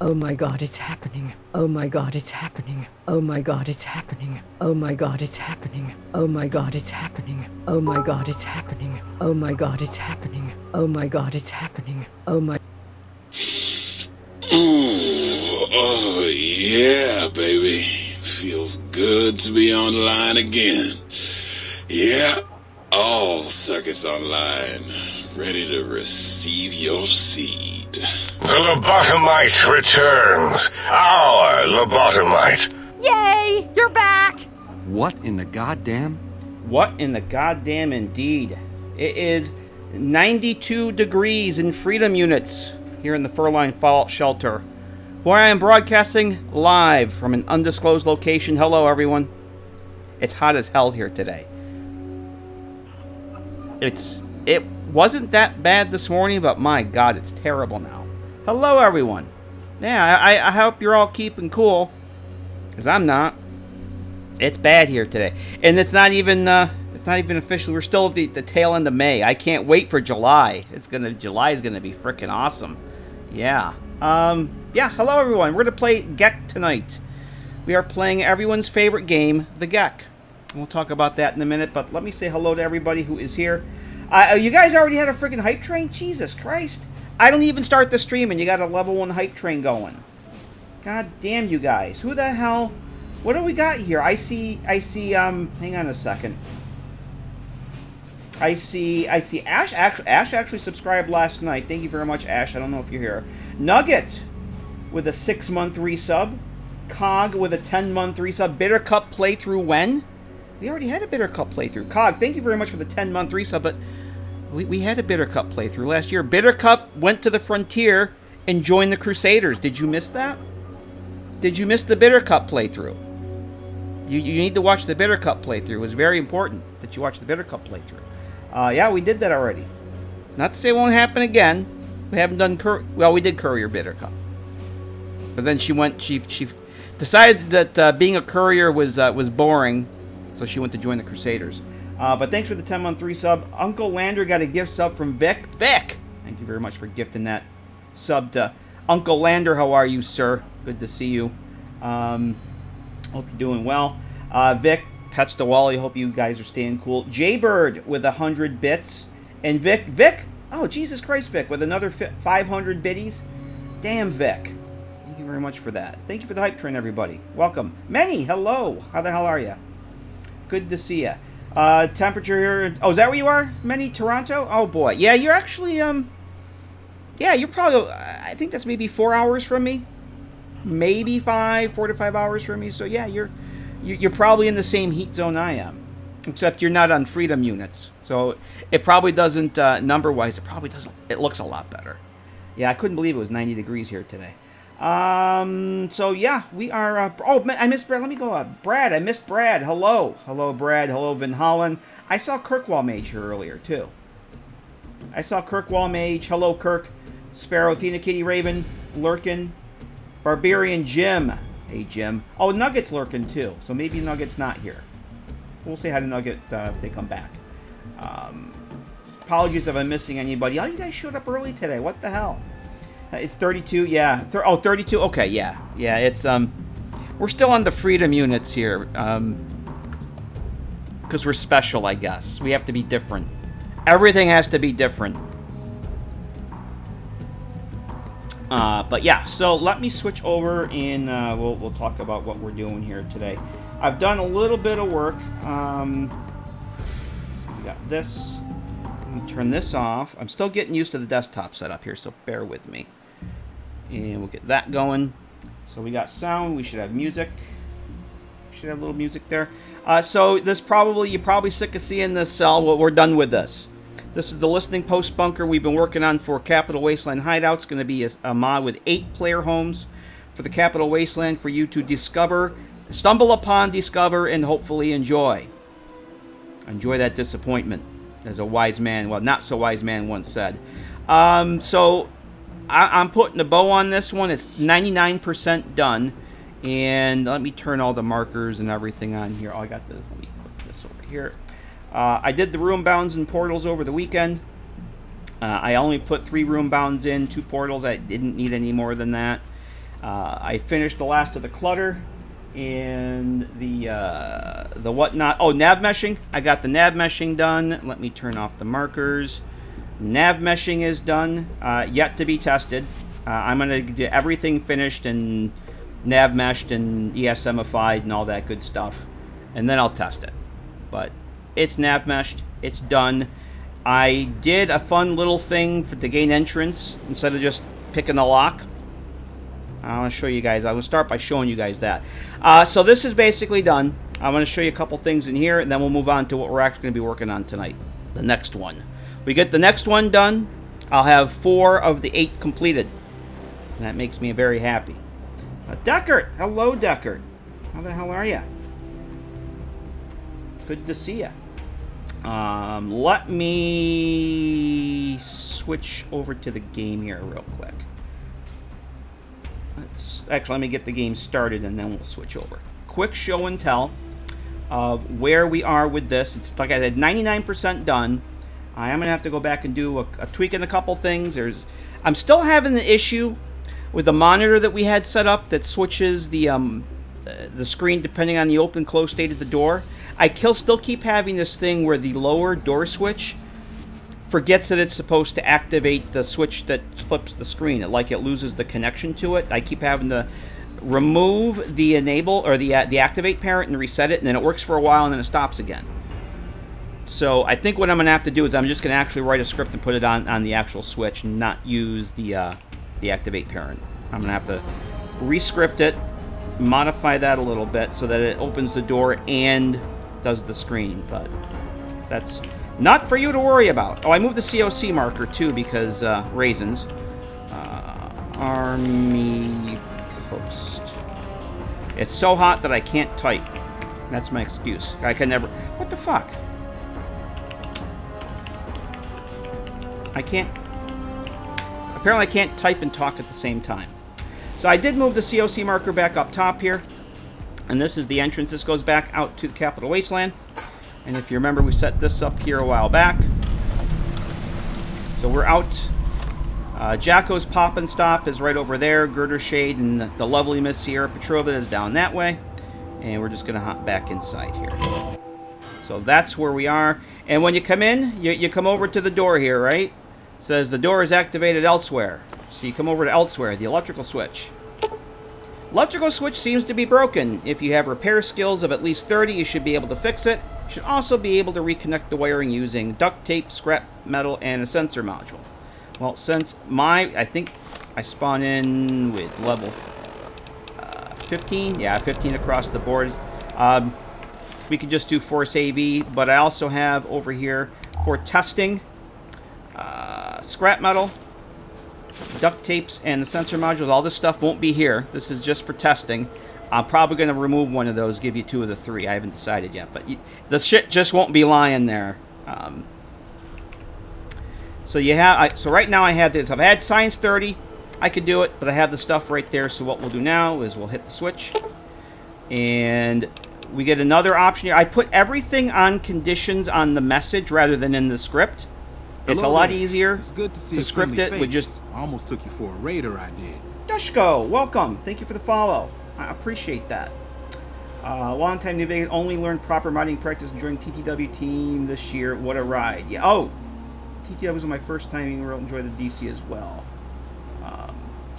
Oh my god, it's happening. Oh my god, it's happening. Oh my god, it's happening. Oh my god, it's happening. Oh my god, it's happening. Oh my god, it's happening. Oh my god, it's happening. Oh my god, it's happening. Oh my. Ooh, oh yeah, baby. Feels good to be online again. Yeah, all circuits online, ready to receive your seed. The lobotomite returns. Our lobotomite. Yay! You're back! What in the goddamn? What in the goddamn indeed? It is 92 degrees in freedom units here in the Furline Fallout Shelter, where I am broadcasting live from an undisclosed location. Hello, everyone. It's hot as hell here today. It wasn't that bad this morning, but my God, it's terrible now. Hello, everyone. Yeah, I hope you're all keeping cool, because I'm not. It's bad here today, and it's not even official. We're still at the tail end of May. I can't wait for July. July is gonna be freaking awesome. Yeah. Yeah. Hello, everyone. We're gonna play GECK tonight. We are playing everyone's favorite game, the GECK. We'll talk about that in a minute, but let me say hello to everybody who is here. You guys already had a freaking hype train? Jesus Christ. I don't even start the stream and you got a level 1 hype train going. God damn you guys. Who the hell? What do we got here? I see, hang on a second. I see Ash. Ash actually subscribed last night. Thank you very much, Ash. I don't know if you're here. Nugget with a 6-month resub. Cog with a 10-month resub. Bitter Cup playthrough when? We already had a Bitter Cup playthrough. Cog, thank you very much for the 10-month resub, but we had a Bitter Cup playthrough last year. Bitter Cup went to the frontier and joined the Crusaders. Did you miss that? Did you miss the Bitter Cup playthrough? You need to watch the Bitter Cup playthrough. It was very important that you watch the Bitter Cup playthrough. Yeah, we did that already. Not to say it won't happen again. We haven't done we did Courier Bitter Cup. But then she decided that being a courier was boring, so she went to join the Crusaders. But thanks for the 10-month resub. Uncle Lander got a gift sub from Vic. Vic! Thank you very much for gifting that sub to Uncle Lander. How are you, sir? Good to see you. Hope you're doing well. Vic, Pets to Wally, hope you guys are staying cool. Jaybird with 100 bits. And Vic, oh, Jesus Christ, Vic, with another 500 biddies. Damn, Vic. Thank you very much for that. Thank you for the hype train, everybody. Welcome. Manny, hello. How the hell are you? Good to see you. Temperature here. Oh, is that where you are? Manny, Toronto? Oh, boy. Yeah, you're actually, yeah, you're probably, I think that's maybe 4 hours from me. Maybe 4 to 5 hours from me. So, yeah, you're probably in the same heat zone I am. Except you're not on freedom units. So, it probably doesn't, number-wise, it looks a lot better. Yeah, I couldn't believe it was 90 degrees here today. So yeah, we are, oh, I missed Brad, let me go, Brad, I missed Brad, hello, Brad, hello, Van Hollen. I saw Kirkwall Mage here earlier, too. I saw Kirkwall Mage, hello, Kirk, Sparrow, Athena, Kitty, Raven, Lurkin, Barbarian, Jim, hey, Jim, oh, Nugget's lurking, too, so maybe Nugget's not here. We'll say hi to Nugget, if they come back. Apologies if I'm missing anybody. Oh, you guys showed up early today, what the hell? It's 32, yeah. 32, okay, yeah. Yeah, it's, we're still on the freedom units here, because we're special, I guess. We have to be different. Everything has to be different. But yeah, so let me switch over and, we'll talk about what we're doing here today. I've done a little bit of work. So we got this. I'm going to turn this off. I'm still getting used to the desktop setup here, so bear with me. And we'll get that going. So we got sound. We should have music. We should have a little music there. So this you're probably sick of seeing this cell. Well, we're done with this. This is the listening post bunker we've been working on for Capital Wasteland Hideouts. It's going to be a mod with 8 player homes for the Capital Wasteland for you to discover, stumble upon, discover, and hopefully enjoy. Enjoy that disappointment, as a wise man, well, not so wise man once said. So I'm putting a bow on this one. It's 99% done. And let me turn all the markers and everything on here. Oh, I got this. Let me put this over here. I did the room bounds and portals over the weekend. I only put 3 room bounds in, 2 portals. I didn't need any more than that. I finished the last of the clutter and the whatnot. Oh, nav meshing. I got the nav meshing done. Let me turn off the markers. Nav meshing is done. Yet to be tested. I'm going to get everything finished and nav meshed and ESMified and all that good stuff. And then I'll test it. But it's nav meshed. It's done. I did a fun little thing to gain entrance instead of just picking the lock. I want to show you guys. I will start by showing you guys that. So this is basically done. I'm going to show you a couple things in here, and then we'll move on to what we're actually going to be working on tonight. The next one. We get the next one done. I'll have 4 of the 8 completed. And that makes me very happy. Deckard. Hello, Deckard. How the hell are you? Good to see you. Let me switch over to the game here real quick. Let me get the game started and then we'll switch over. Quick show and tell of where we are with this. It's like I said, 99% done. I am going to have to go back and do a tweak in a couple things. I'm still having the issue with the monitor that we had set up that switches the screen depending on the open close state of the door. I still keep having this thing where the lower door switch forgets that it's supposed to activate the switch that flips the screen. It loses the connection to it. I keep having to remove the enable or the activate parent and reset it, and then it works for a while and then it stops again. So I think what I'm going to have to do is I'm just going to actually write a script and put it on the actual switch and not use the activate parent. I'm going to have to rescript it, modify that a little bit so that it opens the door and does the screen, but that's not for you to worry about. Oh, I moved the COC marker too because raisins. Army post. It's so hot that I can't type. That's my excuse. I can never. What the fuck? I can't. Apparently, I can't type and talk at the same time. So I did move the COC marker back up top here. And this is the entrance. This goes back out to the Capital Wasteland. And if you remember, we set this up here a while back. So we're out. Jacko's Pop and Stop is right over there. Girder Shade and the lovely Miss Sierra Petrova is down that way. And we're just going to hop back inside here. So that's where we are. And when you come in, you come over to the door here, right? It says the door is activated elsewhere. So you come over to elsewhere, the electrical switch. Electrical switch seems to be broken. If you have repair skills of at least 30, you should be able to fix it. You should also be able to reconnect the wiring using duct tape, scrap metal, and a sensor module. Well, since I think I spawn in with level 15. Yeah, 15 across the board. We could just do Force AV, but I also have over here for testing scrap metal, duct tapes, and the sensor modules. All this stuff won't be here. This is just for testing. I'm probably going to remove one of those, give you 2 of the 3. I haven't decided yet, but the shit just won't be lying there. So right now I have this. If I had Science 30, I could do it, but I have the stuff right there. So what we'll do now is we'll hit the switch, and we get another option here. I put everything on conditions on the message rather than in the script. It's a lot easier it's good to, see to script it with just... I almost took you for a raider, I did. Dushko, welcome. Thank you for the follow. I appreciate that. Long time New Vegas, only learned proper modding practice during TTW team this year. What a ride. Yeah. Oh, TTW was my first time. You will enjoy the DC as well.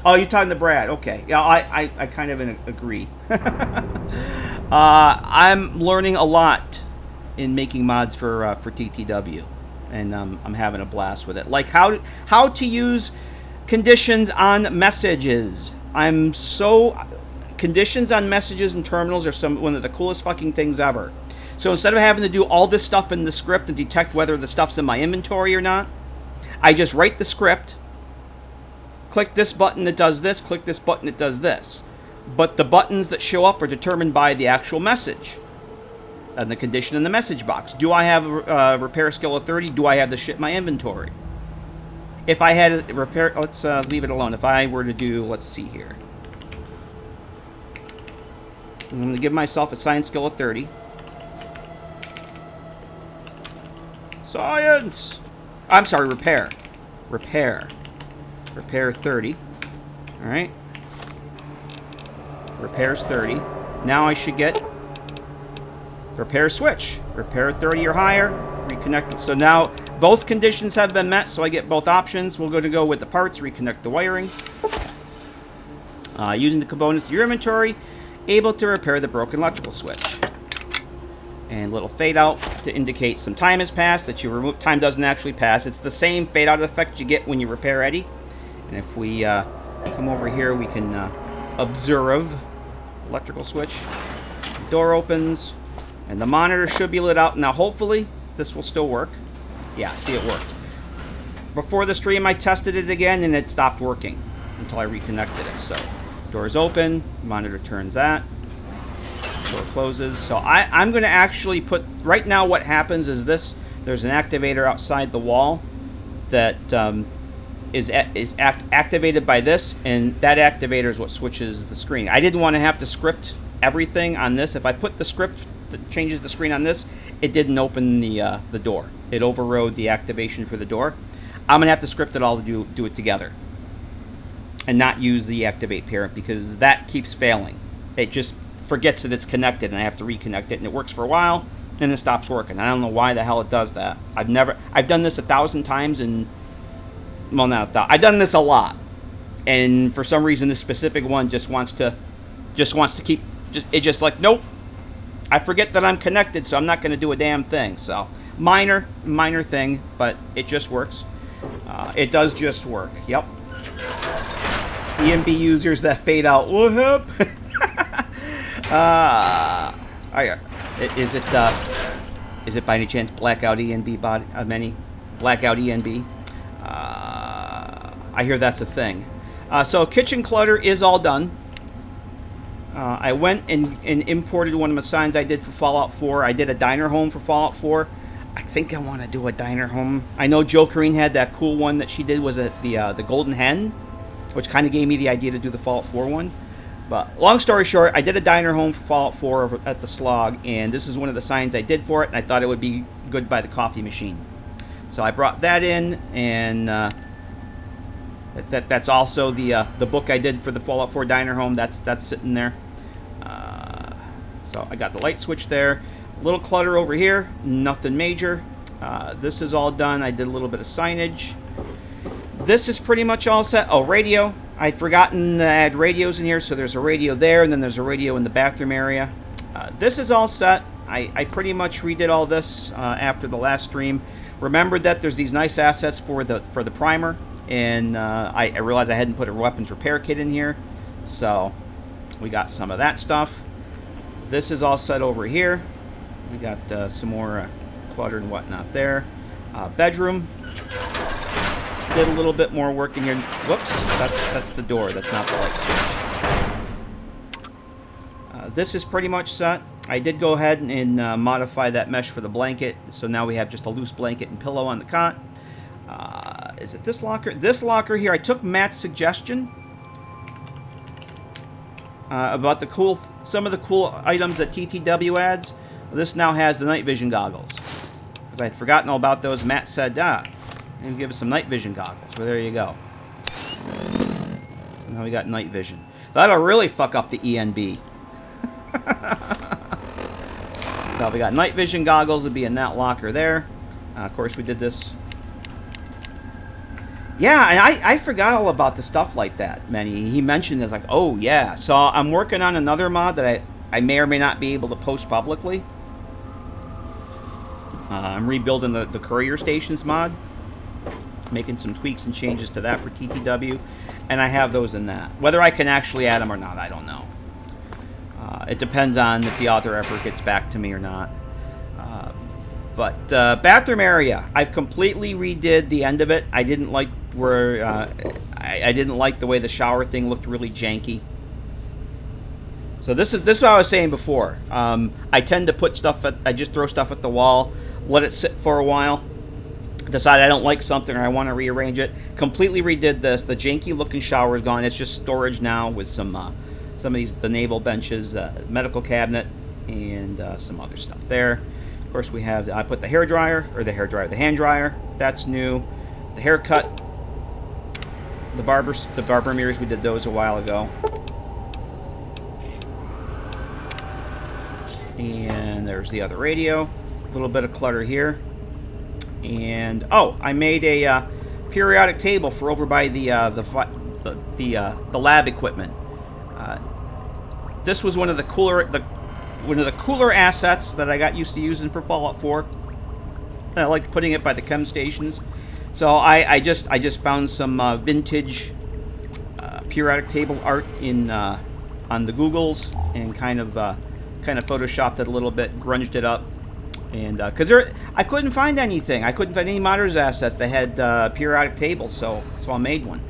Oh, you're talking to Brad. Okay. Yeah, I kind of agree. I'm learning a lot in making mods for TTW. And I'm having a blast with it. Like how to use conditions on messages. Conditions on messages and terminals are one of the coolest fucking things ever. So instead of having to do all this stuff in the script and detect whether the stuff's in my inventory or not, I just write the script, click this button that does this, click this button that does this. But the buttons that show up are determined by the actual message and the condition in the message box. Do I have a repair skill of 30? Do I have the shit in my inventory? If I had a repair... Let's leave it alone. If I were to do... Let's see here. I'm going to give myself a science skill of 30. Science! I'm sorry, repair. Repair 30. Alright. Repairs 30. Now I should get repair switch. Repair 30 or higher. Reconnect. So now both conditions have been met, so I get both options. We're going to go with the parts, reconnect the wiring. Using the components of your inventory, able to repair the broken electrical switch. And little fade out to indicate some time has passed. That you remove. Time doesn't actually pass. It's the same fade out effect you get when you repair Eddie. And if we come over here, we can observe electrical switch. Door opens, and the monitor should be lit out. Now, hopefully, this will still work. Yeah, see, it worked. Before the stream, I tested it again, and it stopped working until I reconnected it. So, door's open, monitor turns that, door closes. So I'm going to actually put, right now what happens is this, there's an activator outside the wall that is activated by this, and that activator is what switches the screen. I didn't want to have to script everything on this. If I put the script that changes the screen on this, it didn't open the door. It overrode the activation for the door. I'm going to have to script it all to do it together and not use the activate parent, because that keeps failing. It just forgets that it's connected, and I have to reconnect it, and it works for a while, and it stops working. I don't know why the hell it does that. I've done this 1,000 times, and well, not 1,000. I've done this a lot, and for some reason, this specific one just wants to keep. It's just like, nope. I forget that I'm connected, so I'm not going to do a damn thing. So minor thing, but it just works. It does just work. Yep. EMB users that fade out. What happened? Is it by any chance blackout ENB body? Many blackout ENB. I hear that's a thing. So kitchen clutter is all done. I went and imported one of the signs I did for Fallout 4. I did a diner home for Fallout 4. I think I want to do a diner home. I know Joe Kareen had that cool one that she did, was it the Golden Hen, which kind of gave me the idea to do the Fallout 4 one. But long story short, I did a diner home for Fallout 4 over at the Slog, and this is one of the signs I did for it, and I thought it would be good by the coffee machine. So I brought that in, and that's also the book I did for the Fallout 4 diner home. That's sitting there. So I got the light switch there. A little clutter over here, nothing major. This is all done. I did a little bit of signage. This is pretty much all set. Oh, radio. I'd forgotten to add radios in here, so there's a radio there, and then there's a radio in the bathroom area. This is all set. I pretty much redid all this after the last stream. Remembered that there's these nice assets for the primer, and I realized I hadn't put a weapons repair kit in here, so we got some of that stuff. This is all set over here. We got some more clutter and whatnot there. Bedroom. Did a little bit more work in here. Whoops, that's the door. That's not the light switch. This is pretty much set. I did go ahead and modify that mesh for the blanket, so now we have just a loose blanket and pillow on the cot. Is it this locker? This locker here, I took Matt's suggestion about some of the cool items that TTW adds. This now has the night vision goggles, because I had forgotten all about those. Matt said, and give us some night vision goggles. Well, there you go. Now we got night vision. That'll really fuck up the ENB. So we got night vision goggles would be in that locker there. Of course, we did this. Yeah, and I forgot all about the stuff like that, Manny. He mentioned it's like, oh, yeah. So I'm working on another mod that I may or may not be able to post publicly. I'm rebuilding the courier stations mod. Making some tweaks and changes to that for TTW. And I have those in that. Whether I can actually add them or not, I don't know. It depends on if the author ever gets back to me or not. But bathroom area, I've completely redid the end of it. I didn't like where I didn't like the way the shower thing looked really janky. So this is what I was saying before. I tend to put stuff I just throw stuff at the wall, let it sit for a while, decide I don't like something or I want to rearrange it. Completely redid this. The janky looking shower is gone. It's just storage now with some of the naval benches, medical cabinet, and some other stuff there. Of course, we have, I put the hand dryer. That's new. The haircut, the barber mirrors, we did those a while ago. And there's the other radio. A little bit of clutter here. And oh, I made a periodic table for over by the lab equipment. This was one of the cooler assets that I got used to using for Fallout 4. I liked putting it by the chem stations. So I just found some vintage periodic table art in on the Googles and kind of photoshopped it a little bit, grunged it up, and because I couldn't find anything. I couldn't find any modders assets that had periodic tables, so I made one.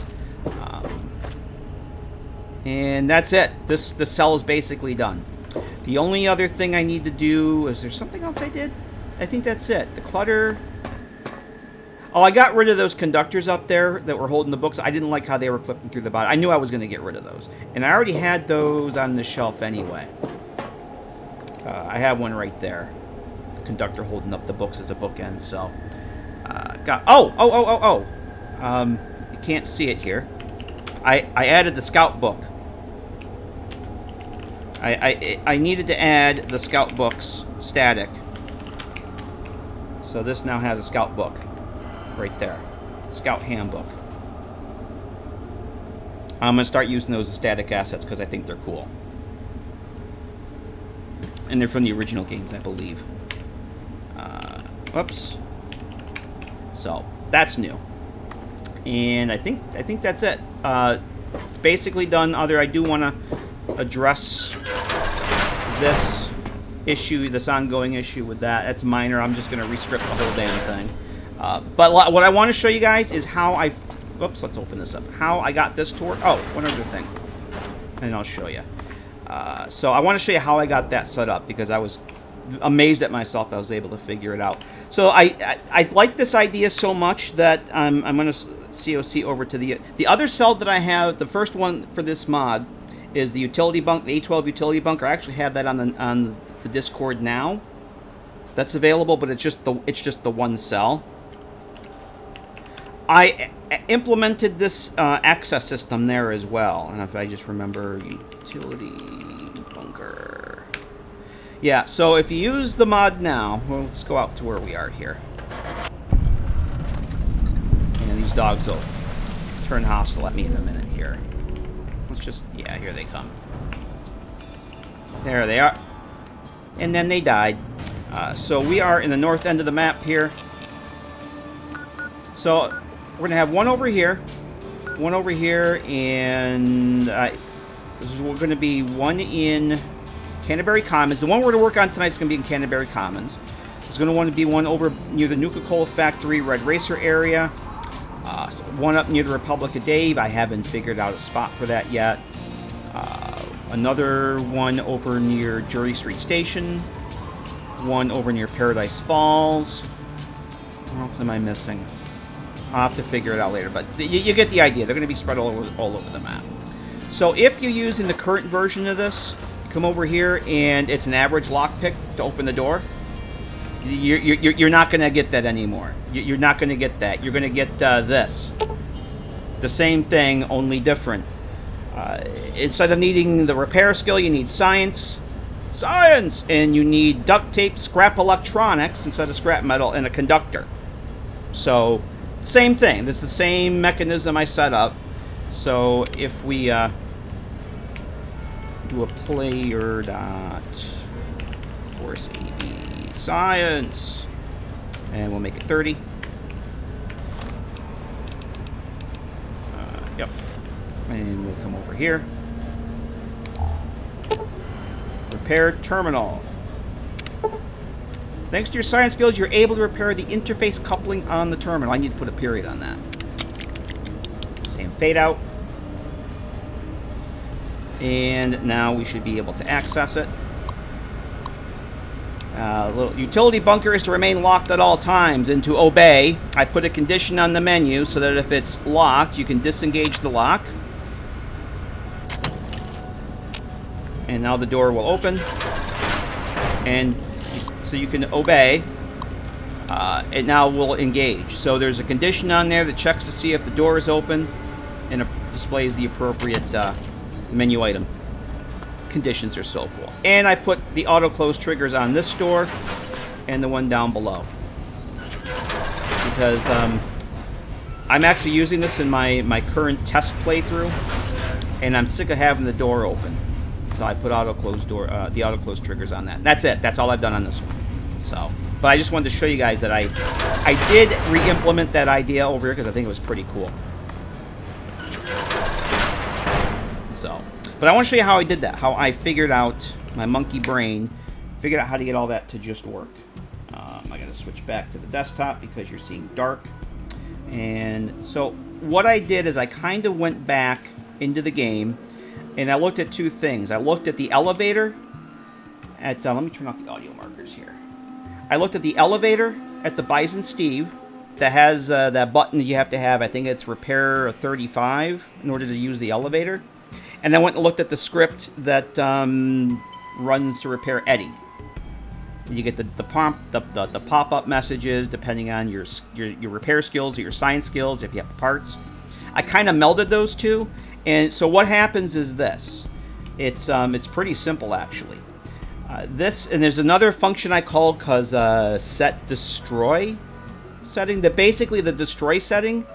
And that's it. The cell is basically done. The only other thing I need to do, is there something else I did? I think that's it. The clutter. Oh, I got rid of those conductors up there that were holding the books. I didn't like how they were clipping through the bottom. I knew I was going to get rid of those. And I already had those on the shelf anyway. I have one right there. The conductor holding up the books as a bookend, so... you can't see it here. I added the scout book. I needed to add the scout books static. So this now has a scout book. Right there. Scout handbook. I'm going to start using those as static assets because I think they're cool. And they're from the original games, I believe. Oops. So, that's new. And I think that's it. Basically done. I do want to address this issue, this ongoing issue with that. That's minor. I'm just going to rescript the whole damn thing. But what I want to show you guys is how I... Oops, let's open this up. How I got this to work. Oh, one other thing. And I'll show you. So I want to show you how I got that set up, because I was amazed at myself I was able to figure it out. So I like this idea so much that I'm going to COC over to the other cell that I have. The first one for this mod is the utility bunk, the A12 utility bunker. I actually have that on the Discord now. That's available, but it's just the one cell. I implemented this access system there as well, and if I just remember, utility bunker. Yeah, so if you use the mod now, well, let's go out to where we are here. And these dogs will turn hostile at me in a minute here. Let's just, yeah, here they come. There they are. And then they died. So we are in the north end of the map here. So we're going to have one over here, and we're going to be one in Canterbury Commons. The one we're going to work on tonight is going to be in Canterbury Commons. There's going to want to be one over near the Nuka-Cola Factory, Red Racer area. One up near the Republic of Dave. I haven't figured out a spot for that yet. Another one over near Jury Street Station. One over near Paradise Falls. What else am I missing? I'll have to figure it out later, but you get the idea. They're going to be spread all over the map. So if you're using the current version of this, you come over here and it's an average lockpick to open the door. You're not going to get that anymore. You're not going to get that. You're going to get this. The same thing, only different. Instead of needing the repair skill, you need science. Science! And you need duct tape, scrap electronics instead of scrap metal, and a conductor. So, same thing. This is the same mechanism I set up. So, if we do a player dot force AB science, and we'll make it 30. Yep. And we'll come over here. Repair terminal. Thanks to your science skills, you're able to repair the interface coupling on the terminal. I need to put a period on that. Same fade out. And now we should be able to access it. Little utility bunker is to remain locked at all times, and to obey, I put a condition on the menu so that if it's locked, you can disengage the lock. And now the door will open, and so you can obey. It now will engage. So there's a condition on there that checks to see if the door is open, and it displays the appropriate menu item. conditions are so cool. And I put the auto-close triggers on this door and the one down below. Because I'm actually using this in my current test playthrough, and I'm sick of having the door open. So I put the auto-close triggers on that. That's it. That's all I've done on this one. So, but I just wanted to show you guys that I did re-implement that idea over here because I think it was pretty cool. So, but I want to show you how I did that. How I figured out, my monkey brain, figured out how to get all that to just work. I got to switch back to the desktop because you're seeing dark. And so what I did is I kind of went back into the game and I looked at two things. I looked at the elevator at, let me turn off the audio markers here. I looked at the elevator at the Bison Steve that has that button that you have to have. I think it's repair 35 in order to use the elevator. And then went and looked at the script that runs to repair Eddie. You get the pop-up messages depending on your repair skills or your science skills if you have the parts. I kind of melded those two, and so what happens is this. It's pretty simple actually. And there's another function I call set destroy setting. That basically the destroy setting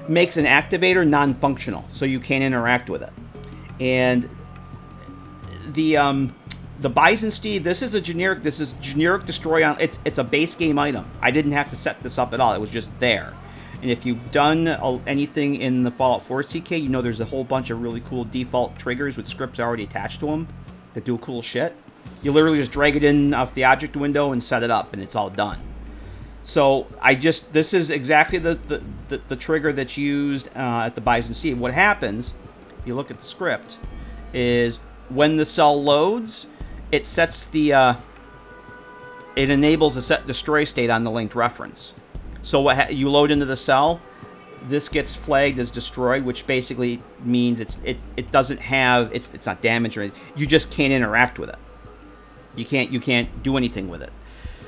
makes an activator non-functional, so you can't interact with it. And the Bison Steve, this is generic destroy on. It's a base game item. I didn't have to set this up at all. It was just there. And if you've done anything in the Fallout 4 CK, you know there's a whole bunch of really cool default triggers with scripts already attached to them that do cool shit. You literally just drag it in off the object window and set it up, and it's all done. So this is exactly the trigger that's used at the Bison Steve. What happens, you look at the script, is when the cell loads, it sets it enables a set destroy state on the linked reference. So you load into the cell, this gets flagged as destroyed, which basically means it doesn't have, it's not damaged or anything. You just can't interact with it. You can't do anything with it.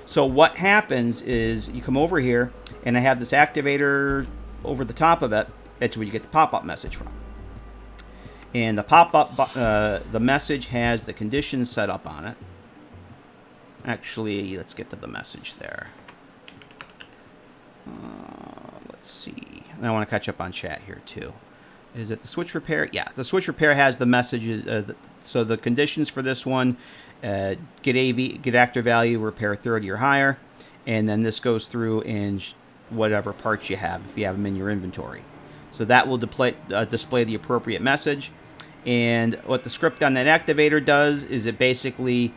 So what happens is you come over here, and I have this activator over the top of it. That's where you get the pop-up message from. And the pop-up, the message has the conditions set up on it. Actually, let's get to the message there. Let's see. And I want to catch up on chat here too. Is it the switch repair? Yeah, the switch repair has the messages. So the conditions for this one, get actor value, repair 30 or higher, and then this goes through in whatever parts you have if you have them in your inventory. So that will display the appropriate message. And what the script on that activator does is it basically,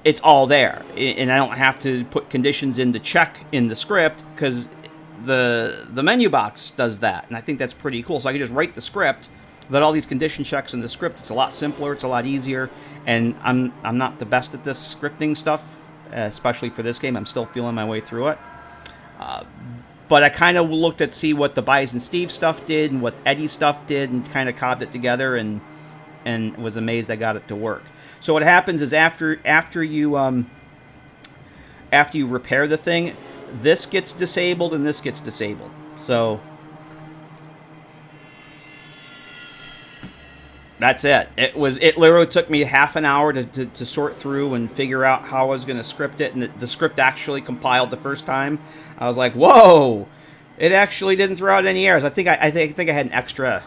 it's all there. And I don't have to put conditions in to check in the script because the menu box does that. And I think that's pretty cool. So I can just write the script, let all these condition checks in the script. It's a lot simpler. It's a lot easier. And I'm not the best at this scripting stuff, especially for this game. I'm still feeling my way through it. But I kind of looked at see what the Bison Steve stuff did and what Eddie stuff did and kind of cobbed it together and was amazed I got it to work. So what happens is after you repair the thing, this gets disabled and this gets disabled. So that's it. It literally took me half an hour to sort through and figure out how I was going to script it, and the script actually compiled the first time. I was like, whoa! It actually didn't throw out any errors. I think I had an extra.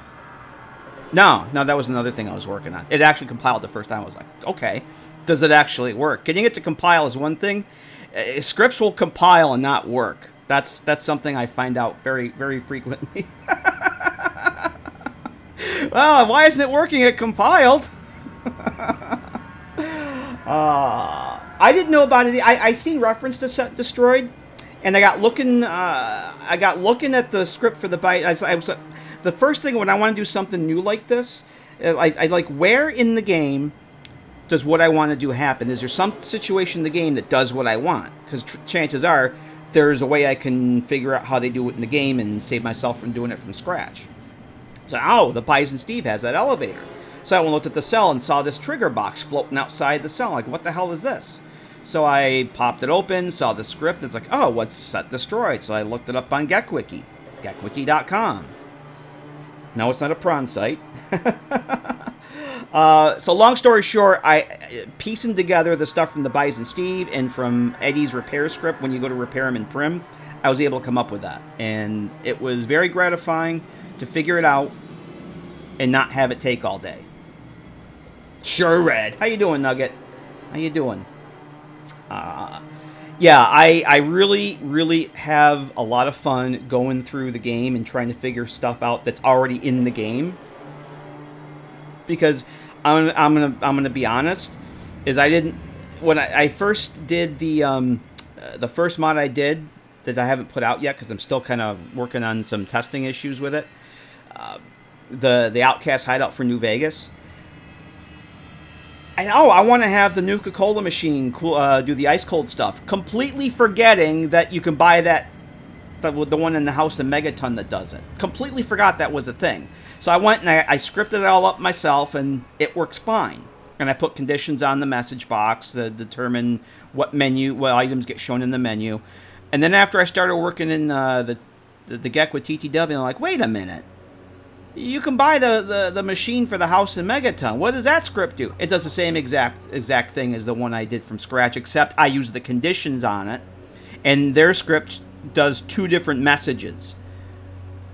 No, that was another thing I was working on. It actually compiled the first time. I was like, okay, does it actually work? Getting it to compile is one thing. Scripts will compile and not work. That's something I find out very, very frequently. Well, why isn't it working? It compiled. I didn't know about it. I seen reference to set destroyed, and I got looking. At the script for the byte. I was the first thing when I want to do something new like this. I like where in the game does what I want to do happen? Is there some situation in the game that does what I want? Because chances are there's a way I can figure out how they do it in the game and save myself from doing it from scratch. So, the Bison Steve has that elevator. So I went and looked at the cell and saw this trigger box floating outside the cell. Like, what the hell is this? So I popped it open, saw the script. It's like, oh, what's set destroyed? So I looked it up on GeckWiki, gekwiki.com. No, it's not a prawn site. So long story short, I piecing together the stuff from the Bison Steve and from Eddie's repair script when you go to repair him in Prim, I was able to come up with that. And it was very gratifying to figure it out and not have it take all day. Sure, Red. How you doing, Nugget? How you doing? Yeah, I really, really have a lot of fun going through the game and trying to figure stuff out that's already in the game. Because I'm gonna be honest, is I didn't when I first did the first mod I did that I haven't put out yet because I'm still kind of working on some testing issues with it. The Outcast Hideout for New Vegas. I want to have the Nuka-Cola machine do the ice cold stuff. Completely forgetting that you can buy the one in the house, the Megaton that does it. Completely forgot that was a thing. So I went and I scripted it all up myself, and it works fine. And I put conditions on the message box to determine what items get shown in the menu. And then after I started working in the GECK with TTW, I'm like, wait a minute. You can buy the machine for the house in Megaton. What does that script do? It does the same exact thing as the one I did from scratch, except I use the conditions on it, and their script does 2 different messages.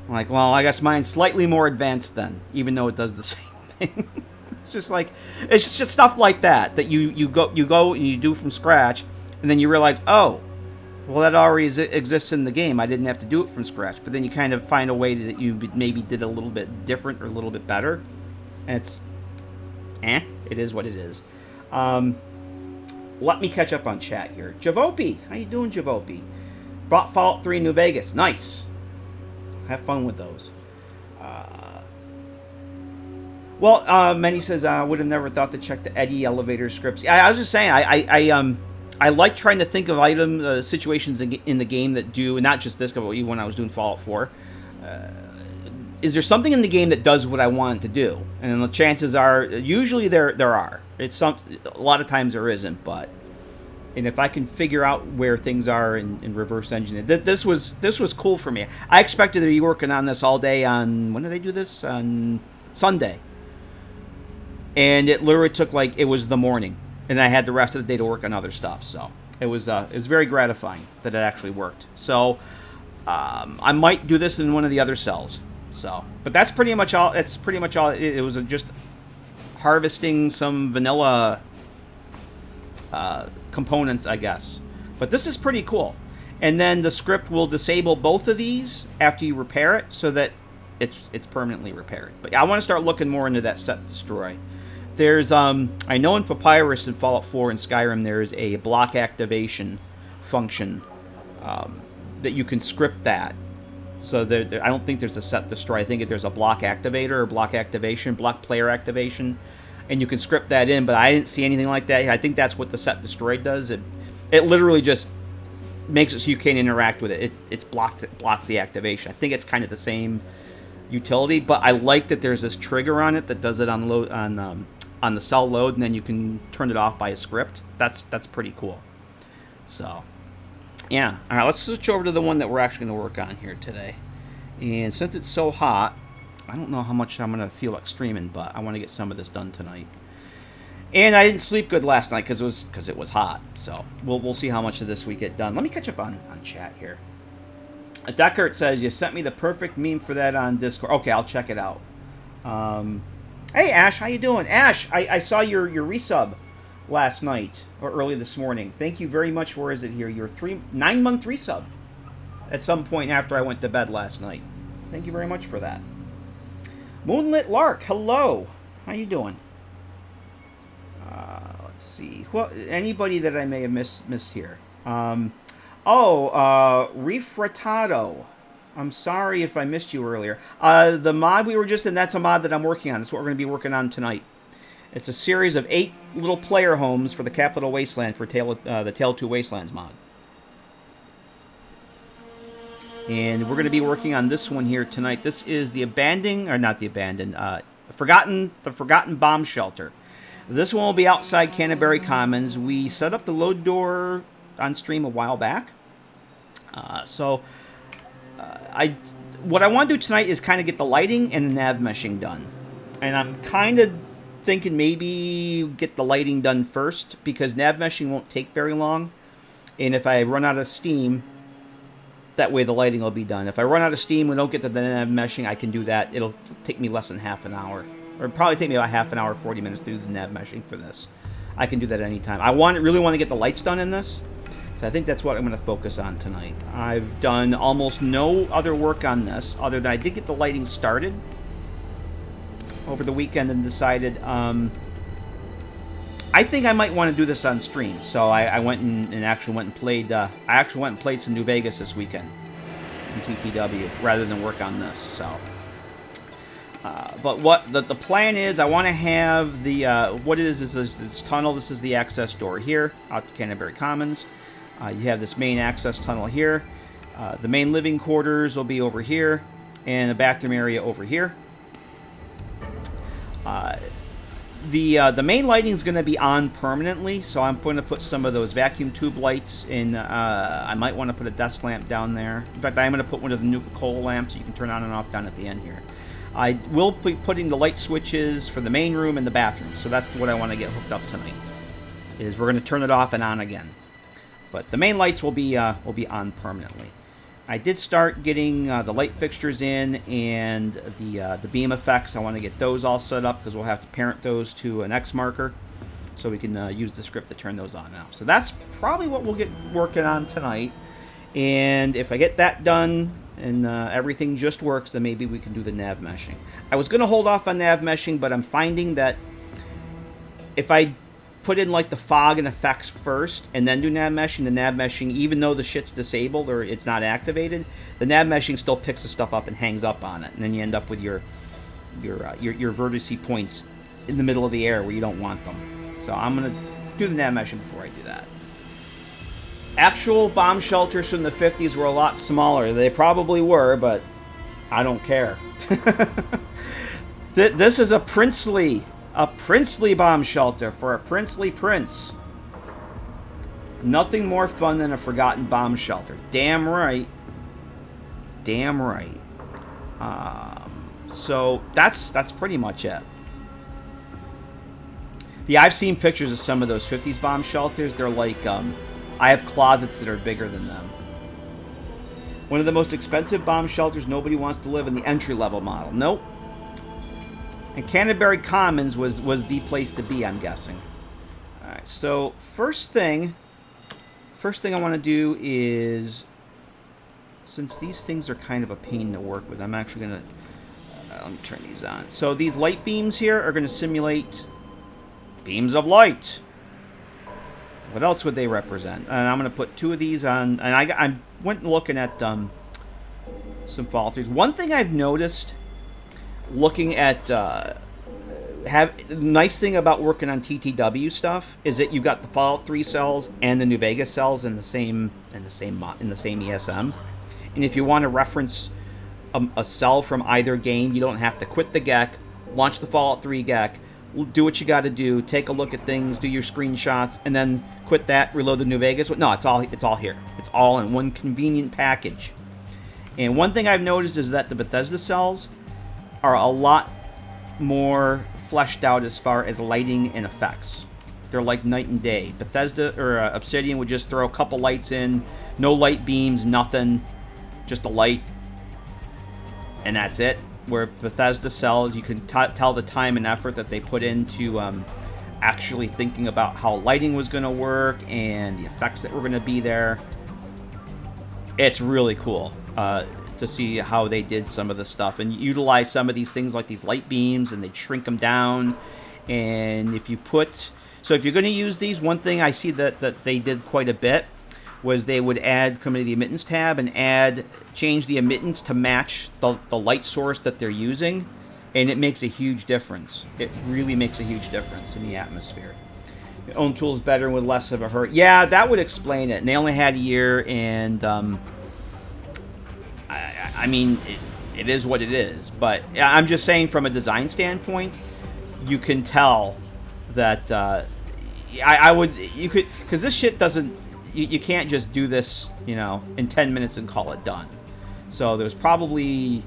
I'm like, well, I guess mine's slightly more advanced then, even though it does the same thing. It's just stuff like that you go and you do from scratch, and then you realize, oh, well, that already exists in the game. I didn't have to do it from scratch. But then you kind of find a way that you maybe did a little bit different or a little bit better. And it's, it is what it is. Let me catch up on chat here. Javopi, how you doing, Javopi? Brought Fallout 3 in New Vegas. Nice. Have fun with those. Many says, I would have never thought to check the Eddie elevator scripts. Yeah, I was just saying, I like trying to think of situations in the game that do, not just this, but even when I was doing Fallout 4. Is there something in the game that does what I want it to do? And the chances are, usually there are. A lot of times there isn't, and if I can figure out where things are in reverse engineering, this was cool for me. I expected to be working on this all day on, when did I do this? On Sunday. And it literally took it was the morning. And I had the rest of the day to work on other stuff. So it was very gratifying that it actually worked. So I might do this in one of the other cells. So, but that's pretty much all. That's pretty much all. It was just harvesting some vanilla components, I guess. But this is pretty cool. And then the script will disable both of these after you repair it, so that it's permanently repaired. But I want to start looking more into that set destroy. There's, I know in Papyrus and Fallout 4 and Skyrim, there's a block activation function that you can script that. So I don't think there's a set destroy. I think there's a block activator or block activation, block player activation, and you can script that in. But I didn't see anything like that. I think that's what the set destroy does. It literally just makes it so you can't interact with it. It blocks the activation. I think it's kind of the same utility, but I like that there's this trigger on it that does it on the cell load, and then you can turn it off by a script. That's pretty cool. So, yeah. All right, let's switch over to the one that we're actually going to work on here today. And since it's so hot, I don't know how much I'm going to feel like streaming, but I want to get some of this done tonight. And I didn't sleep good last night because it was hot. So we'll see how much of this we get done. Let me catch up on chat here. Deckert says, you sent me the perfect meme for that on Discord. Okay, I'll check it out. Hey, Ash, how you doing? Ash, I saw your resub last night, or early this morning. Thank you very much. Where is it here? Your 9-month resub at some point after I went to bed last night. Thank you very much for that. Moonlit Lark, hello. How you doing? Let's see. Well, anybody that I may have missed here. Refratado. I'm sorry if I missed you earlier. The mod we were just in, that's a mod that I'm working on. It's what we're going to be working on tonight. It's a series of 8 little player homes for the Capital Wasteland for the Tale 2 Wastelands mod. And we're going to be working on this one here tonight. This is the Forgotten Bomb Shelter. This one will be outside Canterbury Commons. We set up the load door on stream a while back. What I want to do tonight is kind of get the lighting and the nav meshing done. And I'm kind of thinking maybe get the lighting done first, because nav meshing won't take very long. And if I run out of steam, that way the lighting will be done. If I run out of steam and don't get to the nav meshing, I can do that. It'll take me less than half an hour. Or probably take me about half an hour, 40 minutes to do the nav meshing for this. I can do that anytime. I really want to get the lights done in this. So I think that's what I'm going to focus on tonight. I've done almost no other work on this, other than I did get the lighting started over the weekend and decided I think I might want to do this on stream. So I went and actually went and played. I actually went and played some New Vegas this weekend in TTW rather than work on this. So, but what the plan is, I want to have the what it is this tunnel. This is the access door here out to Canterbury Commons. You have this main access tunnel here. The main living quarters will be over here, and a bathroom area over here. The main lighting is going to be on permanently, so I'm going to put some of those vacuum tube lights in. I might want to put a desk lamp down there. In fact, I'm going to put one of the Nuka-Cola lamps you can turn on and off down at the end here. I will be putting the light switches for the main room and the bathroom, so that's what I want to get hooked up tonight. Is we're going to turn it off and on again. But the main lights will be on permanently. I did start getting the light fixtures in and the beam effects. I want to get those all set up because we'll have to parent those to an X marker so we can use the script to turn those on now. So that's probably what we'll get working on tonight. And if I get that done and everything just works, then maybe we can do the nav meshing. I was going to hold off on nav meshing, but I'm finding that if I put in like the fog and effects first and then do nav meshing, the nav meshing, even though the shit's disabled or it's not activated, the nav meshing still picks the stuff up and hangs up on it, and then you end up with your vertice points in the middle of the air where you don't want them. So I'm gonna do the nav meshing before I do that. Actual bomb shelters from the 50s were a lot smaller. They probably were, but I don't care. This is a princely bomb shelter for a princely prince. Nothing more fun than a forgotten bomb shelter. Damn right. Damn right. So that's pretty much it. Yeah, I've seen pictures of some of those 50s bomb shelters. They're like, I have closets that are bigger than them. One of the most expensive bomb shelters. Nobody wants to live in the entry-level model. Nope. And Canterbury Commons was the place to be, I'm guessing. Alright, so first thing I want to do is, since these things are kind of a pain to work with, I'm actually going to, let me turn these on. So these light beams here are going to simulate beams of light. What else would they represent? And I'm going to put two of these on, and I went looking at some follow-throughs. One thing I've noticed looking at the nice thing about working on TTW stuff is that you got the Fallout 3 cells and the New Vegas cells in the same ESM. And if you want to reference a cell from either game, you don't have to quit the GECK, launch the Fallout 3 GECK, do what you got to do, take a look at things, do your screenshots, and then quit that, reload the New Vegas. No, it's all here. It's all in one convenient package. And one thing I've noticed is that the Bethesda cells are a lot more fleshed out as far as lighting and effects. They're like night and day. Bethesda or Obsidian would just throw a couple lights in, no light beams, nothing, just a light, and that's it. Where Bethesda cells, you can tell the time and effort that they put into actually thinking about how lighting was going to work and the effects that were going to be there. It's really cool to see how they did some of the stuff and utilize some of these things like these light beams, and they shrink them down. And if you put, so if you're going to use these, one thing I see that they did quite a bit was they would come into the emittance tab and change the emittance to match the light source that they're using, and it makes a huge difference. It really makes a huge difference in the atmosphere. Your own tool's better with less of a hurt. Yeah, that would explain it. And they only had a year, and I mean, it is what it is. But I'm just saying, from a design standpoint, you can tell that you could, because this shit doesn't. You can't just do this, in 10 minutes and call it done. So there's probably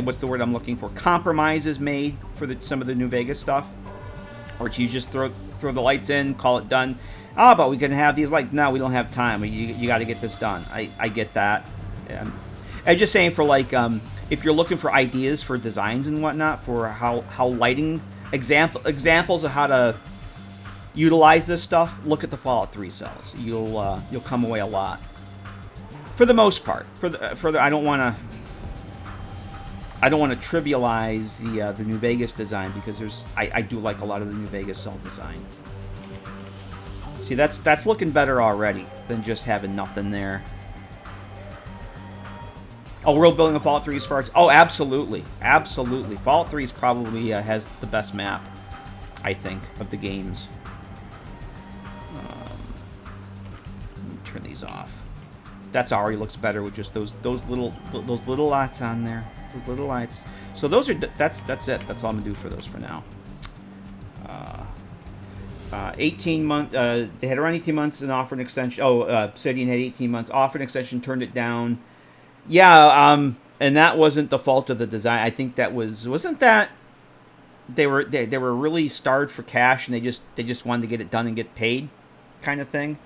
what's the word I'm looking for? Compromises made for some of the New Vegas stuff, or you just throw the lights in, call it done. But we can have these lights. No, we don't have time. You got to get this done. I get that. I'm just saying, for like, if you're looking for ideas for designs and whatnot, for how lighting examples of how to utilize this stuff, look at the Fallout 3 cells. You'll come away a lot. For the most part. I don't want to trivialize the New Vegas design, because I do like a lot of the New Vegas cell design. See, that's looking better already than just having nothing there. Oh, world building of Fallout 3 as far as... Oh, absolutely. Absolutely. Fallout 3 probably has the best map, I think, of the games. Let me turn these off. That's already looks better with just those little lights on there. Those little lights. So those are... That's it. That's all I'm going to do for those for now. 18 months... they had around 18 months and offered an extension. Oh, Obsidian had 18 months. Offered an extension, turned it down. Yeah, and that wasn't the fault of the design. I think that wasn't that they were really starved for cash, and they just wanted to get it done and get paid, kind of thing.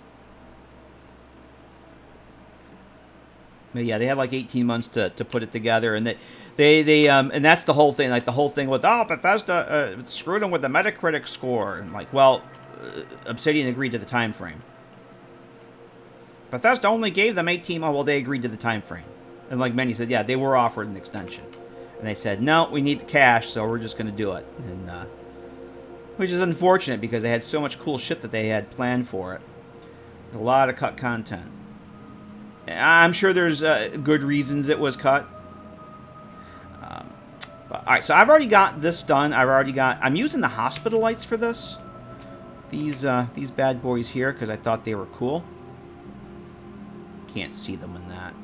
But yeah, they had like 18 months to put it together, and they and that's the whole thing. Like the whole thing with Bethesda screwed them with the Metacritic score, and like, well, Obsidian agreed to the time frame. Bethesda only gave them 18. Oh, well, they agreed to the time frame. And like many said, yeah, they were offered an extension. And they said, no, we need the cash, so we're just going to do it. And which is unfortunate, because they had so much cool shit that they had planned for it. A lot of cut content. I'm sure there's good reasons it was cut. But, all right, so I've already got this done. I'm using the hospital lights for this. These bad boys here, because I thought they were cool. Can't see them in that.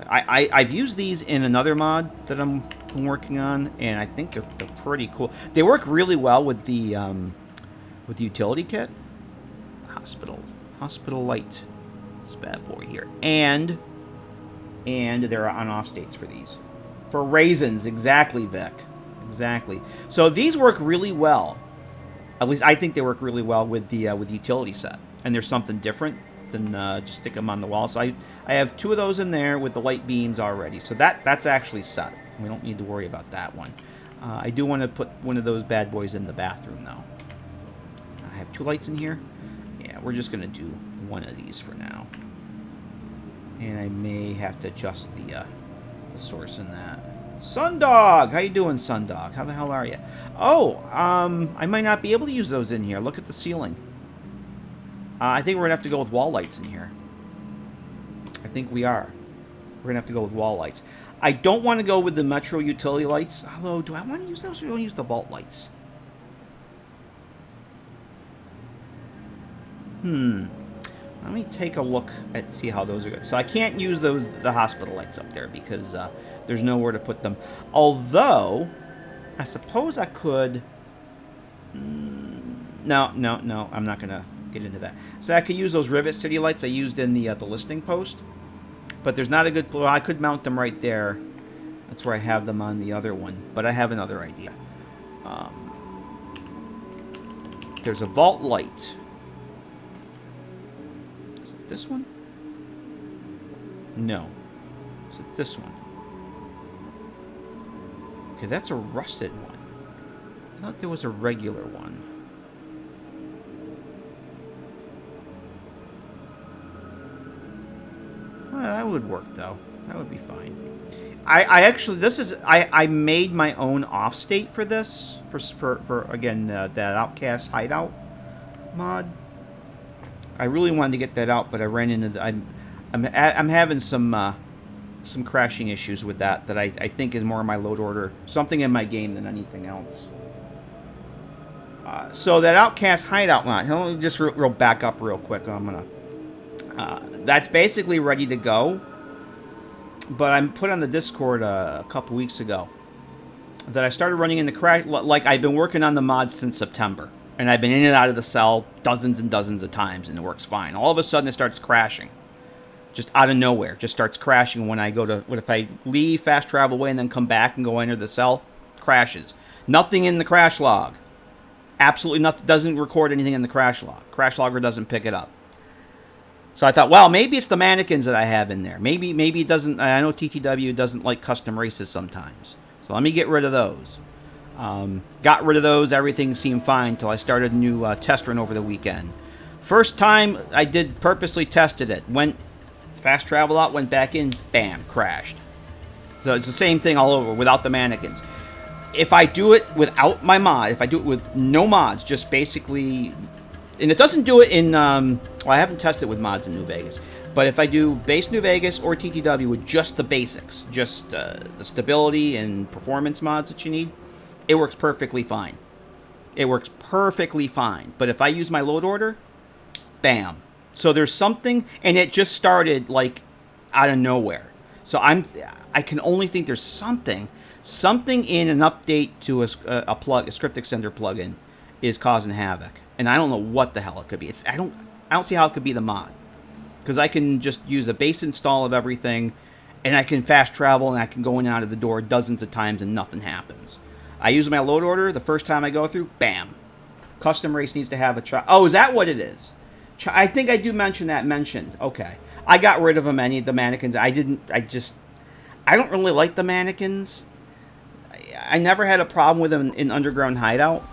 I've used these in another mod that I'm working on, and I think they're pretty cool. They work really well with the utility kit. Hospital light. This bad boy here, and there are on-off states for these, for raisins. Exactly, Vic. Exactly. So these work really well. At least I think they work really well with the utility set. And there's something different than just stick them on the wall. So I have 2 of those in there with the light beams already. So that's actually set. We don't need to worry about that one. I do want to put one of those bad boys in the bathroom, though. I have 2 lights in here. Yeah, we're just going to do one of these for now. And I may have to adjust the source in that. Sundog! How you doing, Sundog? How the hell are you? Oh, I might not be able to use those in here. Look at the ceiling. I think we're going to have to go with wall lights in here. I think we are. We're going to have to go with wall lights. I don't want to go with the Metro utility lights. Although, do I want to use those, or do I want to use the vault lights? Let me take a look at see how those are going. So I can't use the hospital lights up there, because there's nowhere to put them. Although, I suppose I could... No, I'm not going to get into that. So I could use those Rivet City lights I used in the listing post. But there's not a good... Well, I could mount them right there. That's where I have them on the other one. But I have another idea. There's a vault light. Is it this one? No. Is it this one? Okay, that's a rusted one. I thought there was a regular one. Well, that would work, though. That would be fine. I actually, this is, I made my own off state for this, for again, that Outcast Hideout mod. I really wanted to get that out, but I ran into the, I'm having some crashing issues with that I think is more my load order, something in my game than anything else. So that Outcast Hideout mod, let me just real back up real quick. I'm gonna, that's basically ready to go. But I put on the Discord a couple weeks ago that I started running into crash. Like, I've been working on the mod since September, and I've been in and out of the cell dozens and dozens of times, and it works fine. All of a sudden, it starts crashing. Just out of nowhere, just starts crashing when I go to. What if I leave fast travel away and then come back and go enter the cell? Crashes. Nothing in the crash log. Absolutely nothing. Doesn't record anything in the crash log. Crash logger doesn't pick it up. So I thought, well, maybe it's the mannequins that I have in there. Maybe it doesn't. I know TTW doesn't like custom races sometimes. So let me get rid of those. Got rid of those. Everything seemed fine until I started a new test run over the weekend. First time I did purposely tested it. Went fast travel out, went back in, bam, crashed. So it's the same thing all over without the mannequins. If I do it without my mod, if I do it with no mods, just basically, and it doesn't do it in, well, I haven't tested with mods in New Vegas, but if I do base New Vegas or TTW with just the basics, just the stability and performance mods that you need, it works perfectly fine. It works perfectly fine. But if I use my load order, bam. So there's something, and it just started like out of nowhere. So I can only think there's something in an update to a script extender plugin is causing havoc, and I don't know what the hell it could be. I don't see how it could be the mod, because I can just use a base install of everything, and I can fast travel and I can go in and out of the door dozens of times and nothing happens. I use my load order the first time I go through, bam. Custom race needs to have a try. Oh, is that what it is? I think I do mention that mentioned. Okay. I got rid of them, any of the mannequins. I don't really like the mannequins. I never had a problem with them in Underground Hideout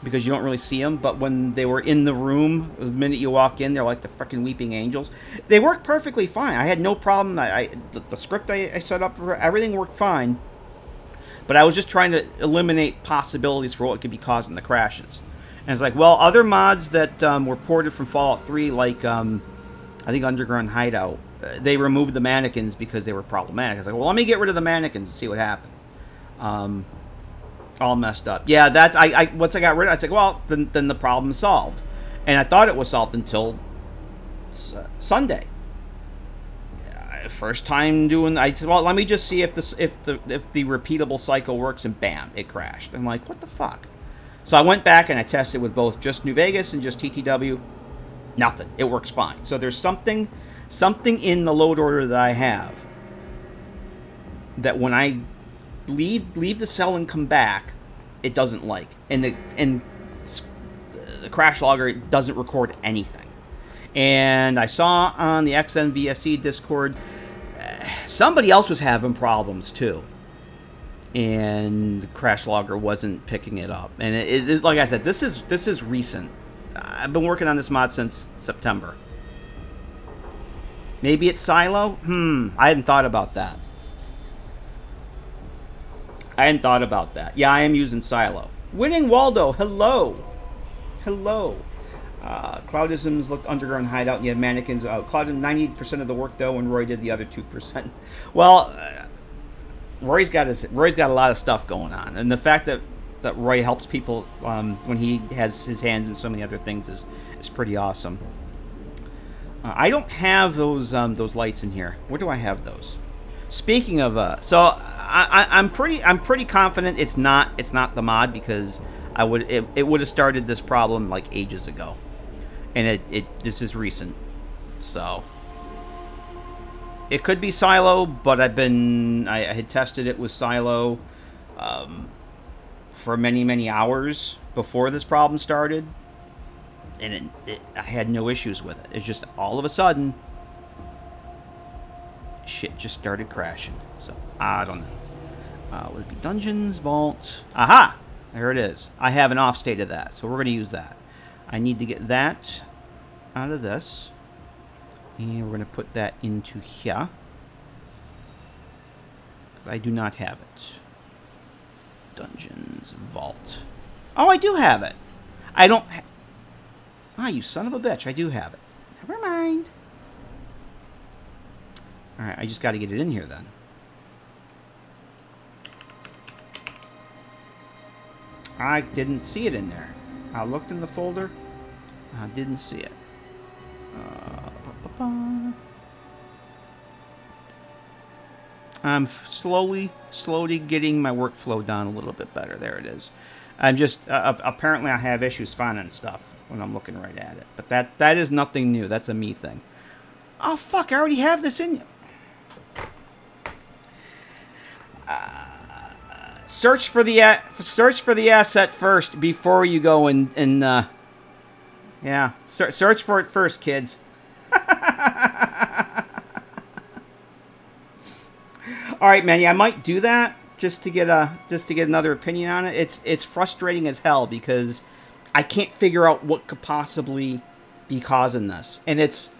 because you don't really see them. But when they were in the room, the minute you walk in, they're like the freaking weeping angels. They work perfectly fine. I had no problem. The script I set up, everything worked fine. But I was just trying to eliminate possibilities for what could be causing the crashes. And it's like, well, other mods that were ported from Fallout 3, like I think Underground Hideout, they removed the mannequins because they were problematic. I was like, well, let me get rid of the mannequins and see what happened. All messed up. Yeah, that's once I got rid of it, I was like, well, then the problem's solved. And I thought it was solved until Sunday. First time doing, I said, well, let me just see if the repeatable cycle works, and bam, it crashed. I'm like, what the fuck? So I went back and I tested with both just New Vegas and just TTW. Nothing. It works fine. So there's something in the load order that I have that when I leave the cell and come back, it doesn't like. And the crash logger doesn't record anything. And I saw on the XNVSE Discord, somebody else was having problems too. And the crash logger wasn't picking it up. And it like I said, this is recent. I've been working on this mod since September. Maybe it's Silo? I hadn't thought about that. Yeah, I am using Silo. Winning Waldo, hello. Cloudisms looked Underground Hideout, and you had mannequins. Cloud did 90% of the work, though, and Roy did the other 2%. Well, Roy's got a lot of stuff going on, and the fact that Roy helps people when he has his hands in so many other things is pretty awesome. I don't have those lights in here. Where do I have those? Speaking of, so I'm pretty confident it's not the mod, because it would have started this problem like ages ago, and this is recent, so it could be Silo. But I had tested it with Silo for many hours before this problem started, and I had no issues with it. It's just all of a sudden shit just started crashing. So I don't know. Would it be Dungeons, Vault? Aha! There it is. I have an off state of that, so we're going to use that. I need to get that out of this, and we're going to put that into here, because I do not have it. Dungeons, Vault. Oh, I do have it. I don't. You son of a bitch! I do have it. Never mind. All right, I just got to get it in here then. I didn't see it in there. I looked in the folder. I didn't see it. I'm slowly getting my workflow done a little bit better. There it is. I'm just apparently I have issues finding stuff when I'm looking right at it. But that is nothing new. That's a me thing. Oh, fuck, I already have this in... Search for the asset first before you go and yeah, search for it first, kids. All right, man. Yeah, I might do that just to get another opinion on it. It's frustrating as hell because I can't figure out what could possibly be causing this, and it's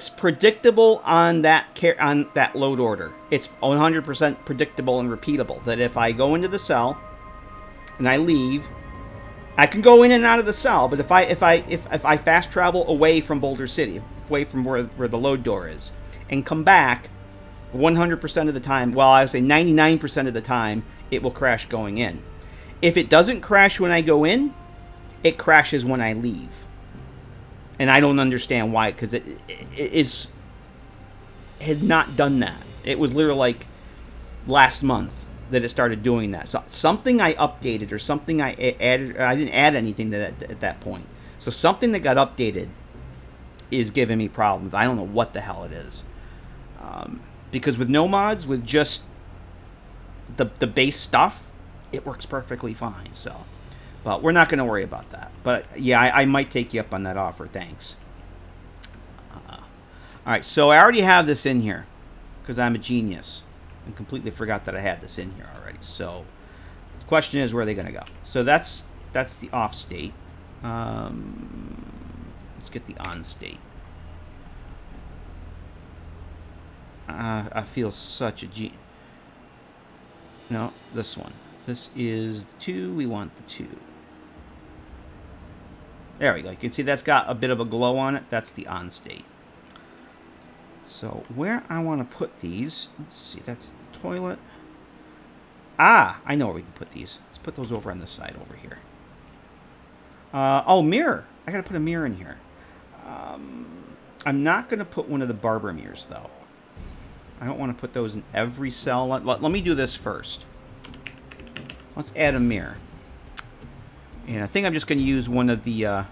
predictable on that load order. It's 100% predictable and repeatable. That if I go into the cell and I leave, I can go in and out of the cell. But if I fast travel away from Boulder City, away from where the load door is, and come back, 100% of the time, well, I would say 99% of the time, it will crash going in. If it doesn't crash when I go in, it crashes when I leave. And I don't understand why, because it had not done that. It was literally like last month that it started doing that. So something I updated or something I added, I didn't add anything to that at that point. So something that got updated is giving me problems. I don't know what the hell it is. Because with no mods, with just the base stuff, it works perfectly fine. So. But we're not going to worry about that. But yeah, I might take you up on that offer. Thanks. All right, so I already have this in here because I'm a genius and completely forgot that I had this in here already. So the question is, where are they going to go? So that's the off state. Let's get the on state. I feel such a genius. No, this one. This is the 2. We want the 2. There we go. You can see that's got a bit of a glow on it. That's the on state. So where I want to put these, let's see, that's the toilet. Ah, I know where we can put these. Let's put those over on this side over here. Oh, mirror. I got to put a mirror in here. I'm not going to put one of the barber mirrors, though. I don't want to put those in every cell. Let me do this first. Let's add a mirror. And I think I'm just going to use one of the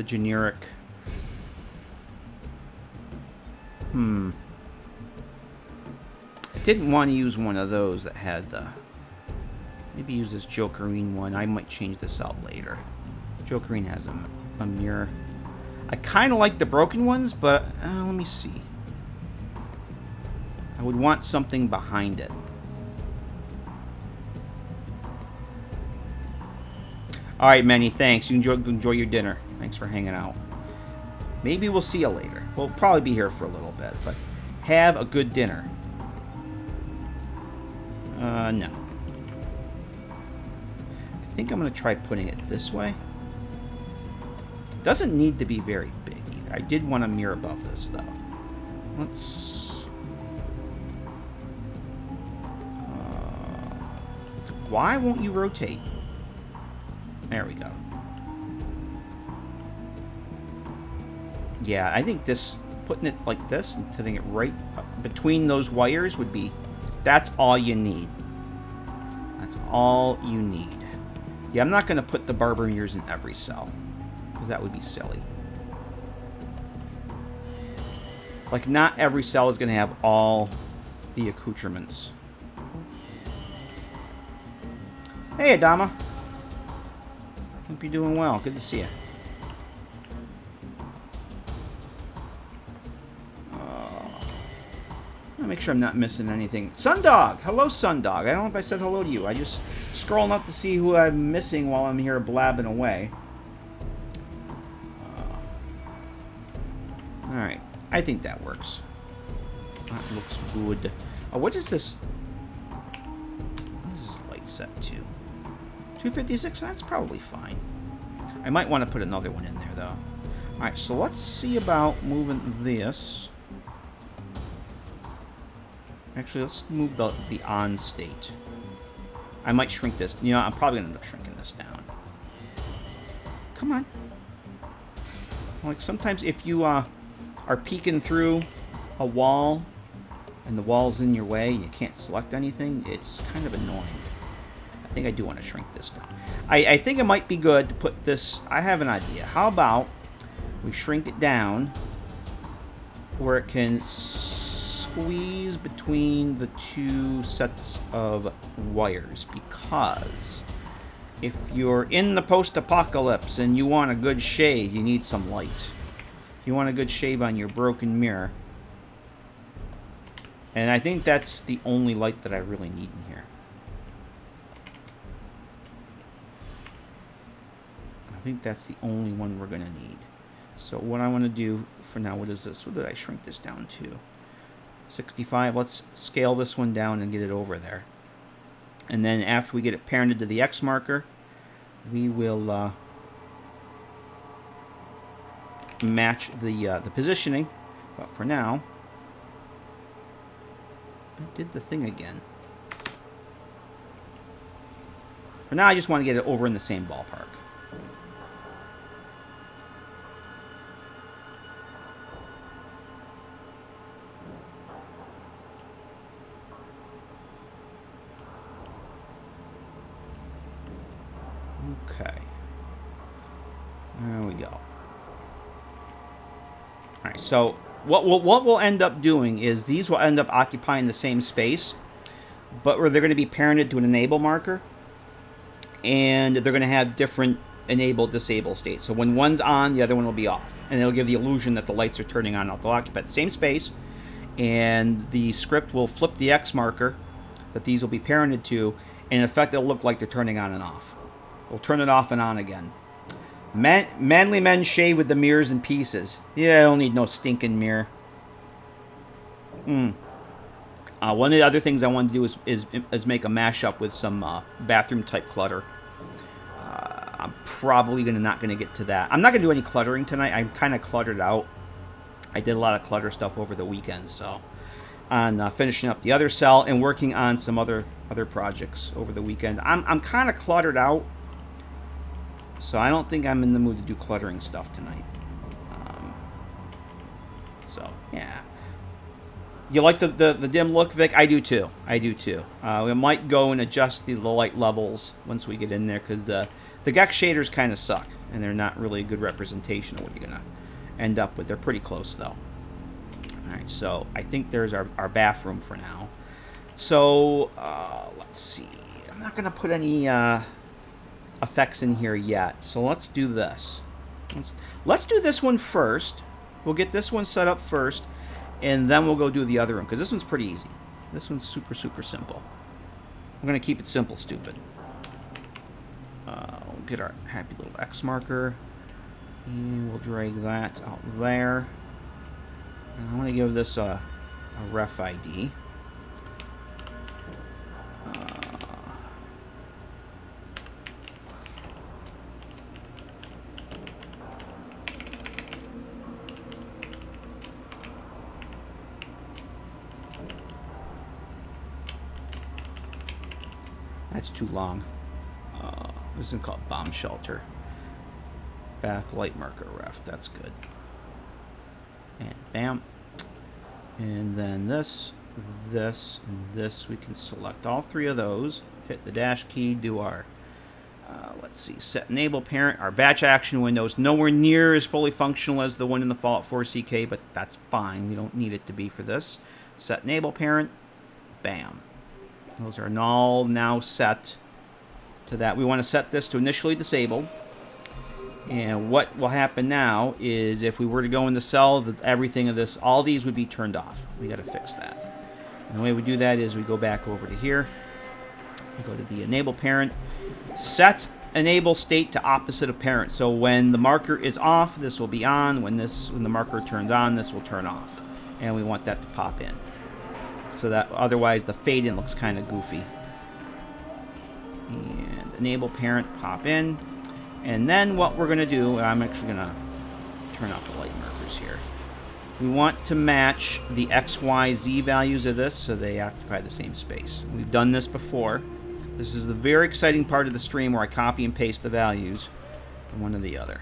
generic... I didn't want to use one of those that had the... Maybe use this Jokerine one. I might change this out later. Jokerine has a mirror. I kind of like the broken ones, but let me see. I would want something behind it. All right, Manny, thanks. You enjoy your dinner. Thanks for hanging out. Maybe we'll see you later. We'll probably be here for a little bit, but have a good dinner. No. I think I'm going to try putting it this way. Doesn't need to be very big either. I did want a mirror above this, though. Let's... why won't you rotate? There we go. Yeah, I think this, putting it like this and putting it right between those wires would be, that's all you need. That's all you need. Yeah, I'm not going to put the barber mirrors in every cell, because that would be silly. Like, not every cell is going to have all the accoutrements. Hey, Adama. Hope you're doing well. Good to see you. I'll make sure I'm not missing anything. Sundog! Hello, Sundog. I don't know if I said hello to you. I just scrolling up to see who I'm missing while I'm here blabbing away. Alright. I think that works. That looks good. Oh, what is this? What is this light set to? 256? That's probably fine. I might want to put another one in there, though. Alright, so let's see about moving this. Actually, let's move the on state. I might shrink this. You know, I'm probably going to end up shrinking this down. Come on. Like, sometimes if you are peeking through a wall and the wall's in your way and you can't select anything, it's kind of annoying. I think I do want to shrink this down. I think it might be good to put this... I have an idea. How about we shrink it down where it can squeeze between the two sets of wires, because if you're in the post-apocalypse and you want a good shave, you need some light. You want a good shave on your broken mirror. And I think that's the only light that I really need in here. I think that's the only one we're going to need. So what I want to do for now, what is this? What did I shrink this down to? 65. Let's scale this one down and get it over there. And then after we get it parented to the X marker, we will match the positioning. But for now, I did the thing again. For now, I just want to get it over in the same ballpark. Okay. There we go. Alright, so what we'll end up doing is these will end up occupying the same space, but they're going to be parented to an enable marker, and they're going to have different enable-disable states. So when one's on, the other one will be off, and it'll give the illusion that the lights are turning on. They'll occupy the same space, and the script will flip the X marker that these will be parented to, and in effect it'll look like they're turning on and off. We'll turn it off and on again. Manly men shave with the mirrors in pieces. Yeah, I don't need no stinking mirror. One of the other things I want to do is make a mashup with some bathroom type clutter. I'm probably not going to get to that. I'm not going to do any cluttering tonight. I'm kind of cluttered out. I did a lot of clutter stuff over the weekend, so on finishing up the other cell and working on some other projects over the weekend. I'm kind of cluttered out. So I don't think I'm in the mood to do cluttering stuff tonight. So, yeah. You like the dim look, Vic? I do too. I do too. We might go and adjust the light levels once we get in there, because the GECK shaders kind of suck, and they're not really a good representation of what you're going to end up with. They're pretty close, though. Alright, so I think there's our bathroom for now. So, let's see. I'm not going to put any effects in here yet, so let's do this. Let's do this one first. We'll get this one set up first, and then we'll go do the other one, because this one's pretty easy. This one's super simple. I'm gonna keep it simple, stupid. We'll get our happy little X marker, and we'll drag that out there. And I want to give this a ref ID. That's too long. This is called bomb shelter. Bath light marker ref. That's good. And bam. And then this, and this. We can select all three of those. Hit the dash key. Do our, let's see, set enable parent. Our batch action window is nowhere near as fully functional as the one in the Fallout 4 CK, but that's fine. We don't need it to be for this. Set enable parent. Bam. Those are all now set to that. We want to set this to initially disabled. And what will happen now is if we were to go in the cell, everything of this, all these would be turned off. We got to fix that. And the way we do that is we go back over to here. We go to the enable parent. Set enable state to opposite of parent. So when the marker is off, this will be on. When the marker turns on, this will turn off. And we want that to pop in, so that otherwise the fade in looks kind of goofy. And enable parent, pop in. And then what we're going to do, I'm actually going to turn off the light markers here. We want to match the X, Y, Z values of this so they occupy the same space. We've done this before. This is the very exciting part of the stream where I copy and paste the values from one to the other.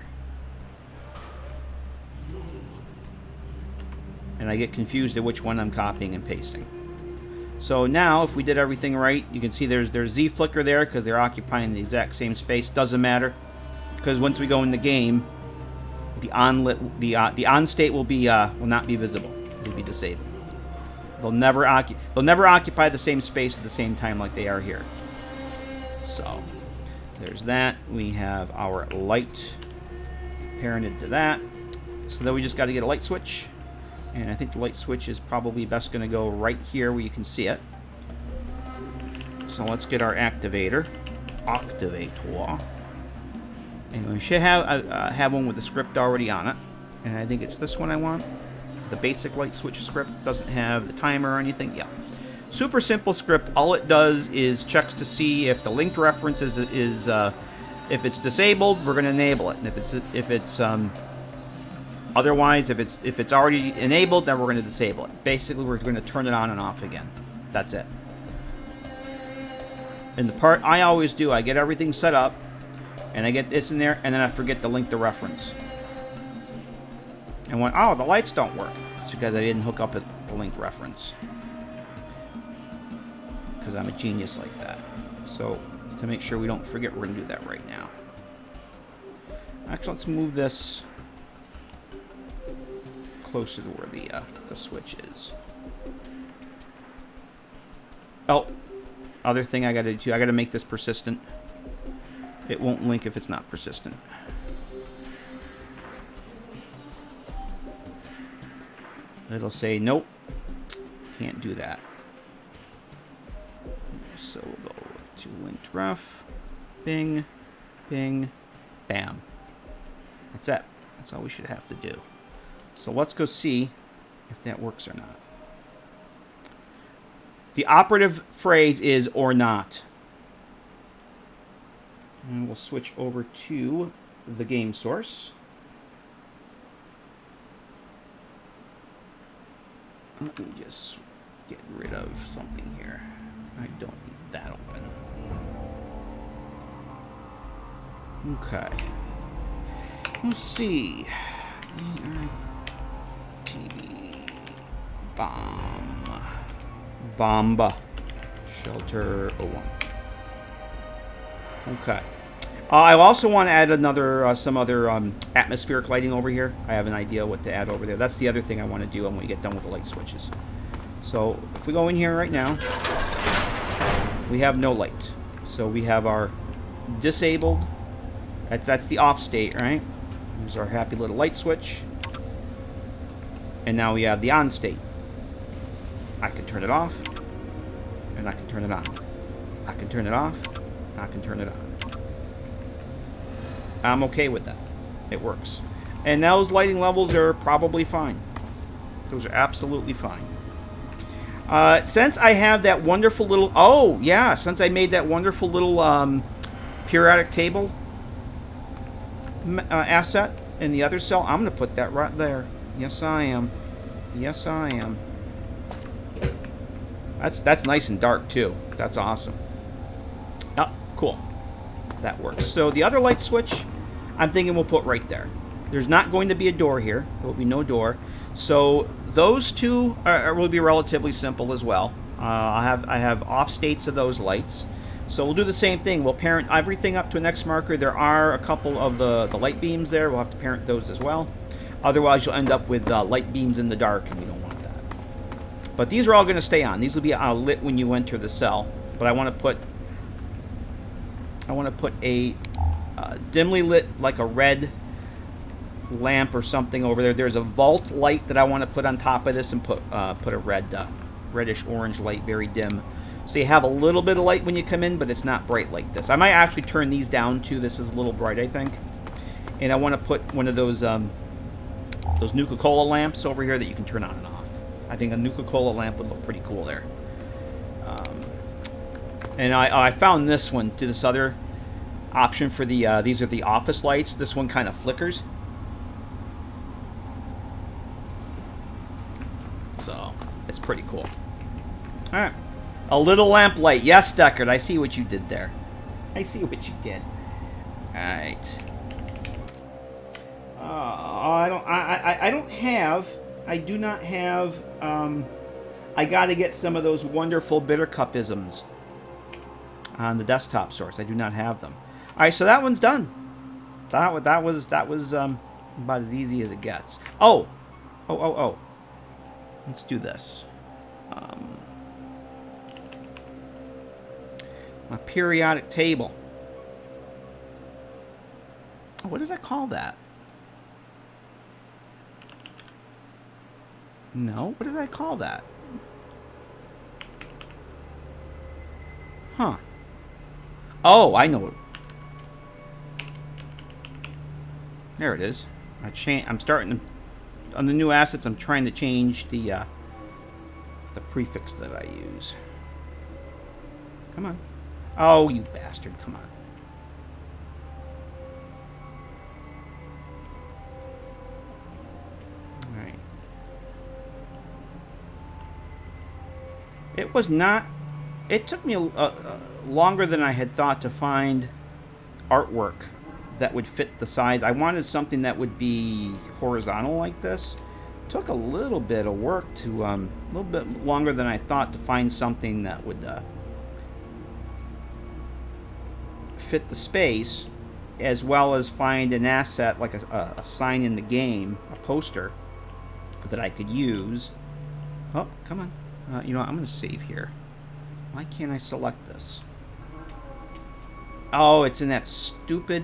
And I get confused at which one I'm copying and pasting. So now, if we did everything right, you can see there's Z flicker there because they're occupying the exact same space. Doesn't matter, because once we go in the game, the on state will not be visible. automatically be disabled. They'll never occupy the same space at the same time like they are here. So there's that. We have our light parented to that. So then we just got to get a light switch. And I think the light switch is probably best going to go right here where you can see it. So let's get our activator. Activator. And we should have one with the script already on it. And I think it's this one I want. The basic light switch script doesn't have the timer or anything. Yeah. Super simple script. All it does is checks to see if the linked reference is if it's disabled, we're going to enable it. And if it's otherwise, if it's already enabled, then we're going to disable it. Basically, we're going to turn it on and off again. That's it. And the part I always do, I get everything set up, and I get this in there, and then I forget to link the reference. And when, oh, the lights don't work. It's because I didn't hook up a linked reference. Because I'm a genius like that. So, to make sure we don't forget, we're going to do that right now. Actually, let's move this closer to where the switch is. Oh, other thing I got to do, I got to make this persistent. It won't link if it's not persistent. It'll say, nope, can't do that. So we'll go to linked ref, bing, bing, bam. That's it. That's all we should have to do. So let's go see if that works or not. The operative phrase is or not. And we'll switch over to the game source. Let me just get rid of something here. I don't need that open. Okay. Let's see. TV. Bomb. Bomba. Shelter 01. Okay. I also want to add another, some other atmospheric lighting over here. I have an idea what to add over there. That's the other thing I want to do when we get done with the light switches. So if we go in here right now, we have no light. So we have our disabled. That's the off state, right? There's our happy little light switch. And now we have the on state. I can turn it off, and I can turn it on. I can turn it off, and I can turn it on. I'm okay with that. It works. And those lighting levels are probably fine. Those are absolutely fine. Since I have that wonderful little... Oh, yeah. Since I made that wonderful little periodic table asset in the other cell, I'm going to put that right there. Yes, I am. Yes, I am. That's nice and dark, too. That's awesome. Oh, cool. That works. So the other light switch, I'm thinking we'll put right there. There's not going to be a door here. There will be no door. So those two will be relatively simple as well. I have off states of those lights. So we'll do the same thing. We'll parent everything up to an X marker. There are a couple of the light beams there. We'll have to parent those as well. Otherwise, you'll end up with light beams in the dark, and we don't want that. But these are all going to stay on. These will be lit when you enter the cell. But I want to put a dimly lit, like a red lamp or something over there. There's a vault light that I want to put on top of this and put a reddish orange light, very dim. So you have a little bit of light when you come in, but it's not bright like this. I might actually turn these down too. This is a little bright, I think. And I want to put one of those Nuka-Cola lamps over here that you can turn on and off. I think a Nuka-Cola lamp would look pretty cool there. And I found this one to this other option for the these are the office lights. This one kind of flickers. So it's pretty cool. All right, a little lamp light. Yes, Deckard, I see what you did there. I see what you did. All right. I do not have. I got to get some of those wonderful bitter cupisms on the desktop source. I do not have them. All right, so that one's done. That was about as easy as it gets. Oh. Let's do this. My periodic table. Oh, what did I call that? No, what did I call that? Huh. Oh, I know. There it is. I'm starting to, on the new assets. I'm trying to change the prefix that I use. Come on. Oh, you bastard! Come on. All right. It was not. It took me longer than I had thought to find artwork that would fit the size. I wanted something that would be horizontal like this. Took a little bit of work to, a little bit longer than I thought to find something that would fit the space, as well as find an asset like a sign in the game, a poster that I could use. Oh, come on. You know what? I'm going to save here. Why can't I select this? Oh, it's in that stupid...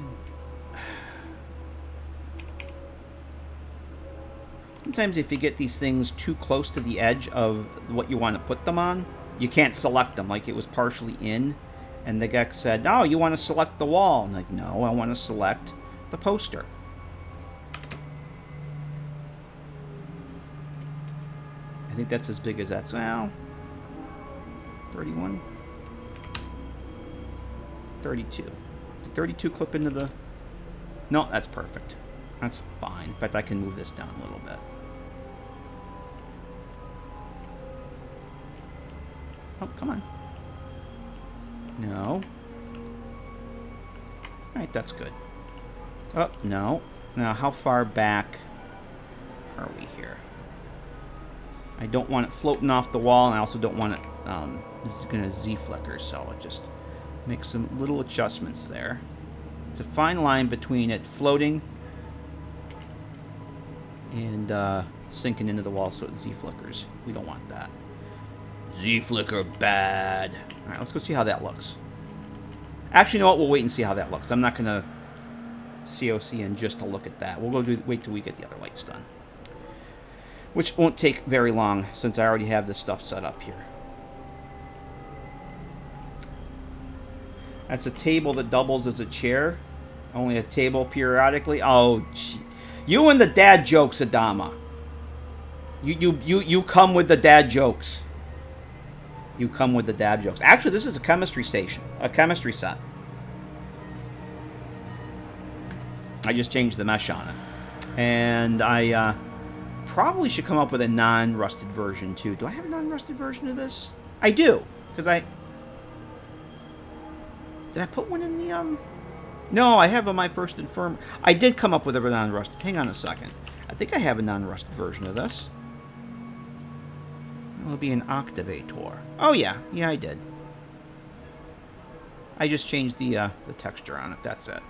Sometimes if you get these things too close to the edge of what you want to put them on, you can't select them. Like it was partially in, and the GECK said, "No, you want to select the wall." I'm like, "No, I want to select the poster." I think that's as big as that's. Well, 31, 32. Did 32 clip into the? No, that's perfect. That's fine. In fact, I can move this down a little bit. Oh, come on. No. Alright, that's good. Oh, no. Now, how far back are we here? I don't want it floating off the wall, and I also don't want it this is going to Z-flicker, so I'll just make some little adjustments there. It's a fine line between it floating and sinking into the wall so it Z-flickers. We don't want that. Z-flicker bad. Alright, let's go see how that looks. Actually, you know what? We'll wait and see how that looks. I'm not going to COC in just to look at that. We'll go wait till we get the other lights done. Which won't take very long since I already have this stuff set up here. That's a table that doubles as a chair. Only a table periodically. Oh, gee. You and the dad jokes, Adama. You come with the dad jokes. You come with the dad jokes. Actually, this is a chemistry station. A chemistry set. I just changed the mesh on it. And I probably should come up with a non-rusted version, too. Do I have a non-rusted version of this? I do. Because I... Did I put one in the, No, I have on my first infirm... I did come up with a non-rusted. Hang on a second. I think I have a non-rusted version of this. It'll be an activator. Oh, yeah. Yeah, I did. I just changed the texture on it. That's it.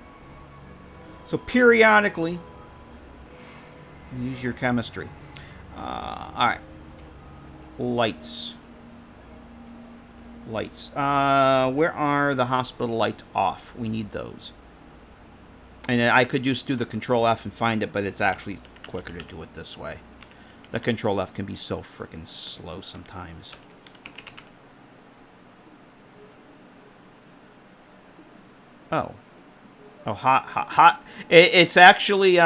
So, periodically, use your chemistry. Alright. Lights. Lights. Where are the hospital lights off? We need those. And I could just do the Control F and find it, but it's actually quicker to do it this way. The Control F can be so freaking slow sometimes. Oh. Oh, hot. It's actually,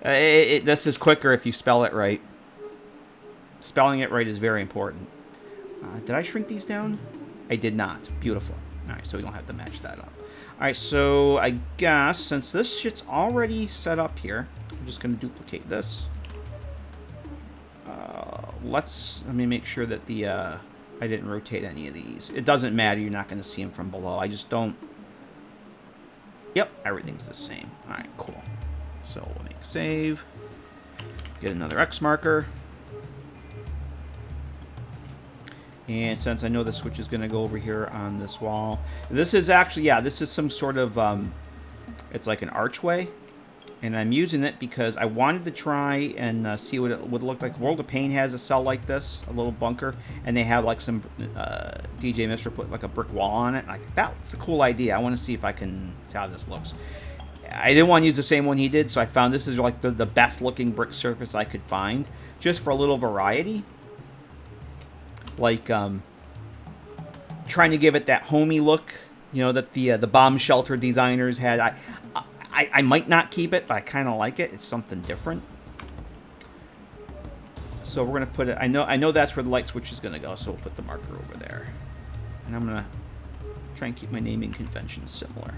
this is quicker if you spell it right. Spelling it right is very important. Did I shrink these down? I did not. Beautiful. Alright, so we don't have to match that up. Alright, so I guess since this shit's already set up here, I'm just going to duplicate this. Let me make sure that the, I didn't rotate any of these. It doesn't matter. You're not going to see them from below. I just don't... Yep, everything's the same. Alright, cool. So we'll make a save. Get another X marker. And since I know the switch is going to go over here on this wall. This is actually, yeah, this is some sort of, it's like an archway. And I'm using it because I wanted to try and see what it would look like. World of Pain has a cell like this, a little bunker, and they have like some DJ Mister put like a brick wall on it. Like, that's a cool idea. I want to see if I can see how this looks. I didn't want to use the same one he did, so I found this is like the best looking brick surface I could find, just for a little variety. Like trying to give it that homey look, you know, that the bomb shelter designers had. I might not keep it, but I kind of like it. It's something different. So we're gonna put it. I know that's where the light switch is gonna go. So we'll put the marker over there, and I'm gonna try and keep my naming conventions similar.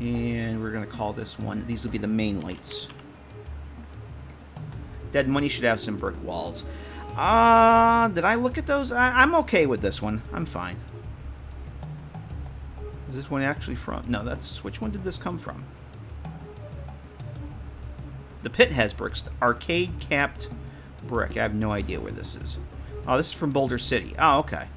And we're gonna call this one. These will be the main lights. Dead Money should have some brick walls. Did I look at those? I'm okay with this one. I'm fine. Is this one actually from? No, that's... Which one did this come from? The Pit has bricks. Arcade capped brick. I have no idea where this is. Oh, this is from Boulder City. Oh, okay.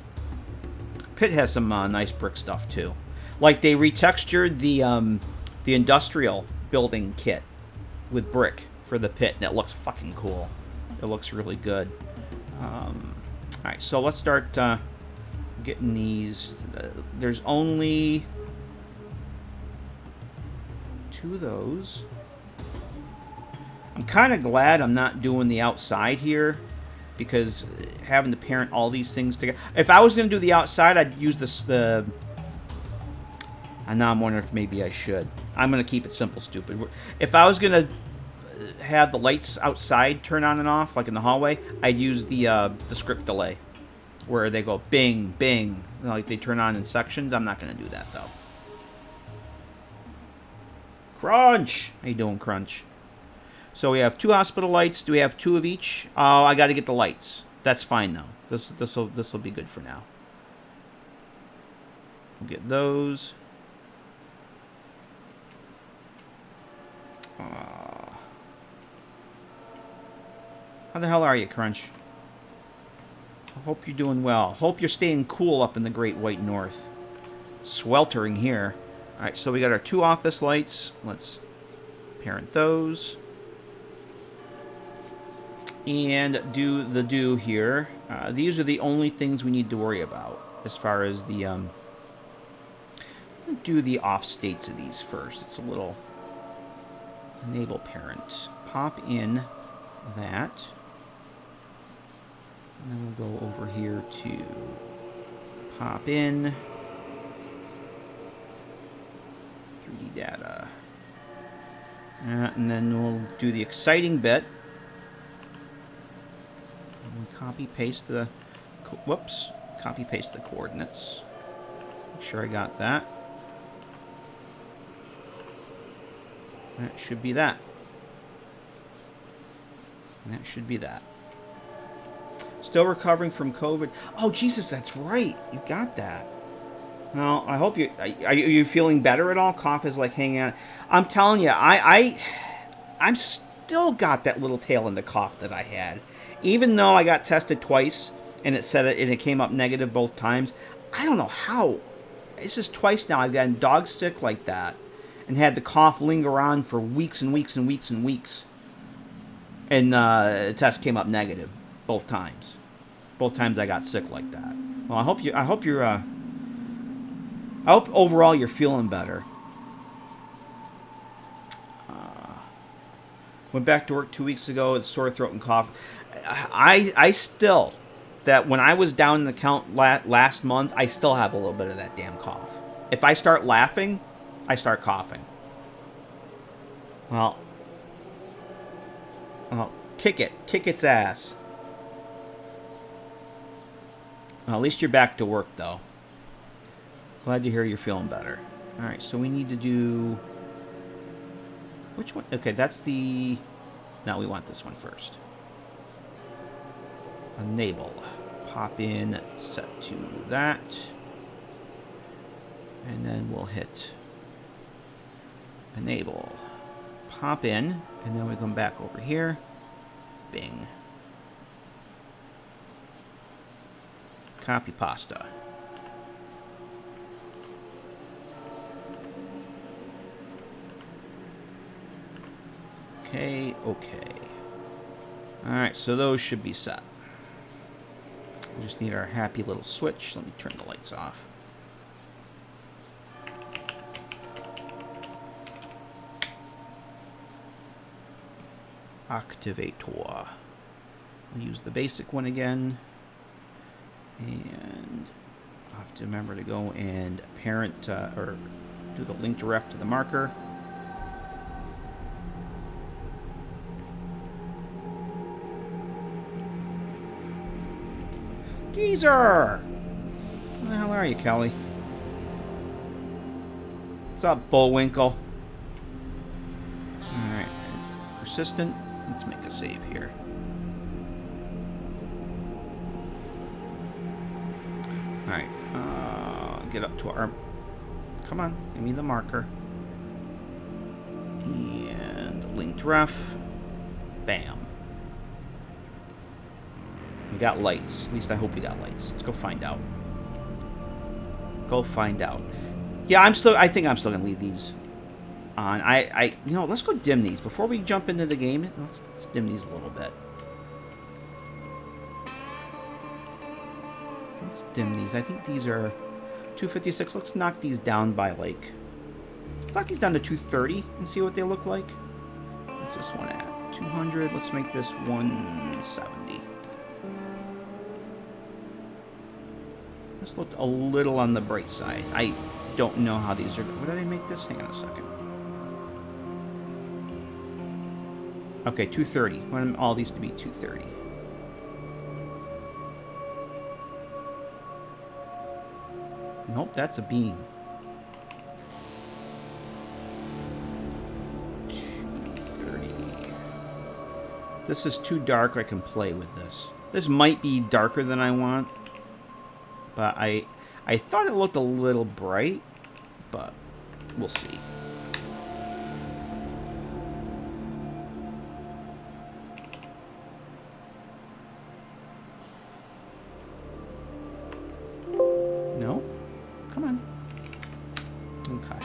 Pit has some nice brick stuff, too. Like, they retextured the industrial building kit with brick for the Pit, and it looks fucking cool. It looks really good. Alright, so let's start getting these. There's only 2 of those. I'm kind of glad I'm not doing the outside here, because having to parent all these things together. If I was going to do the outside, I'd use this, and now I'm wondering if maybe I should. I'm going to keep it simple, stupid. If I was going to have the lights outside turn on and off, like in the hallway, I'd use the script delay, where they go bing, bing, like they turn on in sections. I'm not going to do that, though. Crunch! How you doing, Crunch? So we have 2 hospital lights. Do we have 2 of each? Oh, I got to get the lights. That's fine, though. This will be good for now. We'll get those. How the hell are you, Crunch? I hope you're doing well. Hope you're staying cool up in the Great White North. Sweltering here. Alright, so we got our 2 office lights. Let's parent those. And do here. These are the only things we need to worry about as far as the... do the off states of these first. It's a little... Enable parent. Pop in that. And then we'll go over here to pop in 3D data. And then we'll do the exciting bit. And copy paste the copy paste the coordinates. Make sure I got that. That should be that. And that should be that. Still recovering from COVID. Oh, Jesus, that's right. You got that. Well, I hope you... Are you feeling better at all? Cough is like hanging out. I'm telling you, I'm still got that little tail in the cough that I had. Even though I got tested twice, and it said it came up negative both times. I don't know how. It's just twice now I've gotten dog sick like that. And had the cough linger on for weeks and weeks and weeks and weeks. And the test came up negative both times. Both times I got sick like that. Well, I hope overall you're feeling better. Went back to work 2 weeks ago with sore throat and cough. I still, that when I was down in the count last month, I still have a little bit of that damn cough. If I start laughing, I start coughing. Well, kick its ass. Well, at least you're back to work, though. Glad to hear you're feeling better. Alright, so we need to do... Which one? Okay, that's the... No, we want this one first. Enable. Pop in, set to that. And then we'll hit enable. Pop in, and then we come back over here. Bing. Copy pasta. Okay, okay. Alright, so those should be set. We just need our happy little switch. Let me turn the lights off. Activator. We'll use the basic one again. And I'll have to remember to go and parent, or do the link to ref to the marker. Geezer! Where the hell are you, Kelly? What's up, Bullwinkle? Alright. Persistent. Let's make a save here. Alright. Get up to our... Come on. Give me the marker. And linked ref. Bam. We got lights. At least I hope we got lights. Let's go find out. Go find out. Yeah, I think I'm still gonna leave these on. You know, let's go dim these before we jump into the game. Let's dim these a little bit. Let's dim these. I think these are 256. Let's knock these down by like. Let's knock these down to 230 and see what they look like. What's this one at? 200. Let's make this 170. This looked a little on the bright side. I don't know how these are... What do they make this? Hang on a second. Okay, 230. I want all these to be 230. Nope, that's a beam. 230. This is too dark. I can play with this. This might be darker than I want. But I thought it looked a little bright, but we'll see. No? Come on. Okay.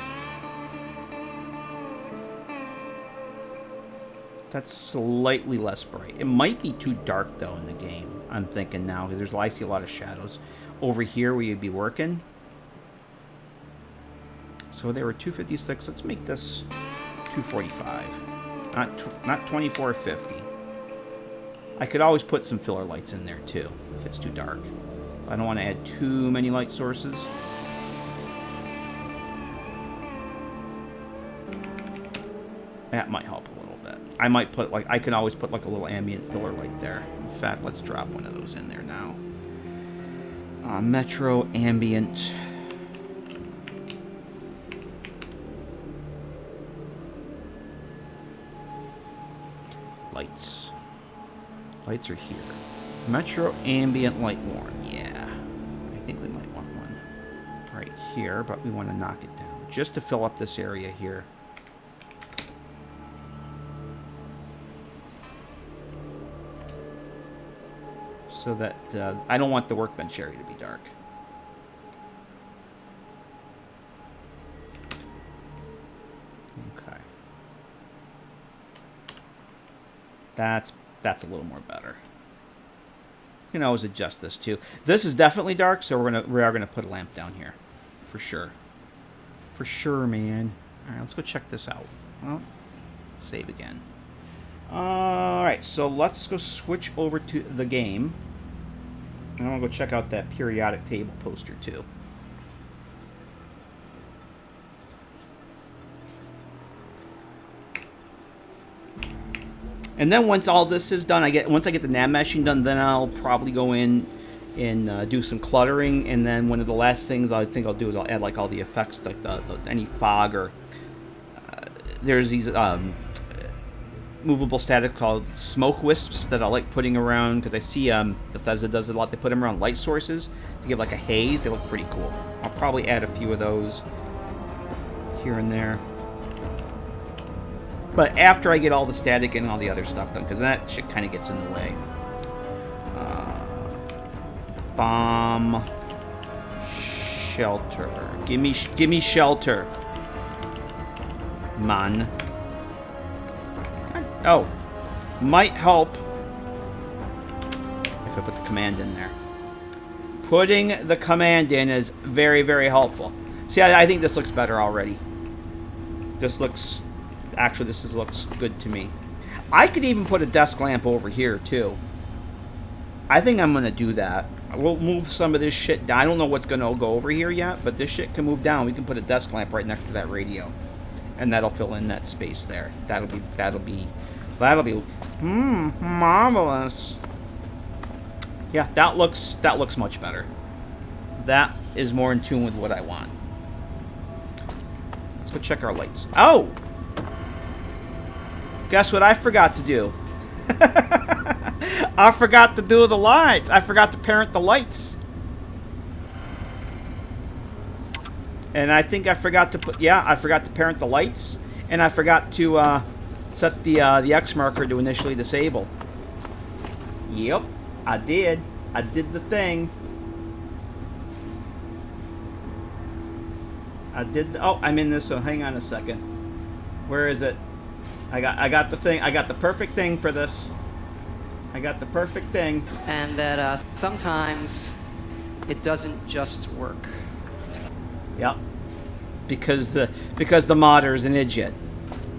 That's slightly less bright. It might be too dark, though, in the game. I'm thinking now, because I see a lot of shadows. Over here where you'd be working. So they were 256. Let's make this 245. Not 2450. I could always put some filler lights in there too, if it's too dark. I don't want to add too many light sources. That might help a little bit. I might put I could always put like a little ambient filler light there. In fact, let's drop one of those in there now. Metro ambient. Lights. Lights are here. Metro ambient light warn. Yeah. I think we might want one right here, but we want to knock it down just to fill up this area here. So that I don't want the workbench area to be dark. Okay. That's a little more better. You can always adjust this too. This is definitely dark, so we are gonna put a lamp down here, for sure. For sure, man. All right, let's go check this out. Well, save again. All right, so let's go switch over to the game. I want to go check out that periodic table poster too. And then once all this is done, once I get the nav meshing done, then I'll probably go in and do some cluttering. And then one of the last things I think I'll do is I'll add like all the effects, like any fog or there's these movable static called smoke wisps that I like putting around because I see Bethesda does it a lot. They put them around light sources to give like a haze. They look pretty cool. I'll probably add a few of those here and there. But after I get all the static and all the other stuff done, because that shit kind of gets in the way. Bomb shelter. Give me shelter, man. God Oh, might help if I put the command in there. Putting the command in is very, very helpful. See, I think this looks better already. This looks... Actually, this looks good to me. I could even put a desk lamp over here, too. I think I'm going to do that. We'll move some of this shit down. I don't know what's going to go over here yet, but this shit can move down. We can put a desk lamp right next to that radio. And that'll fill in that space there. That'll be marvelous. Yeah, that looks much better. That is more in tune with what I want. Let's go check our lights. Oh! Guess what I forgot to do? I forgot to do the lights. I forgot to parent the lights. And I think I forgot to put... Yeah, I forgot to parent the lights. And I forgot to set the X marker to initially disable. Yep, I did. I did the thing. I did... Oh, I'm in this, so hang on a second. Where is it? I got the thing. I got the perfect thing for this. I got the perfect thing. And that sometimes it doesn't just work. Yep. Because the modder is an idiot.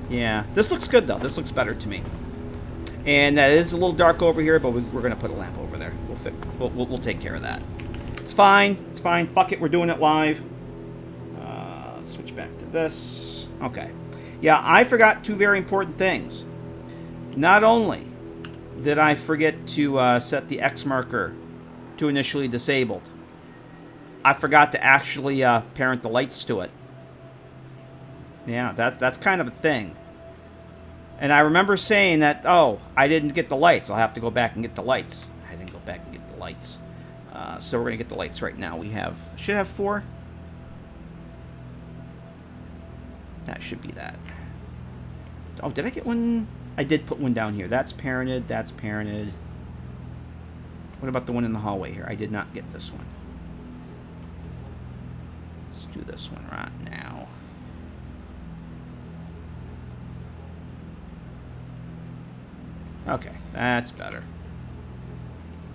Yeah. This looks good though. This looks better to me. And it is a little dark over here, but we're gonna put a lamp over there. We'll take care of that. It's fine. It's fine. Fuck it. We're doing it live. Switch back to this. Okay. Yeah, I forgot two very important things. Not only did I forget to set the X marker to initially disabled, I forgot to actually parent the lights to it. Yeah, that's kind of a thing. And I remember saying that, oh, I didn't get the lights. I'll have to go back and get the lights. I didn't go back and get the lights. So we're going to get the lights right now. We should have 4. That should be that. Oh, did I get one? I did put one down here. That's parented. That's parented. What about the one in the hallway here? I did not get this one. Let's do this one right now. Okay, that's better.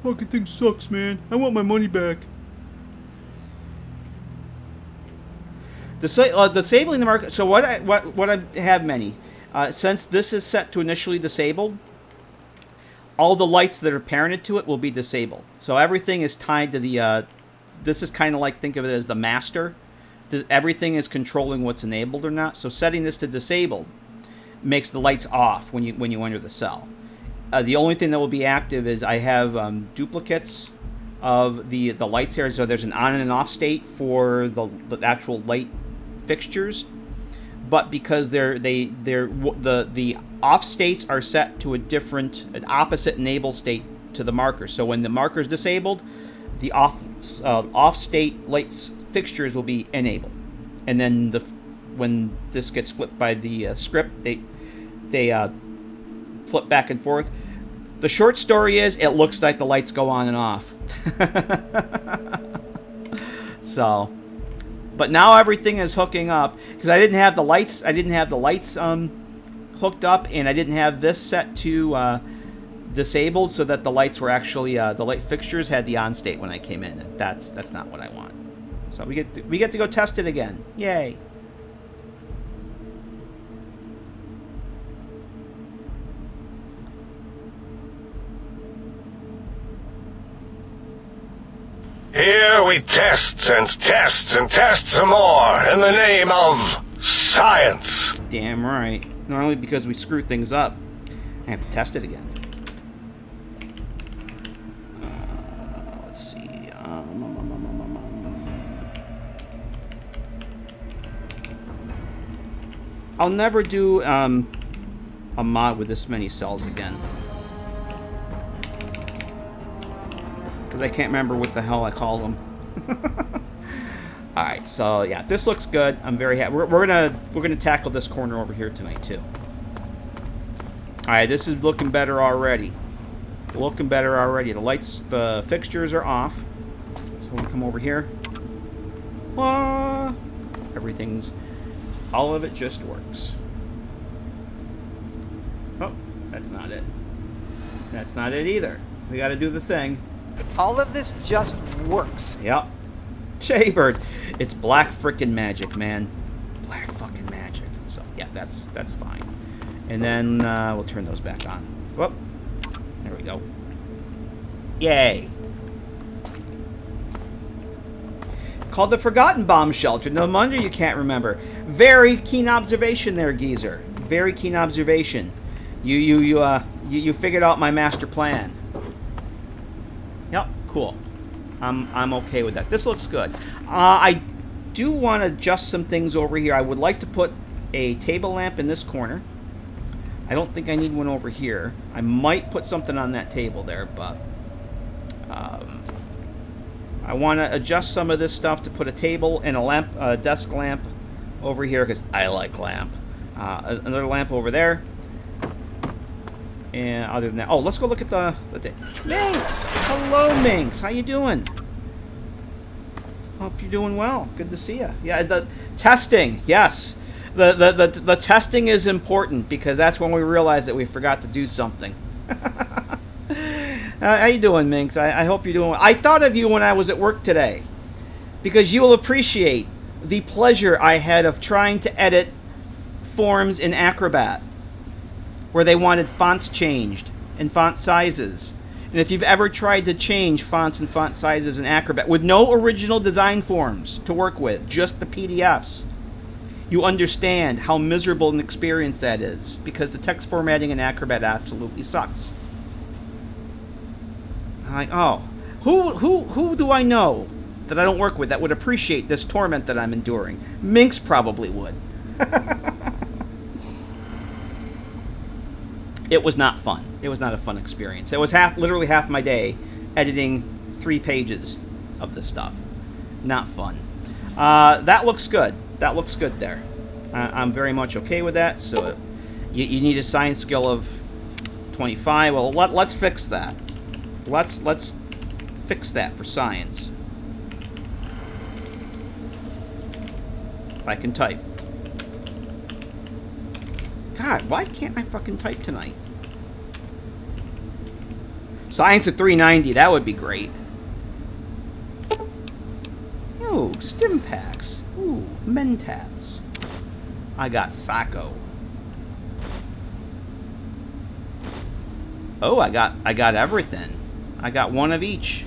Fucking thing sucks, man. I want my money back. Disabling the marker. So what I have many. Since this is set to initially disabled, all the lights that are parented to it will be disabled. So everything is tied to the. This is kind of like, think of it as the master. Everything is controlling what's enabled or not. So setting this to disabled makes the lights off when you enter the cell. The only thing that will be active is I have duplicates of the lights here. So there's an on and an off state for the actual light fixtures, but because the off states are set to an opposite enable state to the marker. So when the marker is disabled, the off state lights fixtures will be enabled, and then when this gets flipped by the script, they flip back and forth. The short story is, it looks like the lights go on and off. So, but now everything is hooking up because I didn't have the lights. Hooked up, and I didn't have this set to disabled, so that the lights were actually the light fixtures had the on state when I came in. And that's not what I want. So we get to go test it again. Yay! Here we test and test and test some more in the name of science. Damn right. Not only because we screw things up, I have to test it again. Let's see. I'll never do a mod with this many cells again. Because I can't remember what the hell I call them. Alright, so yeah, this looks good. I'm very happy. We're gonna tackle this corner over here tonight too. Alright, this is looking better already. Looking better already. The lights, the fixtures are off. So we come over here. Everything's, all of it just works. Oh, That's not it. That's not it either. We got to do the thing. All of this just works. Yep. Jaybird. It's black frickin' magic, man. Black fucking magic. So, yeah, that's fine. And then we'll turn those back on. Whoop. There we go. Yay. Called the Forgotten Bomb Shelter. No wonder you can't remember. Very keen observation there, geezer. Very keen observation. You figured out my master plan. Yep, cool. I'm okay with that. This looks good. I do want to adjust some things over here. I would like to put a table lamp in this corner. I don't think I need one over here. I might put something on that table there, but I want to adjust some of this stuff to put a table and a lamp, desk lamp over here because I like lamp. Another lamp over there. And other than that, oh, let's go look at the Minx. Hello, Minx. How you doing? Hope you're doing well. Good to see you. Yeah, the testing. Yes, the testing is important because that's when we realize that we forgot to do something. How you doing, Minx? I hope you're doing well. I thought of you when I was at work today because you will appreciate the pleasure I had of trying to edit forms in Acrobat where they wanted fonts changed and font sizes. And if you've ever tried to change fonts and font sizes in Acrobat with no original design forms to work with, just the PDFs, you understand how miserable an experience that is because the text formatting in Acrobat absolutely sucks. Like, oh, who do I know that I don't work with that would appreciate this torment that I'm enduring? Minx probably would. It was not fun. It was not a fun experience. It was literally half my day editing 3 pages of this stuff. Not fun. That looks good. That looks good there. I'm very much okay with that. So you need a science skill of 25. Well, let's fix that. Let's fix that for science. I can type. God, why can't I fucking type tonight? Science at 390, that would be great. Ooh, stim packs. Ooh, mentats. I got Sacco. Oh, I got everything. I got one of each.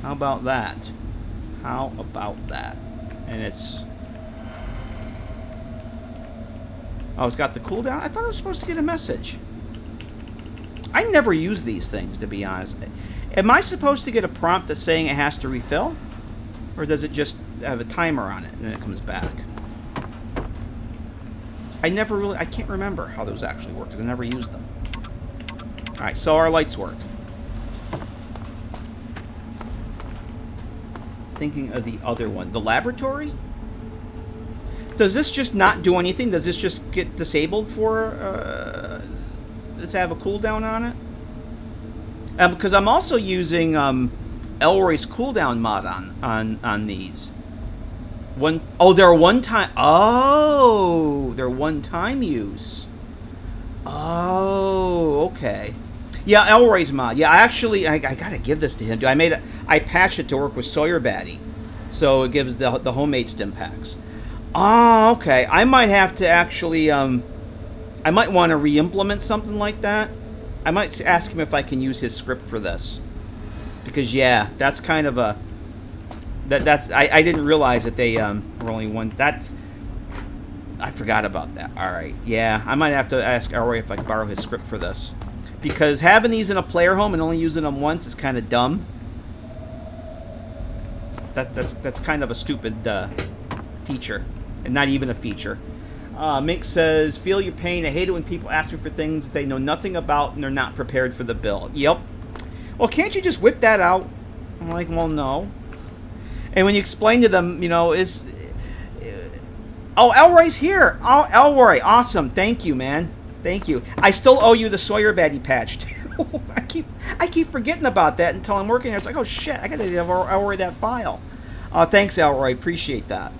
How about that? How about that? And it's... Oh, it's got the cooldown? I thought I was supposed to get a message. I never use these things, to be honest. Am I supposed to get a prompt that's saying it has to refill? Or does it just have a timer on it and then it comes back? I can't remember how those actually work because I never used them. Alright, so our lights work. Thinking of the other one. The laboratory? Does this just not do anything? Does this just get disabled for... does it have a cooldown on it? Because I'm also using Elroy's cooldown mod on these. They're one-time... Oh! They're one-time use. Oh, okay. Yeah, Elroy's mod. Yeah, I gotta give this to him. I patched it to work with Sawyer Batty. So it gives the homemade stim packs. Oh, okay. I might have to actually, I might want to re-implement something like that. I might ask him if I can use his script for this. Because, yeah, that's kind of a... I didn't realize that they were only one... I forgot about that. Alright, yeah. I might have to ask Elroy if I can borrow his script for this. Because having these in a player home and only using them once is kind of dumb. That's kind of a stupid feature. And not even a feature. Mink says, feel your pain. I hate it when people ask me for things they know nothing about and they're not prepared for the bill. Yep. Well, can't you just whip that out? I'm like, well, no. And when you explain to them, you know, oh, Elroy's here. Oh, Elroy, awesome. Thank you, man. Thank you. I still owe you the Sawyer Batty patch. I keep forgetting about that until I'm working there. It's like, oh, shit, I got to give Elroy that file. Thanks, Elroy. Appreciate that.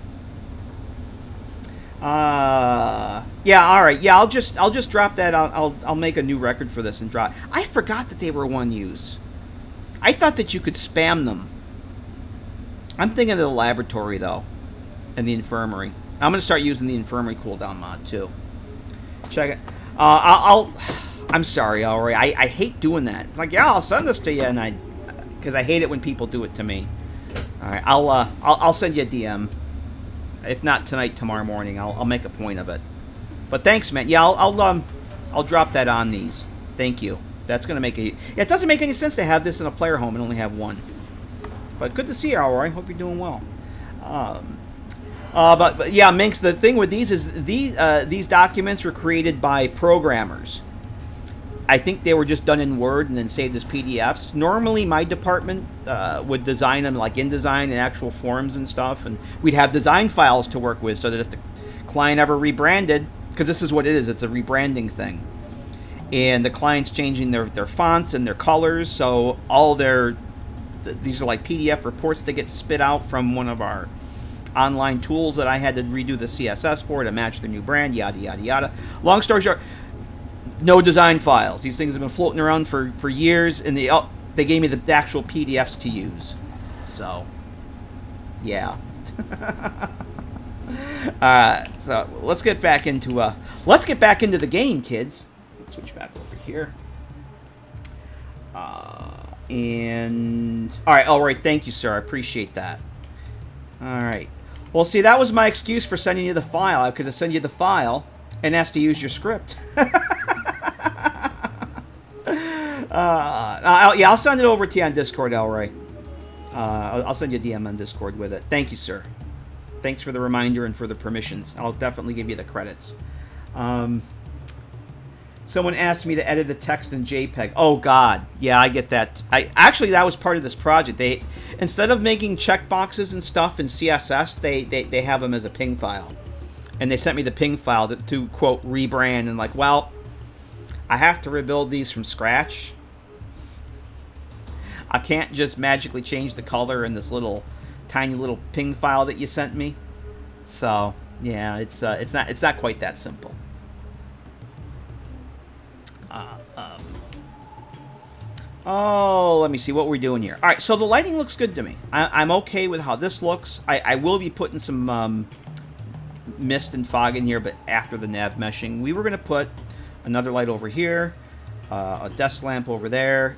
Yeah, all right. Yeah, I'll just drop that. I'll make a new record for this and drop. I forgot that they were one use. I thought that you could spam them. I'm thinking of the laboratory though, and the infirmary. I'm gonna start using the infirmary cooldown mod too. Check it. I'm sorry, Elroy. I hate doing that. It's like, yeah, I'll send this to you, and because I hate it when people do it to me. All right, I'll send you a DM. If not tonight, tomorrow morning, I'll make a point of it. But thanks, man. Yeah, I'll drop that on these. Thank you. That's gonna make a. Yeah, it doesn't make any sense to have this in a player home and only have one. But good to see you, Elroy. Hope you're doing well. But yeah, Minx. The thing with these is these documents were created by programmers. I think they were just done in Word and then saved as PDFs. Normally, my department would design them like InDesign and actual forms and stuff, and we'd have design files to work with so that if the client ever rebranded, because this is what it is, it's a rebranding thing, and the client's changing their fonts and their colors, so all these are like PDF reports that get spit out from one of our online tools that I had to redo the CSS for to match the new brand, yada, yada, yada. Long story short, no design files. These things have been floating around for years, and they gave me the actual PDFs to use. So, yeah. So let's get back into the game, kids. Let's switch back over here. And all right, Elroy, thank you, sir. I appreciate that. All right. Well, see, that was my excuse for sending you the file. I could have sent you the file and asked to use your script. Yeah, I'll send it over to you on Discord, Elroy. I'll send you a DM on Discord with it. Thank you, sir. Thanks for the reminder and for the permissions. I'll definitely give you the credits. Someone asked me to edit a text in JPEG. Oh, God. Yeah, I get that. Actually, that was part of this project. They, instead of making checkboxes and stuff in CSS, they have them as a ping file. And they sent me the ping file to quote, rebrand. And like, well, I have to rebuild these from scratch. I can't just magically change the color in this tiny little ping file that you sent me. So, yeah, it's not quite that simple. Oh, let me see what we're doing here. All right, so the lighting looks good to me. I'm okay with how this looks. I will be putting some mist and fog in here, but after the nav meshing. We were going to put another light over here, a desk lamp over there,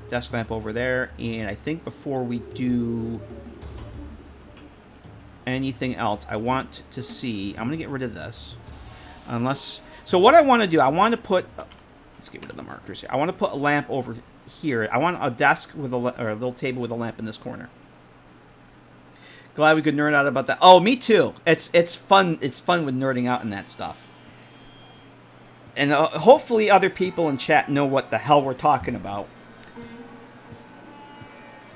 and I think before we do anything else, I want to see... I'm going to get rid of this. So what I want to do, I want to put... Let's get rid of the markers here. I want to put a lamp over here. I want a desk with or a little table with a lamp in this corner. Glad we could nerd out about that. Oh, me too. It's fun. It's fun with nerding out in that stuff. And hopefully other people in chat know what the hell we're talking about.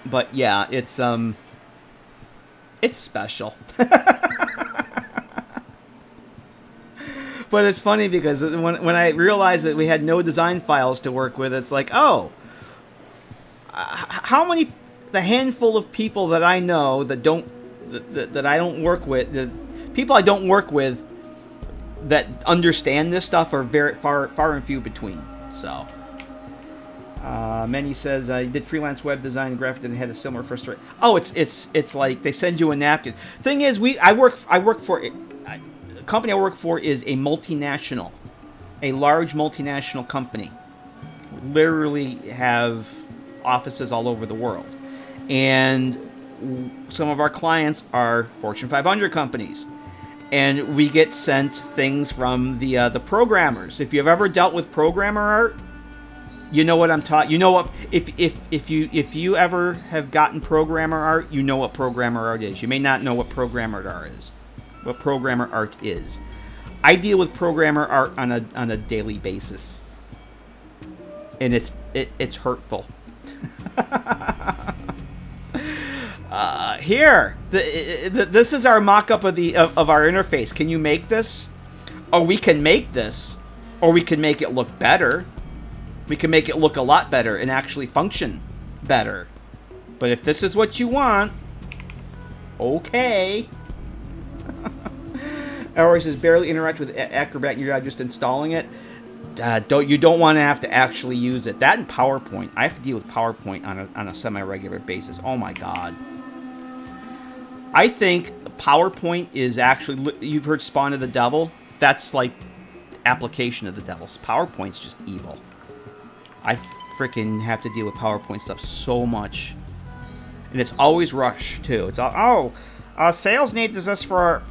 But yeah, it's special. But it's funny because when I realized that we had no design files to work with, it's like, oh, how many, the handful of people that I know that I don't work with, the people I don't work with that understand this stuff are very far and few between. So, Manny says I did freelance web design and graphic and had a similar frustration. Oh, it's like they send you a napkin. Thing is, I work for. The company I work for is a multinational, a large multinational company. We literally have offices all over the world, and some of our clients are Fortune 500 companies, and we get sent things from the programmers. If you've ever dealt with programmer art, you know what I'm talking. You know what if you ever have gotten programmer art, you know what programmer art is. You may not know what programmer art is. What programmer art is. I deal with programmer art on a daily basis, and it's hurtful. Here, this is our mock-up of our interface. Can you make this? Or we can make this, or we can make it look better. We can make it look a lot better and actually function better. But if this is what you want, okay. Or says barely interact with Acrobat in your job, just installing it. You don't want to have to actually use it. That and PowerPoint. I have to deal with PowerPoint on a semi-regular basis. Oh my god. I think PowerPoint is actually... You've heard Spawn of the Devil? That's like application of the devil. PowerPoint's just evil. I freaking have to deal with PowerPoint stuff so much. And it's always rush, too. It's all... sales needs us for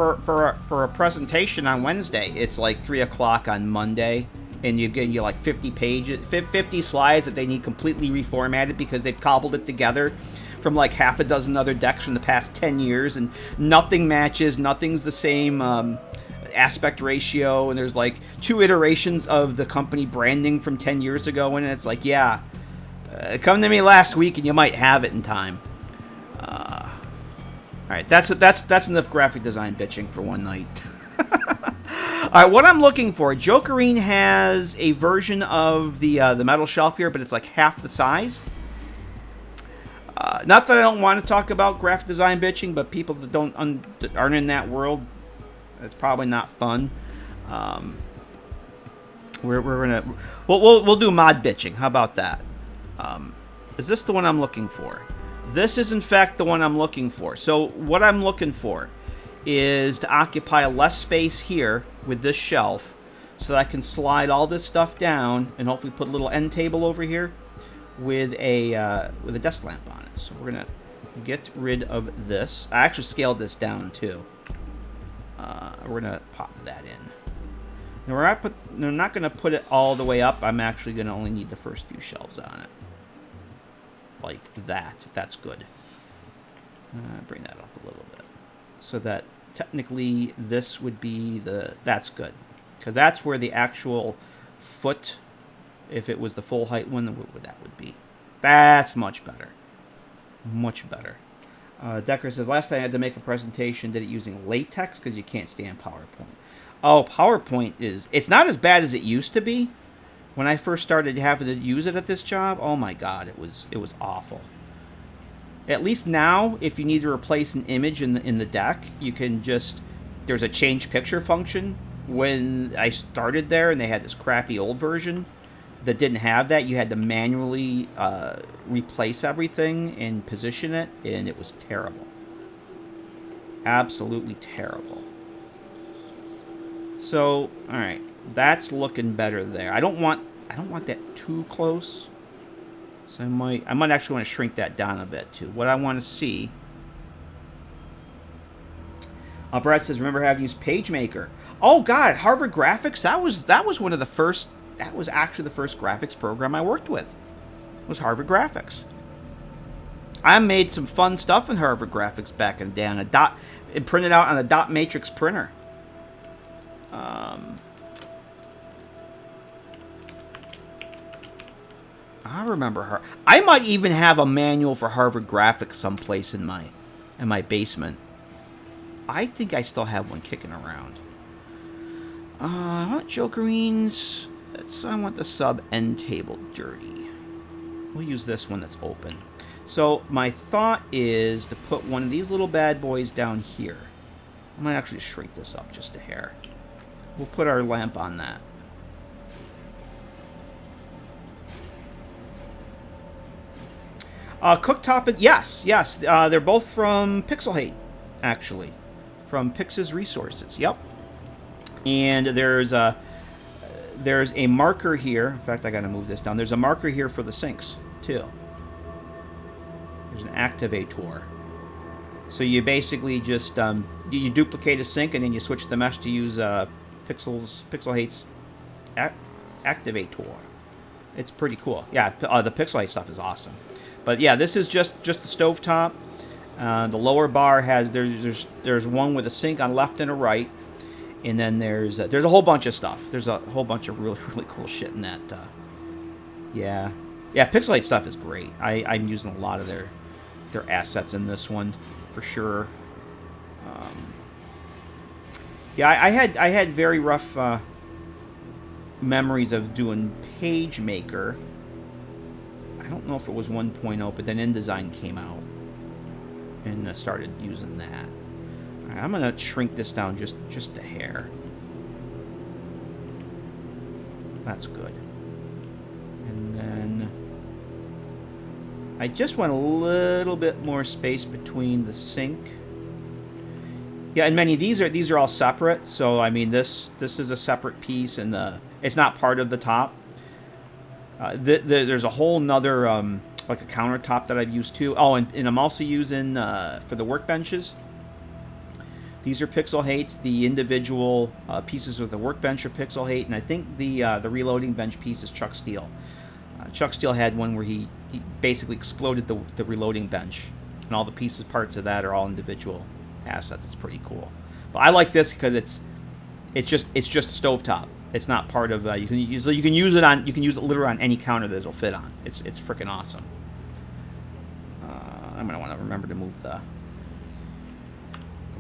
a presentation on Wednesday. It's like 3 o'clock on Monday. And you get like 50 pages, 50 slides that they need completely reformatted because they've cobbled it together from like half a dozen other decks from the past 10 years, and nothing matches, nothing's the same aspect ratio, and there's like 2 iterations of the company branding from 10 years ago, and it's like, yeah, come to me last week and you might have it in time. All right, that's enough graphic design bitching for one night. All right, what I'm looking for, Jokerine has a version of the metal shelf here, but it's like half the size. Not that I don't want to talk about graphic design bitching, but people that aren't in that world, it's probably not fun. We'll do mod bitching. How about that? Is this the one I'm looking for? This is in fact the one I'm looking for. So what I'm looking for is to occupy less space here with this shelf, so that I can slide all this stuff down and hopefully put a little end table over here with a desk lamp on it. So we're gonna get rid of this. I actually scaled this down too. We're gonna pop that in. Now we're not gonna put it all the way up. I'm actually gonna only need the first few shelves on it, like that. That's good. Bring that up a little bit, so that technically this would be that's good, because that's where the actual foot, if it was the full height one, what that would be. That's much better. Much better. Decker says, last time I had to make a presentation, did it using latex because you can't stand PowerPoint. Oh, PowerPoint it's not as bad as it used to be. When I first started having to use it at this job, oh my god, it was awful. At least now, if you need to replace an image in the deck, you can just... There's a change picture function. When I started there and they had this crappy old version that didn't have that, you had to manually replace everything and position it, and it was terrible. Absolutely terrible. So, alright. That's looking better there. I don't want that too close. So I might actually want to shrink that down a bit too. What I want to see. Brad says, remember having used PageMaker? Oh god, Harvard Graphics. That was one of the first. That was actually the first graphics program I worked with. Was Harvard Graphics. I made some fun stuff in Harvard Graphics back in the day on it printed out on a dot matrix printer. I remember her. I might even have a manual for Harvard Graphics someplace in my basement. I think I still have one kicking around. I want Jokerines. I want the sub end table dirty. We'll use this one that's open. So my thought is to put one of these little bad boys down here. I might actually shrink this up just a hair. We'll put our lamp on that. Cooktop, yes. They're both from Pixel Hate, actually. From Pix's Resources, yep. And there's a marker here. In fact, I gotta move this down. There's a marker here for the sinks, too. There's an activator. So you basically just, you duplicate a sink and then you switch the mesh to use Pixel Hate's activator. It's pretty cool. Yeah, the Pixel Hate stuff is awesome. But yeah, this is just the stovetop. The lower bar has there's one with a sink on left and a right, and then there's a whole bunch of stuff. There's a whole bunch of really cool shit in that. Yeah, Pixelate stuff is great. I'm using a lot of their assets in this one for sure. Yeah, I had very rough memories of doing PageMaker. I don't know if it was 1.0, but then InDesign came out and I started using that. Alright, I'm gonna shrink this down just a hair. That's good. And then I just want a little bit more space between the sink. Yeah, and many these are all separate. So I mean, this is a separate piece, and it's not part of the top. There's a whole nother like a countertop that I've used too. Oh, and I'm also using for the workbenches. These are pixel heights. The individual pieces of the workbench are pixel height, and I think the reloading bench piece is Chuck Steele. Chuck Steele had one where he basically exploded the reloading bench, and all the pieces, parts of that are all individual assets. It's pretty cool. But I like this because it's just stovetop. It's not part of you can use it literally on any counter that it'll fit on. It's freaking awesome. I'm gonna want to remember to move the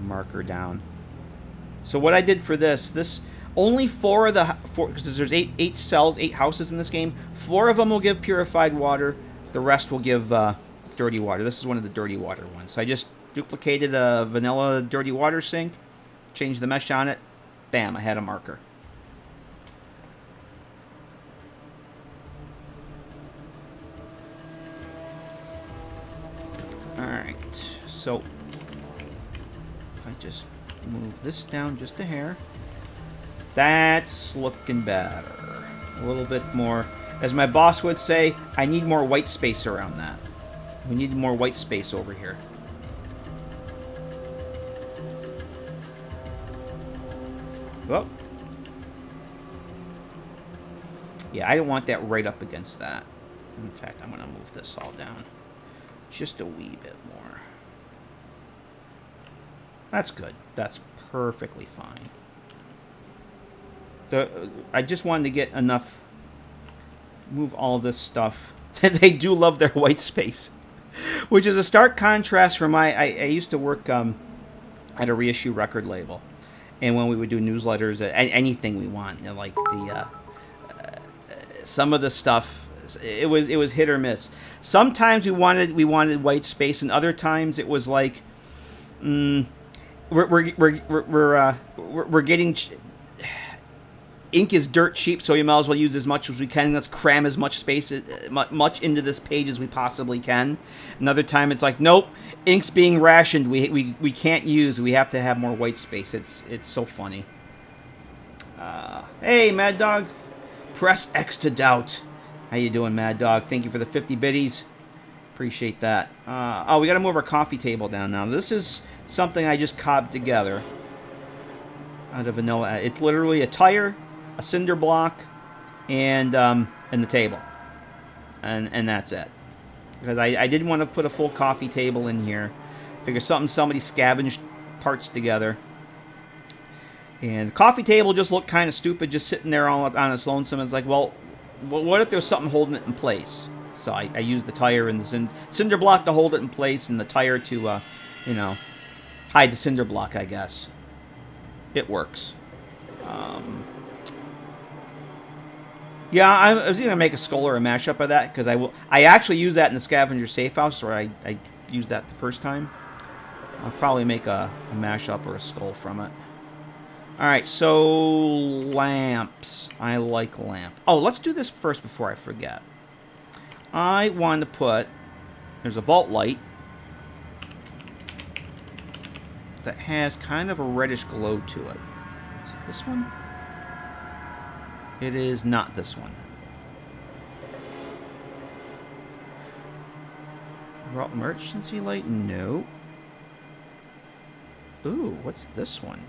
marker down. So what I did for this only four because there's eight cells, 8 houses in this game. 4 of them will give purified water. The rest will give dirty water. This is one of the dirty water ones. So I just duplicated a vanilla dirty water sink, changed the mesh on it. Bam! I had a marker. All right. So if I just move this down just a hair. That's looking better. A little bit more. As my boss would say, I need more white space around that. We need more white space over here. Well. Yeah, I don't want that right up against that. In fact, I'm going to move this all down. Just a wee bit more. That's good. That's perfectly fine. I just wanted to get enough. Move all this stuff. They do love their white space, which is a stark contrast from I used to work at a reissue record label, and when we would do newsletters, anything we want, like some of the stuff, it was hit or miss. Sometimes we wanted white space, and other times it was like, we're getting. Ink is dirt cheap, so we might as well use as much as we can. Let's cram as much space, much into this page as we possibly can. Another time, it's like, nope, ink's being rationed. We can't use. We have to have more white space. It's so funny. Hey, Mad Dog, press X to doubt. How you doing, Mad Dog? Thank you for the 50 biddies. Appreciate that. Oh, we got to move our coffee table down now. This is something I just cobbed together out of vanilla. It's literally a tire, a cinder block, and the table, and that's it. Because I didn't want to put a full coffee table in here. Figure somebody scavenged parts together. And the coffee table just looked kind of stupid, just sitting there all on its lonesome. It's like, well, what if there's something holding it in place? So I used the tire and the cinder block to hold it in place, and the tire to, hide the cinder block, I guess. It works. Yeah, I was going to make a skull or a mashup of that, because I actually use that in the scavenger safe house, where I used that the first time. I'll probably make a mashup or a skull from it. Alright, so lamps. I like lamp. Oh, let's do this first before I forget. I want to put... There's a vault light that has kind of a reddish glow to it. Is it this one? It is not this one. Emergency light? No. Ooh, what's this one?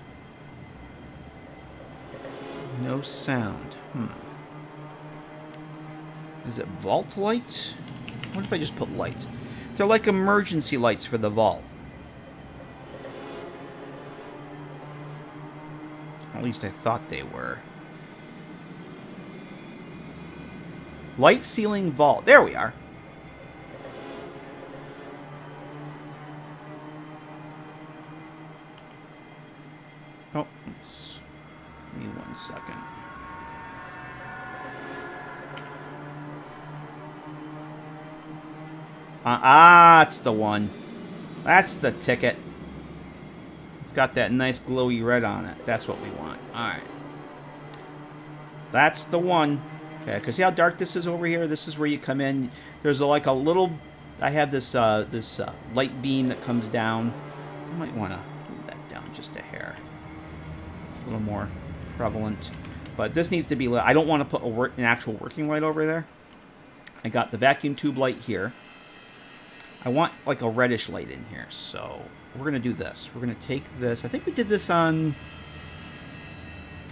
No sound. Is it vault light? What if I just put light? They're like emergency lights for the vault. At least I thought they were. Light ceiling vault. There we are. Oh, let's... Give me 1 second. That's the one. That's the ticket. It's got that nice glowy red on it. That's what we want. Alright. That's the one. Okay, because see how dark this is over here? This is where you come in. There's like a little... I have this light beam that comes down. I might want to move that down just a hair. It's a little more prevalent. But this needs to be lit. I don't want to put an actual working light over there. I got the vacuum tube light here. I want like a reddish light in here. So we're going to do this. We're going to take this. I think we did this on...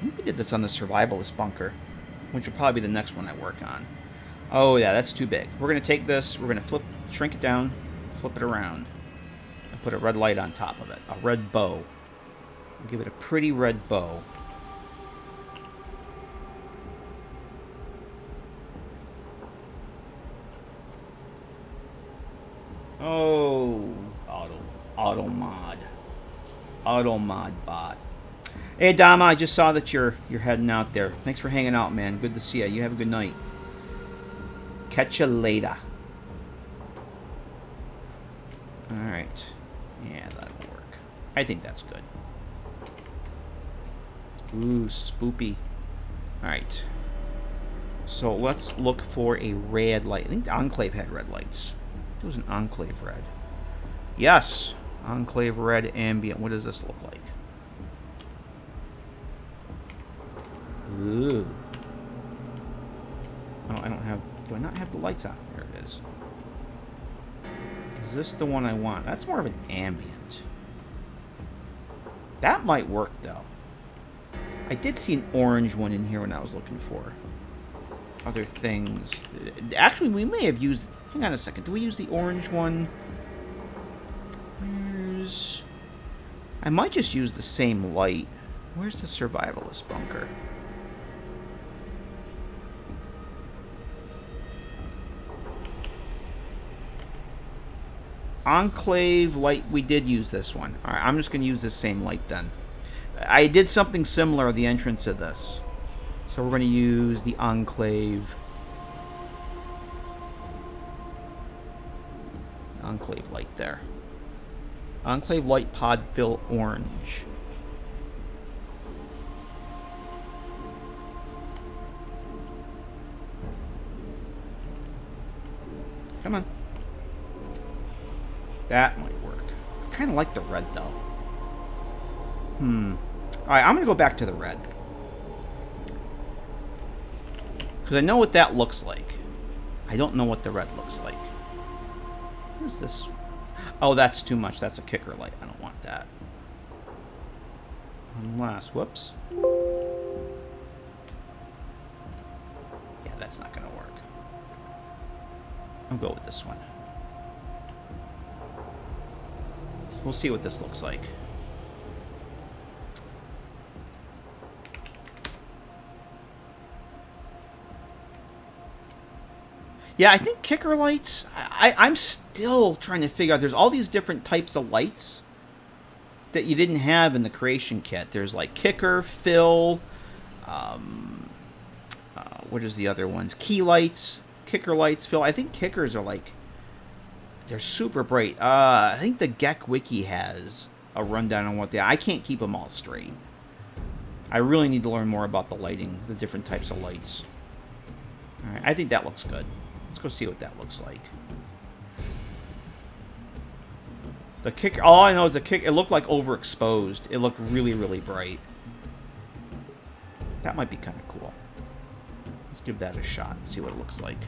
the survivalist bunker, which will probably be the next one I work on. Oh yeah, that's too big. We're going to take this. We're going to shrink it down, flip it around, and put a red light on top of it. A red bow. We'll give it a pretty red bow. Oh, auto mod bot. Hey Dama, I just saw that you're heading out there. Thanks for hanging out, man. Good to see you. You have a good night. Catch you later. All right. Yeah, that'll work. I think that's good. Ooh, spoopy. All right. So let's look for a red light. I think the Enclave had red lights. It was an Enclave red. Yes, Enclave red ambient. What does this look like? Ooh. Oh, I don't have... Do I not have the lights on? There it is. Is this the one I want? That's more of an ambient. That might work, though. I did see an orange one in here when I was looking for other things. Actually, we may have used... Hang on a second. Did we use the orange one? Where's... I might just use the same light. Where's the survivalist bunker? Enclave light, we did use this one. Alright, I'm just going to use the same light then. I did something similar at the entrance of this. So we're going to use the Enclave light there. Enclave light pod fill orange. Come on. That might work. I kind of like the red, though. Alright, I'm going to go back to the red. Because I know what that looks like. I don't know what the red looks like. What is this? Oh, that's too much. That's a kicker light. I don't want that. Unless... Whoops. Yeah, that's not going to work. I'll go with this one. We'll see what this looks like. Yeah, I think kicker lights... I'm still trying to figure out... There's all these different types of lights that you didn't have in the creation kit. There's like kicker, fill... what is the other ones? Key lights, kicker lights, fill. I think kickers are like... They're super bright. I think the GECK wiki has a rundown on what they... I can't keep them all straight. I really need to learn more about the lighting, the different types of lights. Alright, I think that looks good. Let's go see what that looks like. The kicker... All I know is the kick... It looked like overexposed. It looked really, really bright. That might be kind of cool. Let's give that a shot and see what it looks like.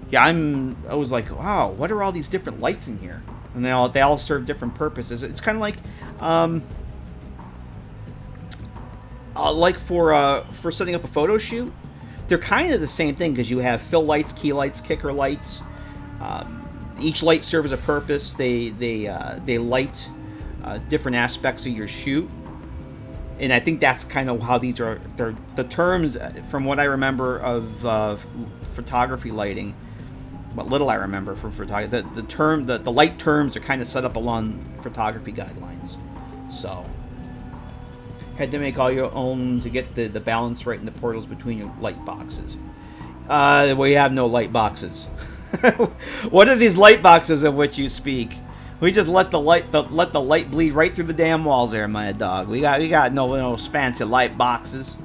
Yeah, I was like, wow, what are all these different lights in here? And they all serve different purposes. It's kind of like for setting up a photo shoot. They're kind of the same thing because you have fill lights, key lights, kicker lights. Each light serves a purpose. They light different aspects of your shoot. And I think that's kind of how these are. They're the terms, from what I remember of photography lighting. What little I remember from photography, the light terms are kind of set up along photography guidelines. So, had to make all your own to get the balance right in the portals between your light boxes. We have no light boxes. What are these light boxes of which you speak? We just let the light bleed right through the damn walls there, my dog. We got no fancy light boxes.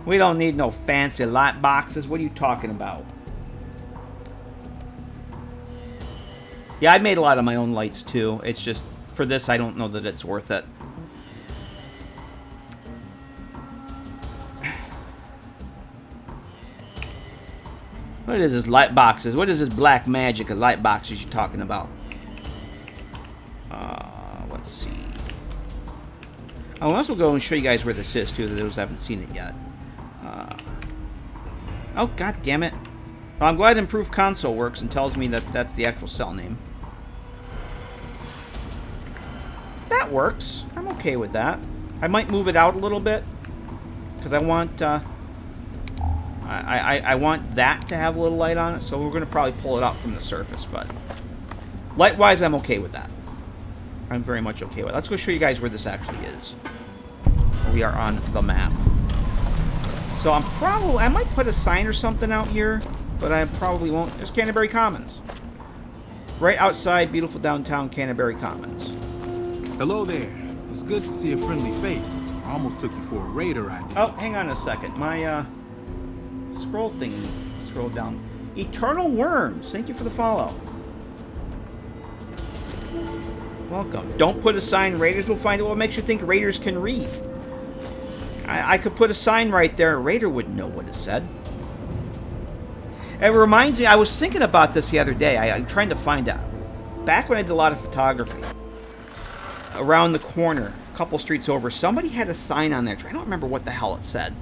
We don't need no fancy light boxes. What are you talking about? Yeah, I made a lot of my own lights too. It's just for this, I don't know that it's worth it. What is this light boxes? What is this black magic of light boxes you're talking about? Let's see. I'll also go and show you guys where this is too, those who haven't seen it yet. Oh, god damn it. Well, I'm glad Improved Console works and tells me that that's the actual cell name. That works. I'm okay with that. I might move it out a little bit because I want I want that to have a little light on it, so we're going to probably pull it out from the surface, but light-wise, I'm okay with that. I'm very much okay with it. Let's go show you guys where this actually is. We are on the map. So I might put a sign or something out here, but I probably won't. There's Canterbury Commons. Right outside beautiful downtown Canterbury Commons. Hello there. It's good to see a friendly face. I almost took you for a raider idea. Oh, hang on a second. My scroll thing. Scroll down. Eternal Worms. Thank you for the follow. Welcome. Don't put a sign. Raiders will find it. What makes you think raiders can read? I could put a sign right there. A raider wouldn't know what it said. It reminds me, I was thinking about this the other day. I'm trying to find out. Back when I did a lot of photography, around the corner, a couple streets over, somebody had a sign on there. I don't remember what the hell it said.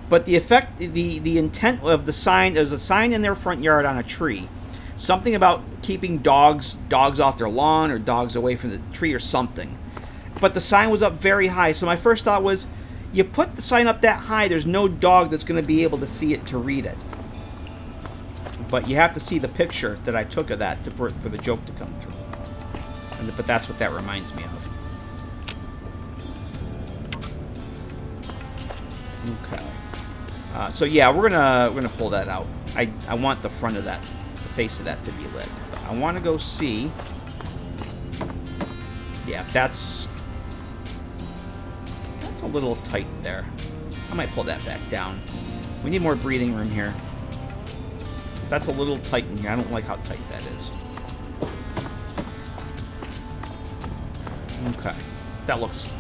But the effect, the intent of the sign, there's a sign in their front yard on a tree. Something about keeping dogs off their lawn or dogs away from the tree or something. But the sign was up very high. So my first thought was, you put the sign up that high, there's no dog that's going to be able to see it to read it. But you have to see the picture that I took of that for the joke to come through. But that's what that reminds me of. Okay. So yeah, we're gonna pull that out. I want the front of that, the face of that to be lit. I want to go see. Yeah, that's a little tight there. I might pull that back down. We need more breathing room here. That's a little tight in here. I don't like how tight that is. Okay. That looks...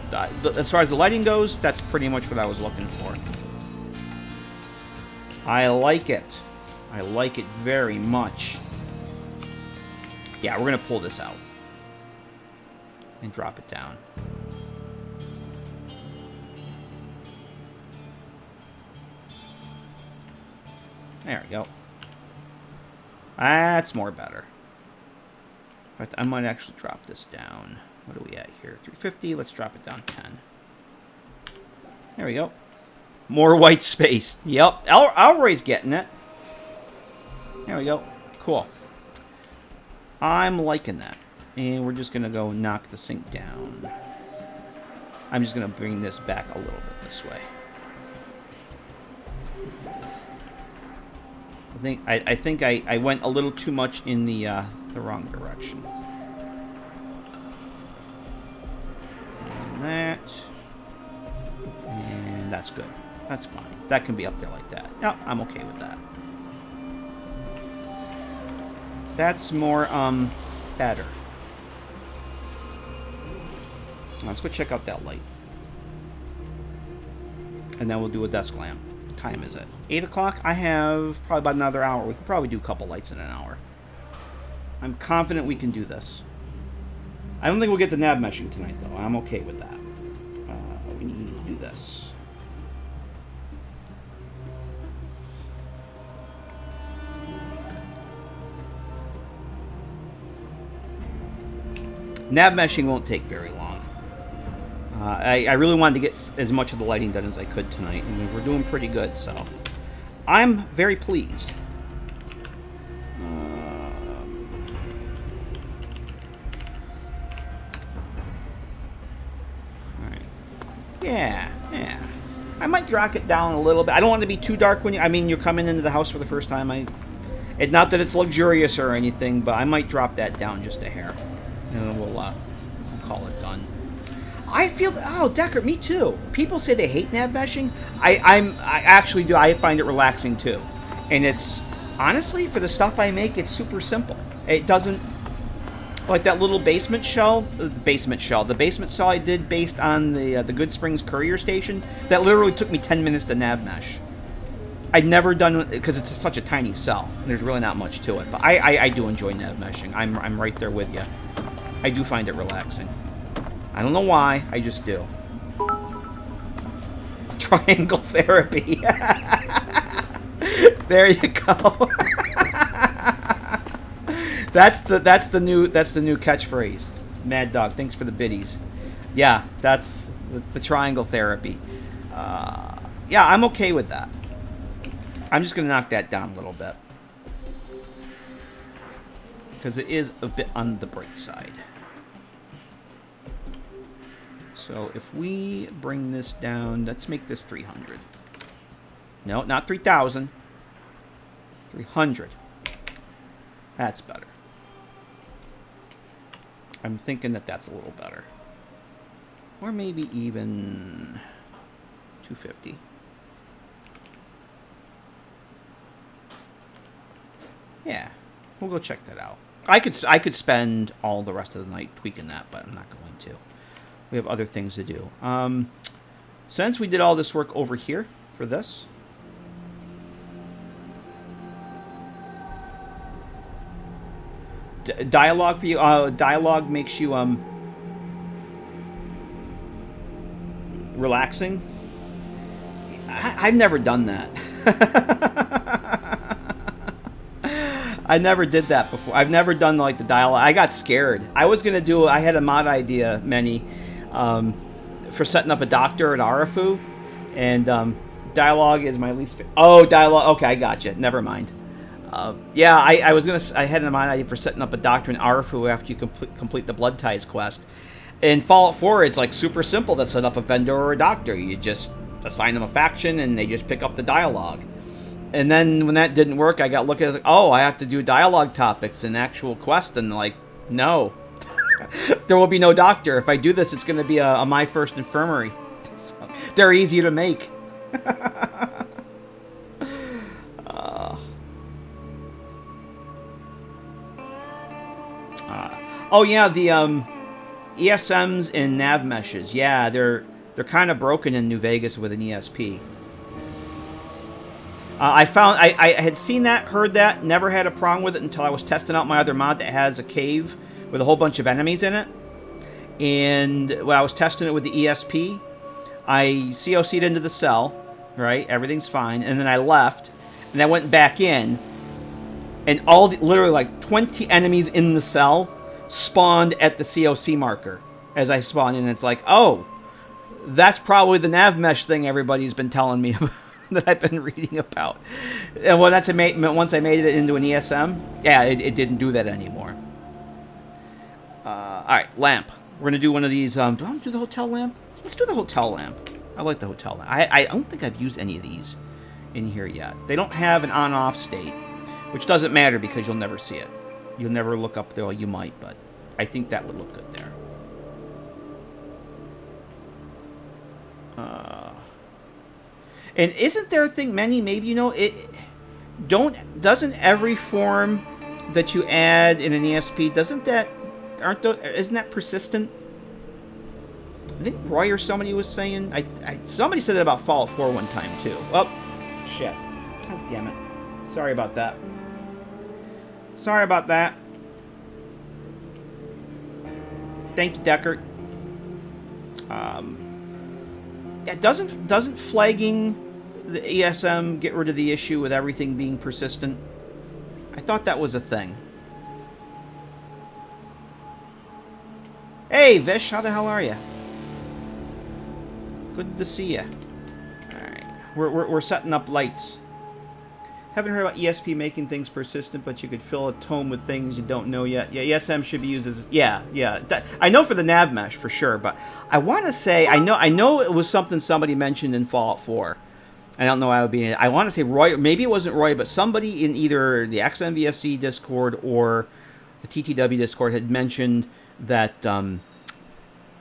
as far as the lighting goes, that's pretty much what I was looking for. I like it. I like it very much. Yeah, we're going to pull this out. And drop it down. There we go. That's more better. In fact, I might actually drop this down. What are we at here? 350. Let's drop it down 10. There we go. More white space. Yep. Alroy's getting it. There we go. Cool. I'm liking that. And we're just going to go knock the sink down. I'm just going to bring this back a little bit this way. I think I went a little too much in the wrong direction. And that. And that's good. That's fine. That can be up there like that. Yep, I'm okay with that. That's more, better. Let's go check out that light. And then we'll do a desk lamp. What time is it? 8 o'clock? I have probably about another hour. We can probably do a couple lights in an hour. I'm confident we can do this. I don't think we'll get the nav meshing tonight, though. I'm okay with that. We need to do this. Nav meshing won't take very long. I really wanted to get as much of the lighting done as I could tonight, and we're doing pretty good, so I'm very pleased. Alright. Yeah. I might drop it down a little bit. I don't want it to be too dark when you're coming into the house for the first time. Not that it's luxurious or anything, but I might drop that down just a hair. and we'll call it done. I feel oh, Decker, me too. People say they hate nav meshing. I actually do. I find it relaxing too, and it's honestly for the stuff I make, it's super simple. It doesn't like that little basement shell. The basement cell I did based on the Good Springs courier station. That literally took me 10 minutes to nav mesh. I'd never done it because it's such a tiny cell. There's really not much to it, but I do enjoy nav meshing. I'm right there with you. I do find it relaxing. I don't know why, I just do. Triangle therapy. There you go. That's the new catchphrase. Mad Dog, thanks for the biddies. Yeah, that's the triangle therapy. Yeah, I'm okay with that. I'm just gonna knock that down a little bit because it is a bit on the bright side. So if we bring this down, let's make this 300. No, not 3,000. 300. That's better. I'm thinking that that's a little better. Or maybe even 250. Yeah, we'll go check that out. I could spend all the rest of the night tweaking that, but I'm not going to. We have other things to do. Since we did all this work over here for this, dialogue for you. Dialogue makes you relaxing. I've never done that. I never did that before. I've never done like the dialogue. I got scared. I was gonna do. I had a mod idea, for setting up a doctor at Arafu, and dialogue is my least. Oh, dialogue. Okay, I gotcha. Never mind. Yeah, I was gonna. I had a mod idea for setting up a doctor in Arafu after you complete the Blood Ties quest. In Fallout 4, it's like super simple to set up a vendor or a doctor. You just assign them a faction, and they just pick up the dialogue. And then when that didn't work, I got looking at it, like, oh, I have to do dialogue topics in actual quest, and like, no. There will be no doctor. If I do this, it's going to be a My First Infirmary. So, they're easy to make. Oh yeah, the ESMs and nav meshes. Yeah, they're kind of broken in New Vegas with an ESP. I had seen that, heard that, never had a problem with it until I was testing out my other mod that has a cave with a whole bunch of enemies in it. And when I was testing it with the ESP, I COC'd into the cell, right? Everything's fine. And then I left, and I went back in, and literally like 20 enemies in the cell spawned at the COC marker as I spawned in. And it's like, oh, that's probably the nav mesh thing everybody's been telling me about. That I've been reading about. And well, once I made it into an ESM, yeah, it didn't do that anymore. All right, lamp. We're gonna do one of these. Do I want to do the hotel lamp? Let's do the hotel lamp. I like the hotel lamp. I don't think I've used any of these in here yet. They don't have an on-off state, which doesn't matter because you'll never see it. You'll never look up there. Well, you might, but I think that would look good there. And isn't there a thing, maybe you know, doesn't every form that you add in an ESP, isn't that persistent? I think Roy or somebody was saying, somebody said that about Fallout 4 one time too. Oh, shit. God damn it. Sorry about that. Sorry about that. Thank you, Deckert. Yeah, doesn't flagging the ESM get rid of the issue with everything being persistent? I thought that was a thing. Hey, Vish, how the hell are you? Good to see you. All right, we're setting up lights. Haven't heard about ESP making things persistent, but you could fill a tome with things you don't know yet. Yeah, ESM should be used as yeah. I know for the nav mesh for sure, but I want to say I know it was something somebody mentioned in Fallout 4. I don't know how it would be. I want to say Roy, maybe it wasn't Roy, but somebody in either the XMVSC Discord or the TTW Discord had mentioned that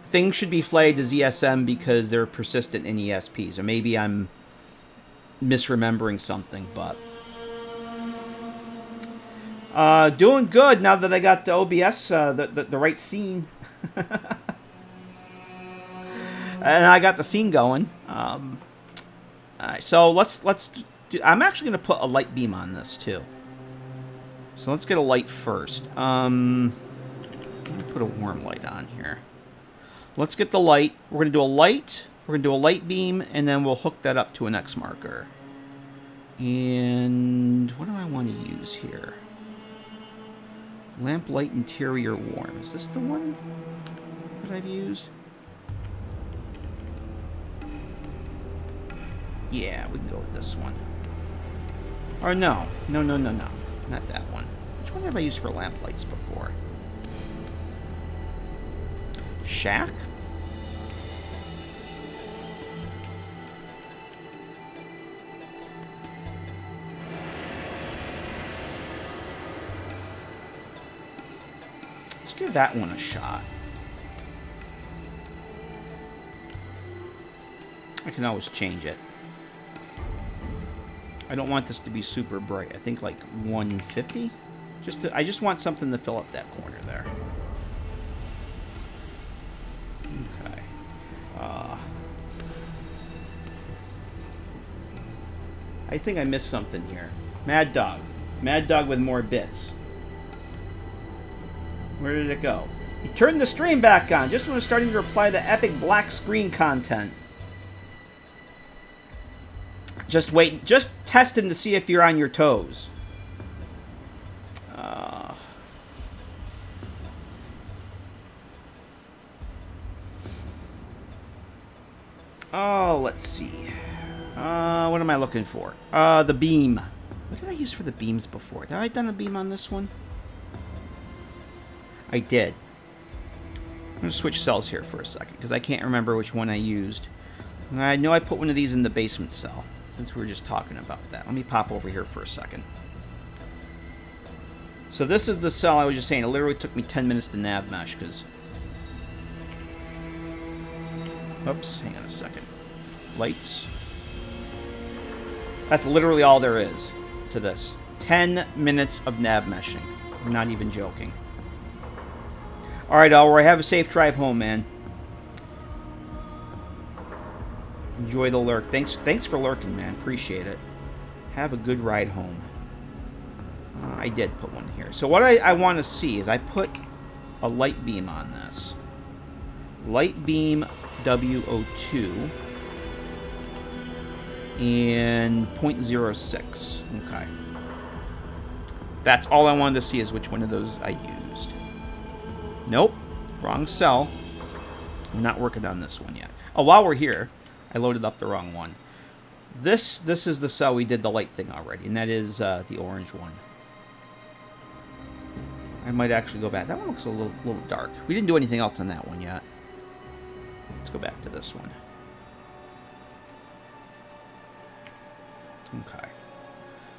things should be flagged as ESM because they're persistent in ESPs. Or maybe I'm misremembering something, but... doing good now that I got the OBS, the right scene. And I got the scene going. Alright, so let's do, I'm actually going to put a light beam on this, too. So let's get a light first. Let me put a warm light on here. Let's get the light. We're going to do a light. We're going to do a light beam, and then we'll hook that up to an X marker. And what do I want to use here? Lamp light interior warm. Is this the one that I've used? Yeah, we can go with this one. Or no. No. Not that one. Which one have I used for lamp lights before? Shack? Let's give that one a shot. I can always change it. I don't want this to be super bright. I think like 150. I just want something to fill up that corner there. Okay. I think I missed something here. Mad Dog. Mad Dog with more bits. Where did it go? He turned the stream back on just when I was starting to reply to epic black screen content. Just wait. Just testing to see if you're on your toes. Oh, let's see. What am I looking for? The beam. What did I use for the beams before? Did I done a beam on this one? I did. I'm going to switch cells here for a second, because I can't remember which one I used. I know I put one of these in the basement cell, since we were just talking about that. Let me pop over here for a second. So this is the cell I was just saying. It literally took me 10 minutes to nav mesh, because... Oops, hang on a second. Lights. That's literally all there is to this. 10 minutes of nav meshing. We're not even joking. Alright, Elroy, have a safe drive home, man. Enjoy the lurk. Thanks for lurking, man. Appreciate it. Have a good ride home. I did put one here. So what I want to see is I put a light beam on this. Light beam WO2 and 0.06. Okay. That's all I wanted to see is which one of those I used. Nope. Wrong cell. I'm not working on this one yet. Oh, while we're here, I loaded up the wrong one. This is the cell we did the light thing already, and that is the orange one. I might actually go back. That one looks a little dark. We didn't do anything else on that one yet. Let's go back to this one. Okay.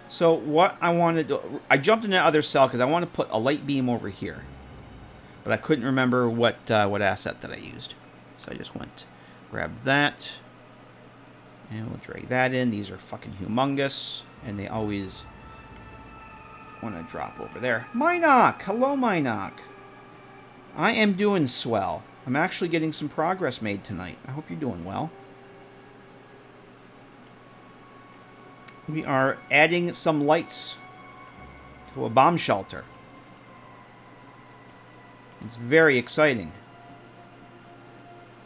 So what I wanted to... I jumped in that other cell because I want to put a light beam over here. But I couldn't remember what asset that I used. So I just went, grab that. And we'll drag that in. These are fucking humongous. And they always want to drop over there. Minoc! Hello, Minoc. I am doing swell. I'm actually getting some progress made tonight. I hope you're doing well. We are adding some lights to a bomb shelter. It's very exciting.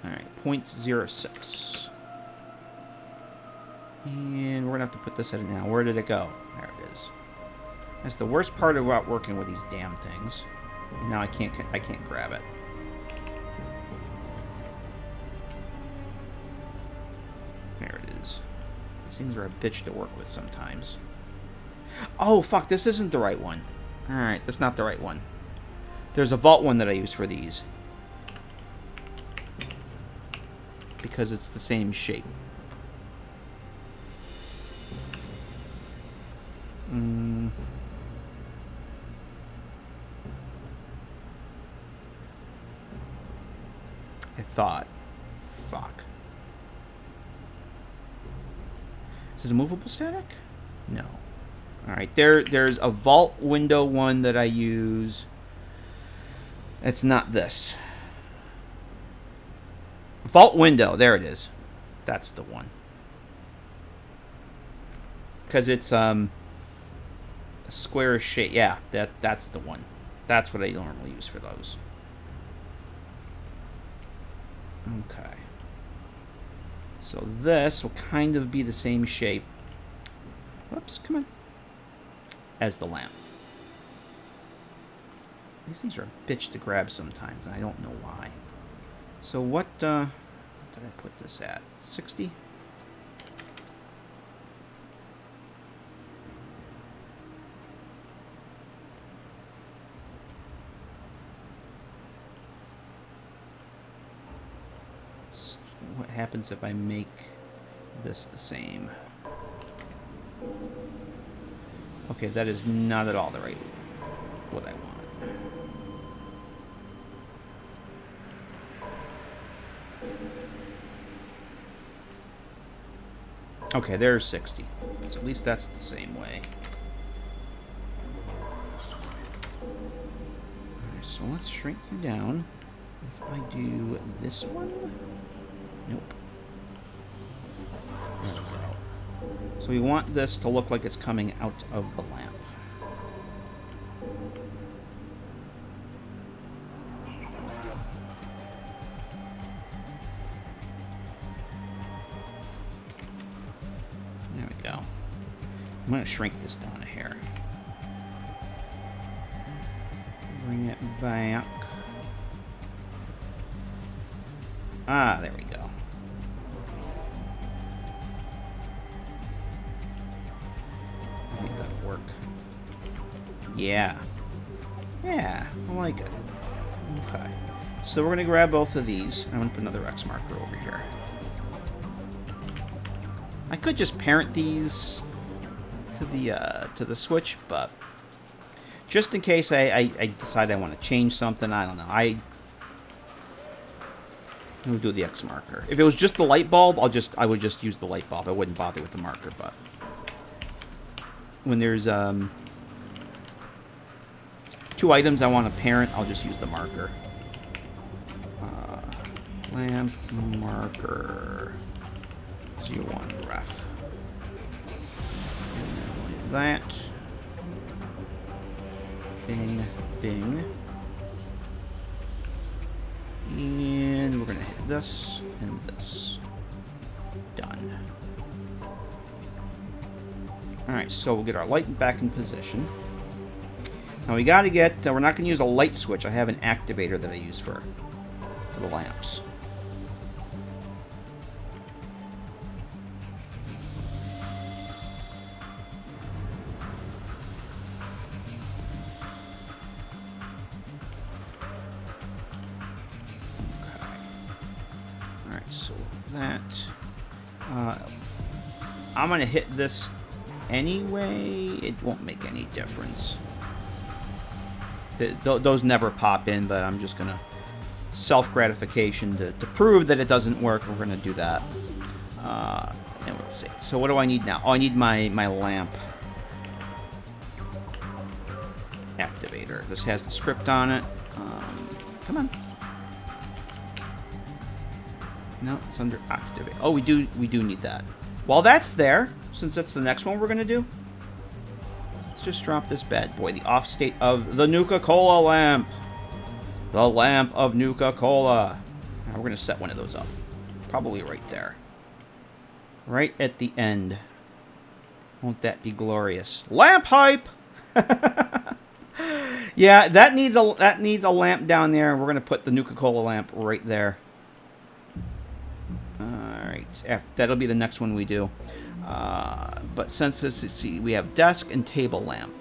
Alright, 0.06. And we're going to have to put this at it now. Where did it go? There it is. That's the worst part about working with these damn things. And now I can't grab it. There it is. These things are a bitch to work with sometimes. Oh, fuck, this isn't the right one. Alright, that's not the right one. There's a vault one that I use for these. Because it's the same shape. I thought. Fuck. Is it a movable static? No. Alright, there's a vault window one that I use. It's not this. Vault window, there it is. That's the one. Because it's a square shape. Yeah, that's the one. That's what I normally use for those. Okay. So this will kind of be the same shape. Whoops, come on. As the lamp. These things are a bitch to grab sometimes, and I don't know why. So what did I put this at? 60? What happens if I make this the same? Okay, that is not at all the right what I want. Okay, there's 60. So at least that's the same way. Alright, so let's shrink you down. If I do this one... Nope. There we go. So we want this to look like it's coming out of the lamp. There we go. I'm going to shrink this down a hair. Bring it back. Ah, there we go. I think that'll work. Yeah. Yeah, I like it. Okay. So we're going to grab both of these. I'm going to put another X marker over here. I could just parent these to the switch, but just in case I decide I want to change something, I don't know. I would do the X marker. If it was just the light bulb, I would just use the light bulb. I wouldn't bother with the marker, but when there's two items I want to parent, I'll just use the marker. Lamp marker 01 ref. And then like that. Bing, bing. And we're going to hit this and this. Done. Alright, so we'll get our light back in position. Now we got to get, we're not going to use a light switch. I have an activator that I use for the lamps. I'm going to hit this anyway. It won't make any difference. Those never pop in, but I'm just going to self-gratification to prove that it doesn't work. We're going to do that. And we'll see. So what do I need now? Oh, I need my lamp activator. This has the script on it. Come on. No, it's under activate. Oh, we do need that. While that's there, since that's the next one we're going to do, let's just drop this bad boy. The off state of the Nuka-Cola lamp. The lamp of Nuka-Cola. Now we're going to set one of those up. Probably right there. Right at the end. Won't that be glorious? Lamp hype! Yeah, that needs a lamp down there. We're going to put the Nuka-Cola lamp right there. Alright, that'll be the next one we do. But since this is, we have desk and table lamp.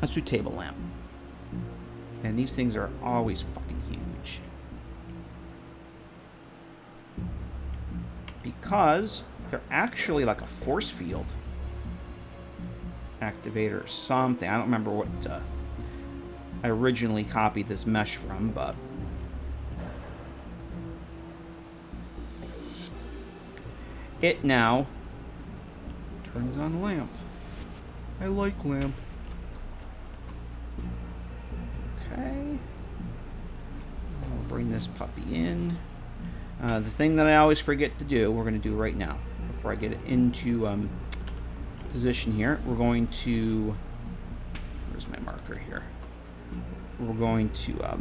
Let's do table lamp. And these things are always fucking huge. Because they're actually like a force field activator or something. I don't remember what I originally copied this mesh from, but it now turns on lamp. I like lamp. Okay. I'll bring this puppy in. The thing that I always forget to do, we're going to do right now. Before I get it into position here, we're going to... Where's my marker here? We're going to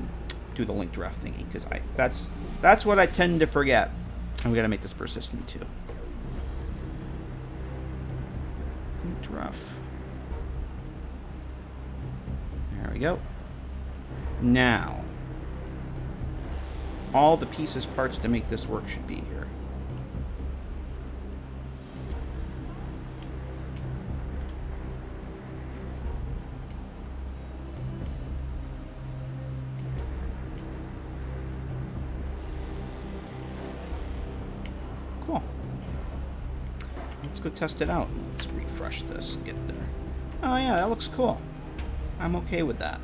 do the linked ref thingy, because that's what I tend to forget. And we got to make this persistent too. Linked ref. There we go. Now, all the pieces, parts to make this work should be here. Cool. Let's go test it out. Let's refresh this and get there. Oh yeah, that looks cool. I'm okay with that.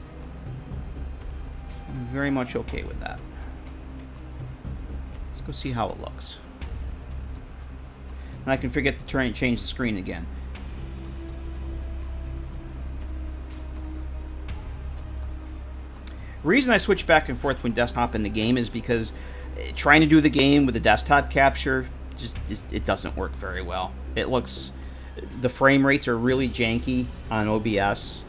I'm very much okay with that. Let's go see how it looks. And I can forget to try and change the screen again. The reason I switch back and forth when desktop in the game is because trying to do the game with the desktop capture, just it doesn't work very well. It looks... The frame rates are really janky on OBS.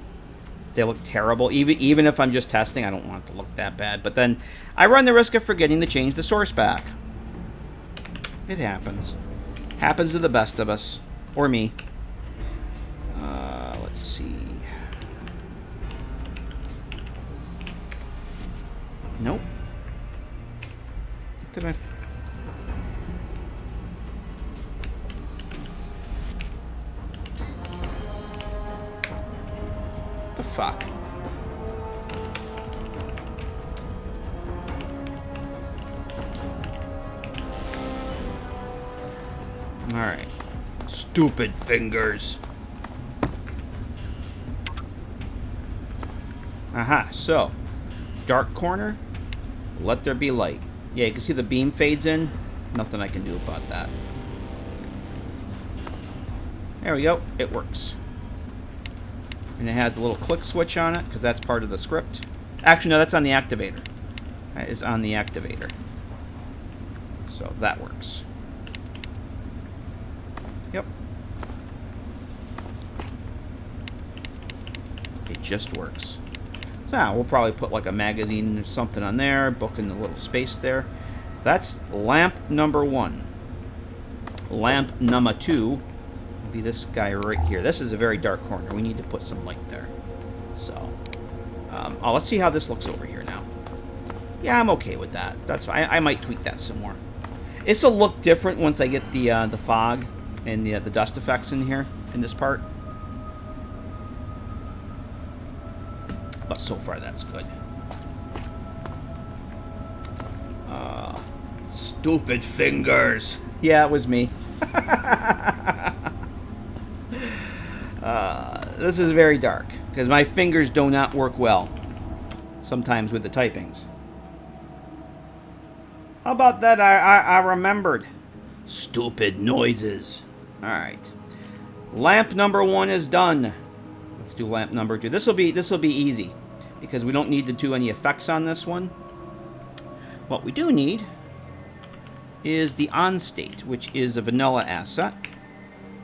They look terrible. Even if I'm just testing, I don't want it to look that bad. But then I run the risk of forgetting to change the source back. It happens. Happens to the best of us. Or me. Let's see. Nope. Did I... What the fuck? Alright. Stupid fingers. Aha, so. Dark corner. Let there be light. Yeah, you can see the beam fades in. Nothing I can do about that. There we go. It works. And it has a little click switch on it, because that's part of the script. Actually, no, that's on the activator. That is on the activator. So that works. Yep. It just works. So now we'll probably put like a magazine or something on there, book in the little space there. That's lamp number 1. Lamp number 2. Be this guy right here. This is a very dark corner. We need to put some light there. So, let's see how this looks over here now. Yeah, I'm okay with that. That's I might tweak that some more. It'll look different once I get the fog and the dust effects in here in this part. But so far, that's good. Stupid fingers. Yeah, it was me. This is very dark, because my fingers do not work well sometimes with the typings. How about that? I remembered. Stupid noises. Alright. Lamp number 1 is done. Let's do lamp number 2. This'll be easy, because we don't need to do any effects on this one. What we do need is the on state, which is a vanilla asset.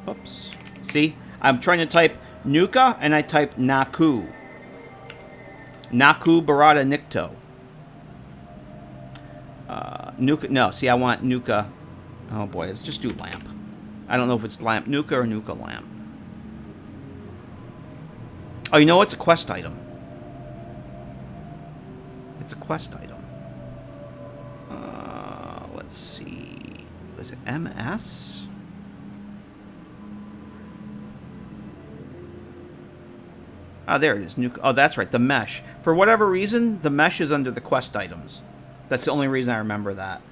Oops. See? I'm trying to type Nuka, and I type Naku. Naku Barada Nikto. Nuka, no, see, I want Nuka. Oh boy, let's just do lamp. I don't know if it's lamp Nuka or Nuka lamp. Oh, you know what? It's a quest item. It's a quest item. Let's see. Was it MS? Ah, there it is. Oh, that's right. The mesh. For whatever reason, the mesh is under the quest items. That's the only reason I remember that.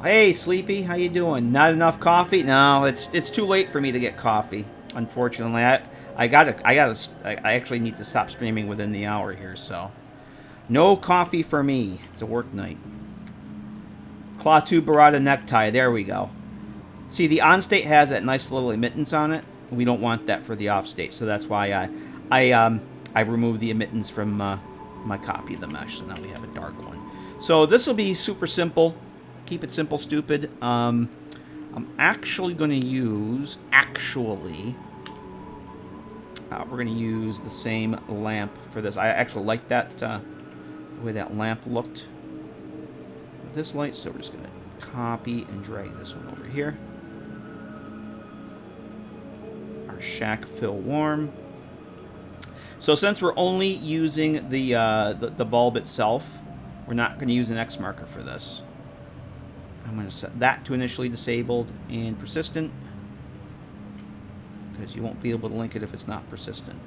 Hey, Sleepy. How you doing? Not enough coffee? No, it's too late for me to get coffee. Unfortunately, I actually need to stop streaming within the hour here. So, no coffee for me. It's a work night. Klaatu Barada necktie. There we go. See, the on-state has that nice little emittance on it. We don't want that for the off-state, so that's why I removed the emittance from my copy of the mesh. So now we have a dark one. So this will be super simple. Keep it simple, stupid. I'm actually going to use... we're going to use the same lamp for this. I actually like that, the way that lamp looked with this light. So we're just going to copy and drag this one over here. Our shack fill warm. So since we're only using the bulb itself, we're not going to use an X marker for this. I'm going to set that to initially disabled and persistent, because you won't be able to link it if it's not persistent.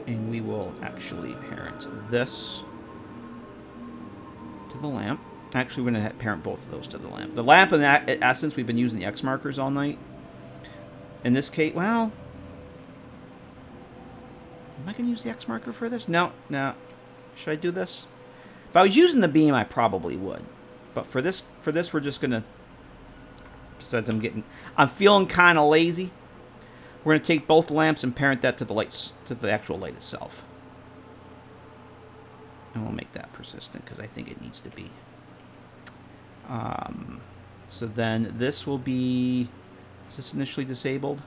And we will actually parent this to the lamp. Actually, we're going to parent both of those to the lamp. The lamp, in essence, we've been using the X markers all night. In this case, well... Am I going to use the X marker for this? No. Should I do this? If I was using the beam, I probably would. But for this, we're just going to... Besides, I'm feeling kind of lazy. We're going to take both lamps and parent that to the lights, to the actual light itself. And we'll make that persistent, because I think it needs to be. So then this will be... Is this initially disabled?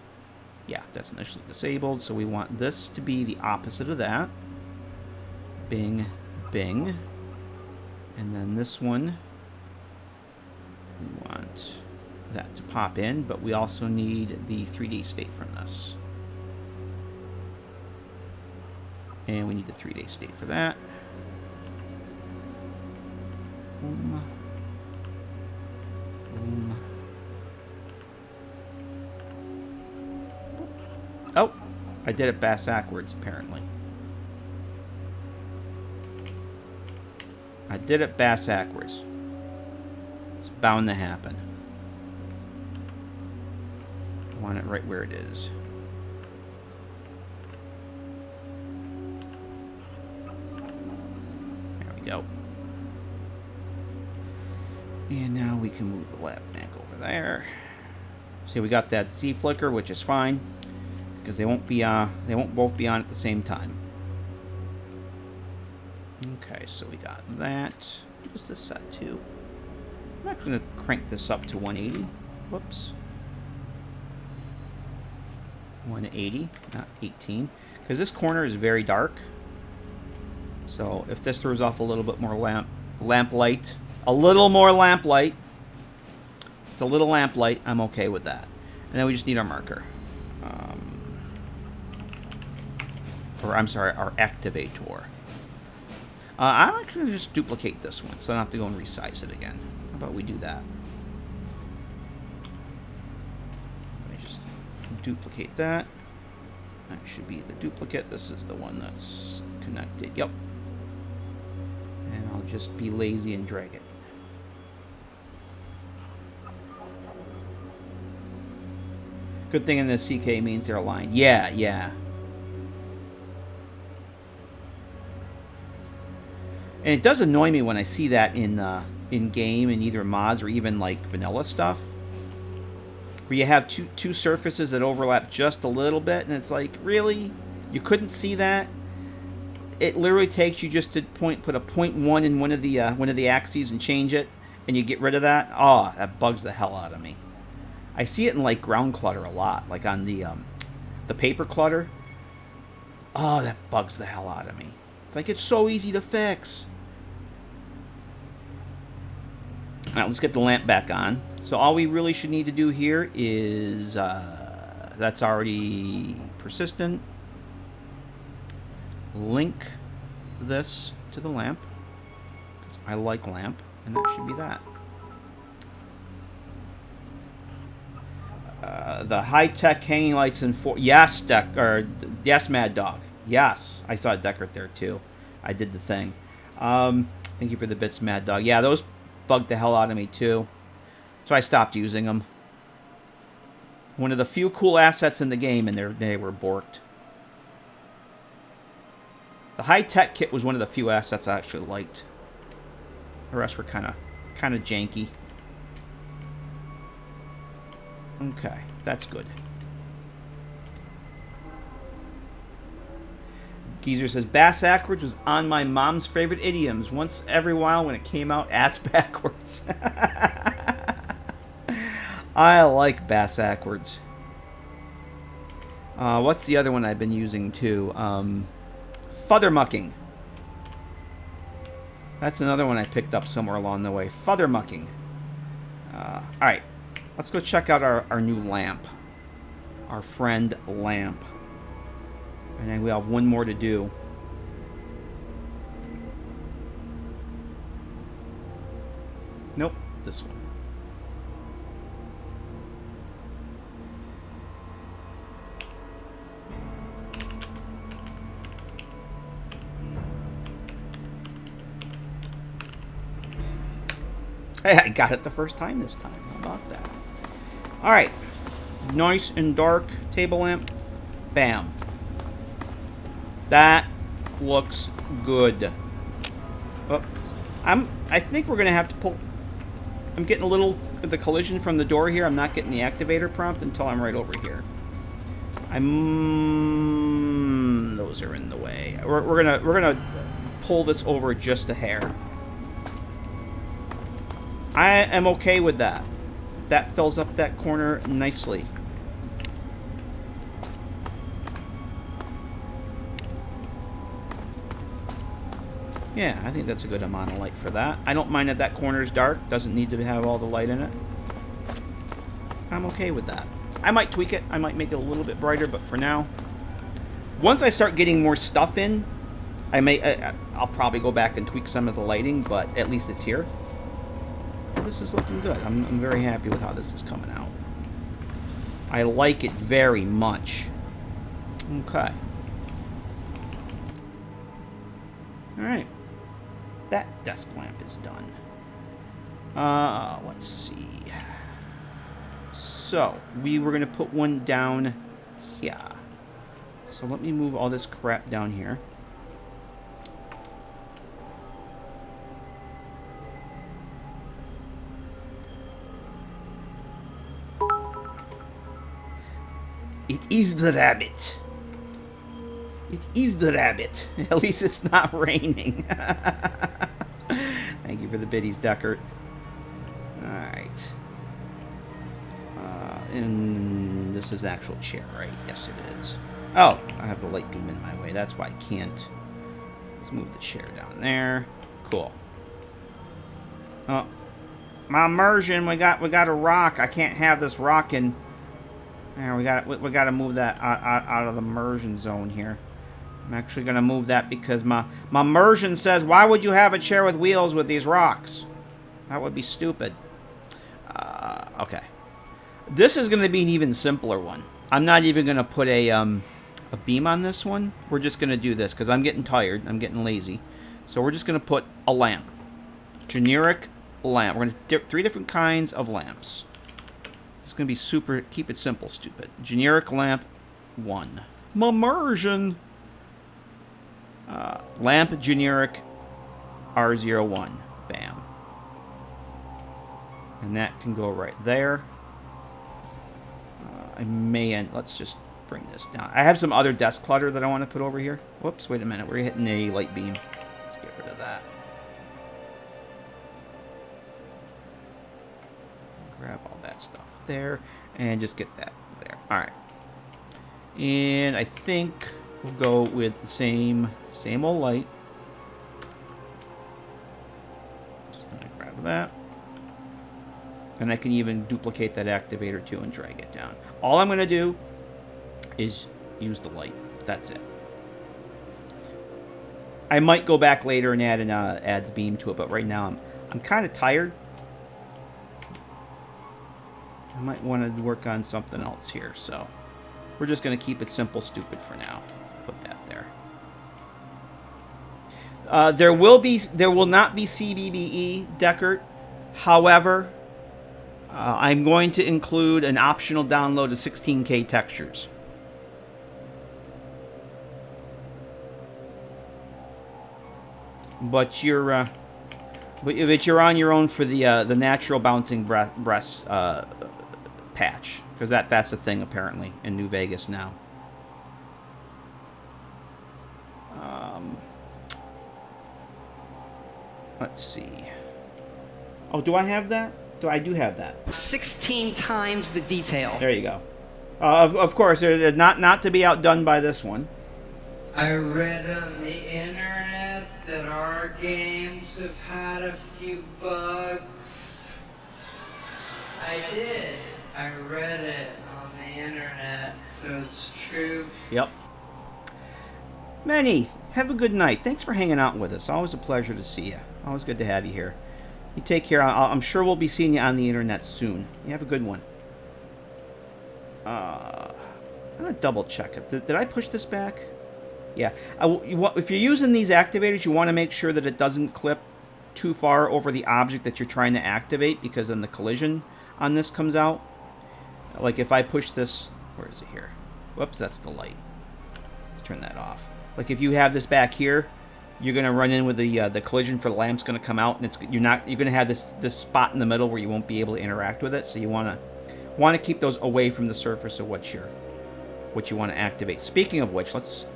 Yeah, that's initially disabled. So we want this to be the opposite of that. Bing, bing. And then this one, we want that to pop in, but we also need the 3D state from this. And we need the 3D state for that. Boom. Boom. Oh, I did it backwards, apparently. I did it backwards. It's bound to happen. I want it right where it is. There we go. And now we can move the lamp back over there. See, we got that Z flicker, which is fine, because they won't both be on at the same time. Okay, so we got that. What is this set to? I'm actually going to crank this up to 180. Whoops. 180, not 18. Because this corner is very dark. So if this throws off a little bit more lamp light, a little more lamp light, it's a little lamp light, I'm okay with that. And then we just need our marker. Or I'm sorry, our activator. I'm actually going to just duplicate this one, so I don't have to go and resize it again. How about we do that? Let me just duplicate that. That should be the duplicate. This is the one that's connected. Yep. And I'll just be lazy and drag it. Good thing in the CK means they're aligned. Yeah, yeah. And it does annoy me when I see that in game, in either mods or even like vanilla stuff, where you have two surfaces that overlap just a little bit, and it's like, really, you couldn't see that? It literally takes you just to put a 0.1 in one of the axes and change it, and you get rid of that. Oh, that bugs the hell out of me. I see it in like ground clutter a lot, like on the paper clutter. Oh, that bugs the hell out of me. It's like, it's so easy to fix. Alright, let's get the lamp back on. So all we really should need to do here is, that's already persistent. Link this to the lamp, because I like lamp, and that should be that. The high-tech hanging lights and yes, yes, Mad Dog. Yes, I saw a deck right there too. I did the thing. Thank you for the bits, Mad Dog. Yeah, those bugged the hell out of me too, so I stopped using them. One of the few cool assets in the game, and they were borked. The high-tech kit was one of the few assets I actually liked. The rest were kind of janky. Okay, that's good. Geezer says, bass backwards was on my mom's favorite idioms. Once every while when it came out, ass backwards. I like bass backwards. What's the other one I've been using too? Futhermucking. That's another one I picked up somewhere along the way. Futhermucking. Alright. Let's go check out our new lamp. Our friend lamp. And then we have one more to do. Nope. This one. Hey, I got it the first time this time. How about that? Alright. Nice and dark table lamp. Bam. That looks good. Oh, I think we're gonna have to pull. I'm getting a little of the collision from the door here. I'm not getting the activator prompt until I'm right over here. Those are in the way. We're gonna pull this over just a hair. I am okay with that. That fills up that corner nicely. Yeah, I think that's a good amount of light for that. I don't mind that that corner is dark. Doesn't need to have all the light in it. I'm okay with that. I might tweak it. I might make it a little bit brighter, but for now, once I start getting more stuff in, I'll probably go back and tweak some of the lighting, but at least it's here. This is looking good. I'm very happy with how this is coming out. I like it very much. Okay. Alright. That desk lamp is done. Let's see. So, we were going to put one down here. So let me move all this crap down here. It is the rabbit. It is the rabbit. At least it's not raining. Thank you for the biddies, Deckert. Alright. And this is an actual chair, right? Yes, it is. Oh, I have the light beam in my way. That's why I can't. Let's move the chair down there. Cool. Oh, my immersion. We got a rock. I can't have this rock in. There, we got to move that out of the immersion zone here. I'm actually going to move that because my immersion says, why would you have a chair with wheels with these rocks? That would be stupid. Okay. This is going to be an even simpler one. I'm not even going to put a beam on this one. We're just going to do this because I'm getting tired. I'm getting lazy. So we're just going to put a lamp. Generic lamp. We're going to do 3 different kinds of lamps. It's going to be super, keep it simple, stupid. Generic lamp 1. Immersion. Lamp generic R01. Bam. And that can go right there. I may end, let's just bring this down. I have some other desk clutter that I want to put over here. Whoops, wait a minute. We're hitting a light beam. Let's get rid of that. Grab all that stuff there and just get that there. Alright. And I think we'll go with the same old light. Just gonna grab that. And I can even duplicate that activator too and drag it down. All I'm gonna do is use the light. That's it. I might go back later and add the beam to it, but right now I'm kind of tired. I might want to work on something else here, so we're just going to keep it simple, stupid for now. Put that there. There will not be CBBE, Deckert. However, I'm going to include an optional download of 16K textures. But you're on your own for the natural bouncing breasts patch, because that's a thing apparently in New Vegas now. Let's see. Oh, do I have that? I do have that. 16 times the detail. There you go. Of course, they're not to be outdone by this one. I read on the internet that our games have had a few bugs. I did. I read it on the internet, so it's true. Yep. Manny, have a good night. Thanks for hanging out with us. Always a pleasure to see you. Always good to have you here. You take care. I'm sure we'll be seeing you on the internet soon. You have a good one. I'm going to double check it. Did I push this back? Yeah. If you're using these activators, you want to make sure that it doesn't clip too far over the object that you're trying to activate, because then the collision on this comes out. Like if I push this... Where is it here? Whoops, that's the light. Let's turn that off. Like if you have this back here, you're going to run in with the collision for the lamp's going to come out, and you're going to have this spot in the middle where you won't be able to interact with it. So you want to keep those away from the surface of what you want to activate. Speaking of which, let's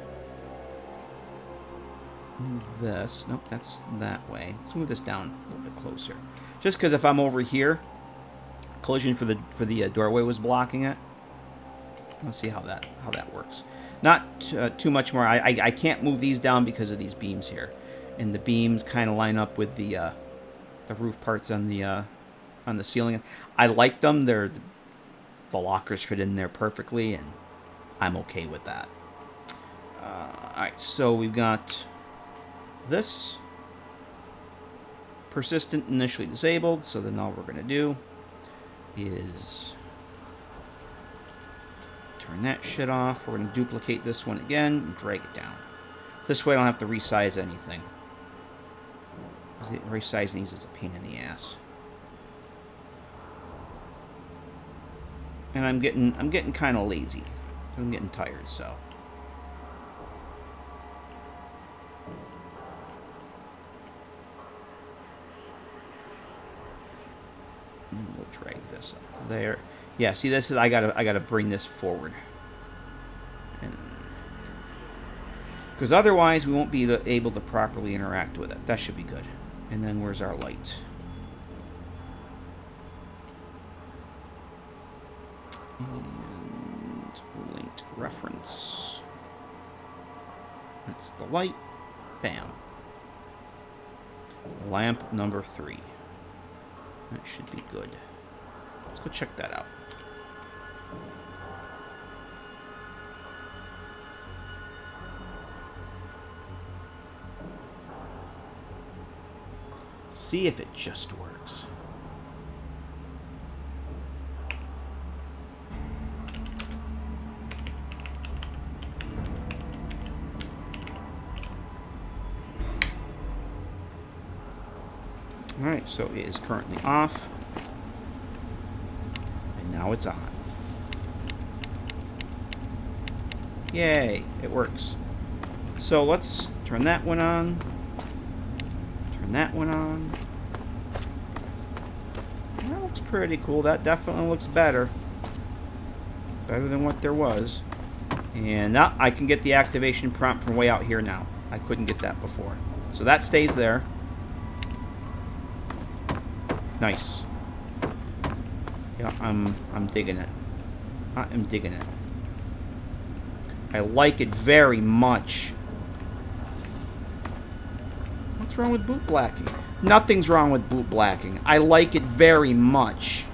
move this. Nope, that's that way. Let's move this down a little bit closer. Just because if I'm over here, collision for the doorway was blocking it. Let's see how that works. Not too much more. I can't move these down because of these beams here, and the beams kind of line up with the roof parts on the ceiling. I like them. The lockers fit in there perfectly, and I'm okay with that. All right, so we've got this persistent initially disabled. So then all we're going to do is turn that shit off. We're going to duplicate this one again and drag it down. This way I don't have to resize anything. Resizing these is a pain in the ass. And I'm getting kind of lazy. I'm getting tired, so. And we'll drag this up there. Yeah, see, this is I gotta bring this forward, because otherwise we won't be able to properly interact with it. That should be good. And then where's our light? And linked reference. That's the light. Bam. Lamp number 3. That should be good. Let's go check that out. See if it just works. Alright, so it is currently off. And now it's on. Yay, it works. So let's turn that one on. Turn that one on. That looks pretty cool. That definitely looks better. Better than what there was. And now I can get the activation prompt from way out here now. I couldn't get that before. So that stays there. Nice. Yeah, I'm digging it. I am digging it. I like it very much. What's wrong with boot blacking? Nothing's wrong with boot blacking. I like it very much.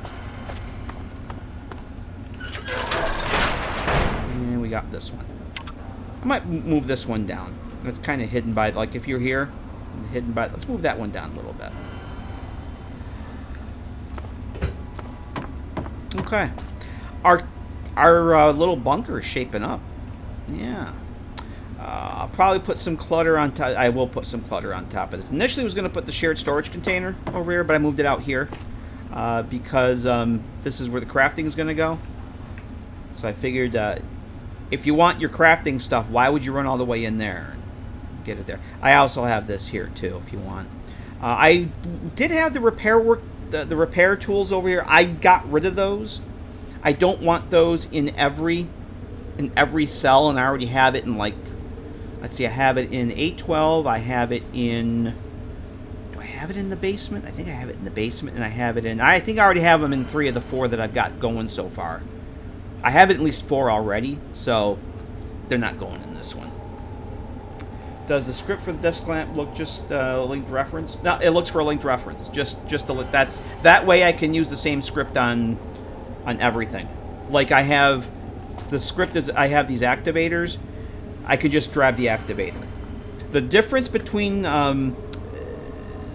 And we got this one. I might move this one down. It's kind of hidden by, like, if you're here, hidden by. Let's move that one down a little bit. Okay. Our little bunker is shaping up. Yeah. I'll probably put some clutter on top. I will put some clutter on top of this. Initially, I was going to put the shared storage container over here, but I moved it out here. because this is where the crafting is going to go. So I figured if you want your crafting stuff, why would you run all the way in there and get it there? I also have this here too, if you want. I did have the repair work, the repair tools over here. I got rid of those. I don't want those in every cell, and I already have it in, like, let's see, I have it in 812. I have it in. Do I have it in the basement? I think I have it in the basement, and I have it in. I think I already have them in 3 of the 4 that I've got going so far. I have it in at least 4 already, so they're not going in this one. Does the script for the desk lamp look just linked reference? No, it looks for a linked reference. Just to look. That's that way I can use the same script on everything. Like I have the script is I have these activators. I could just grab the activator. The difference between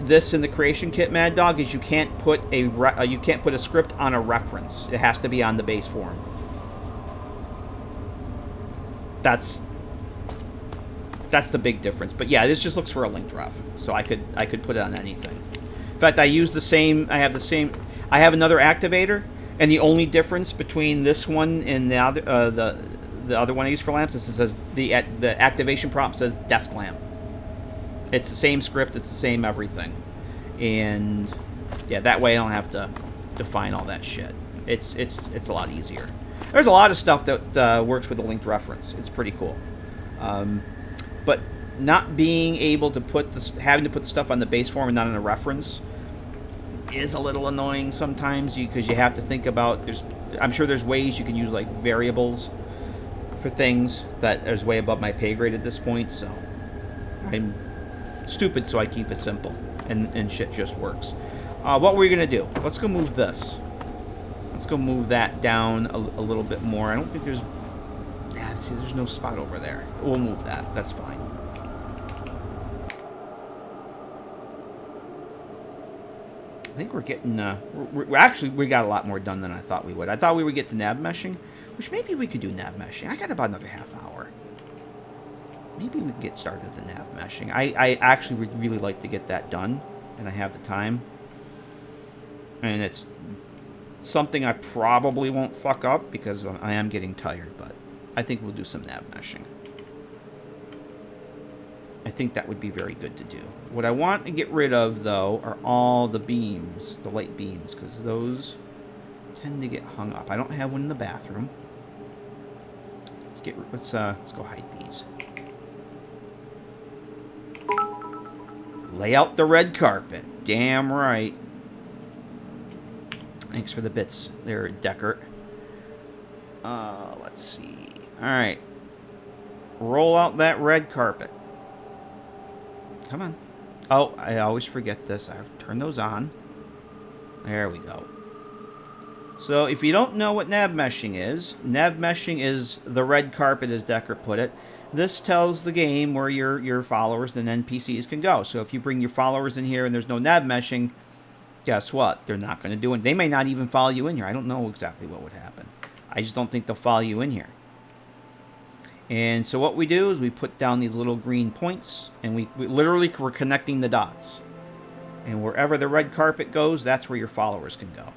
this and the creation kit, Mad Dog, is you can't put a script on a reference. It has to be on the base form. That's the big difference. But yeah, this just looks for a linked ref, so I could put it on anything. In fact, I use the same. I have another activator, and the only difference between this one and the other one I use for lamps is it says the activation prompt says desk lamp. It's the same script. It's the same everything, and yeah, that way I don't have to define all that shit. It's a lot easier. There's a lot of stuff that works with a linked reference. It's pretty cool. But not being able to having to put the stuff on the base form and not on a reference is a little annoying sometimes, because you have to think about. I'm sure there's ways you can use like variables for things that is way above my pay grade at this point. So I'm stupid, so I keep it simple, and shit just works. What were we gonna do? Let's go move this. Let's go move that down a little bit more. I don't think there's. See, there's no spot over there. We'll move that. That's fine. I think we're getting. We got a lot more done than I thought we would. I thought we would get to nav meshing, which maybe we could do nav meshing. I got about another half hour. Maybe we can get started with the nav meshing. I actually would really like to get that done, and I have the time. And it's something I probably won't fuck up because I am getting tired, but I think we'll do some nav meshing. I think that would be very good to do. What I want to get rid of, though, are all the beams, the light beams, because those tend to get hung up. I don't have one in the bathroom. Let's go hide these. Lay out the red carpet. Damn right. Thanks for the bits there, Deckert. Let's see. Alright. Roll out that red carpet. Come on. Oh, I always forget this. I have to turn those on. There we go. So, if you don't know what nav meshing is the red carpet, as Deckert put it. This tells the game where your followers and NPCs can go. So, if you bring your followers in here and there's no nav meshing, guess what? They're not going to do it. They may not even follow you in here. I don't know exactly what would happen. I just don't think they'll follow you in here. And so what we do is we put down these little green points, and we literally we're connecting the dots. And wherever the red carpet goes, that's where your followers can go.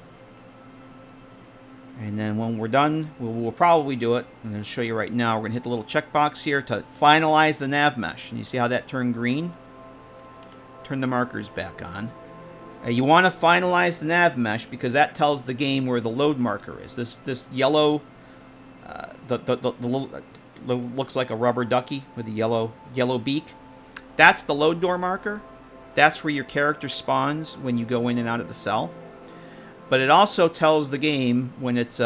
And then when we're done, we'll probably do it. I'm going to show you right now. We're going to hit the little checkbox here to finalize the nav mesh. And you see how that turned green? Turn the markers back on. You want to finalize the nav mesh because that tells the game where the load marker is. This yellow, looks like a rubber ducky with a yellow beak. That's the load door marker. That's where your character spawns when you go in and out of the cell. But it also tells the game when it's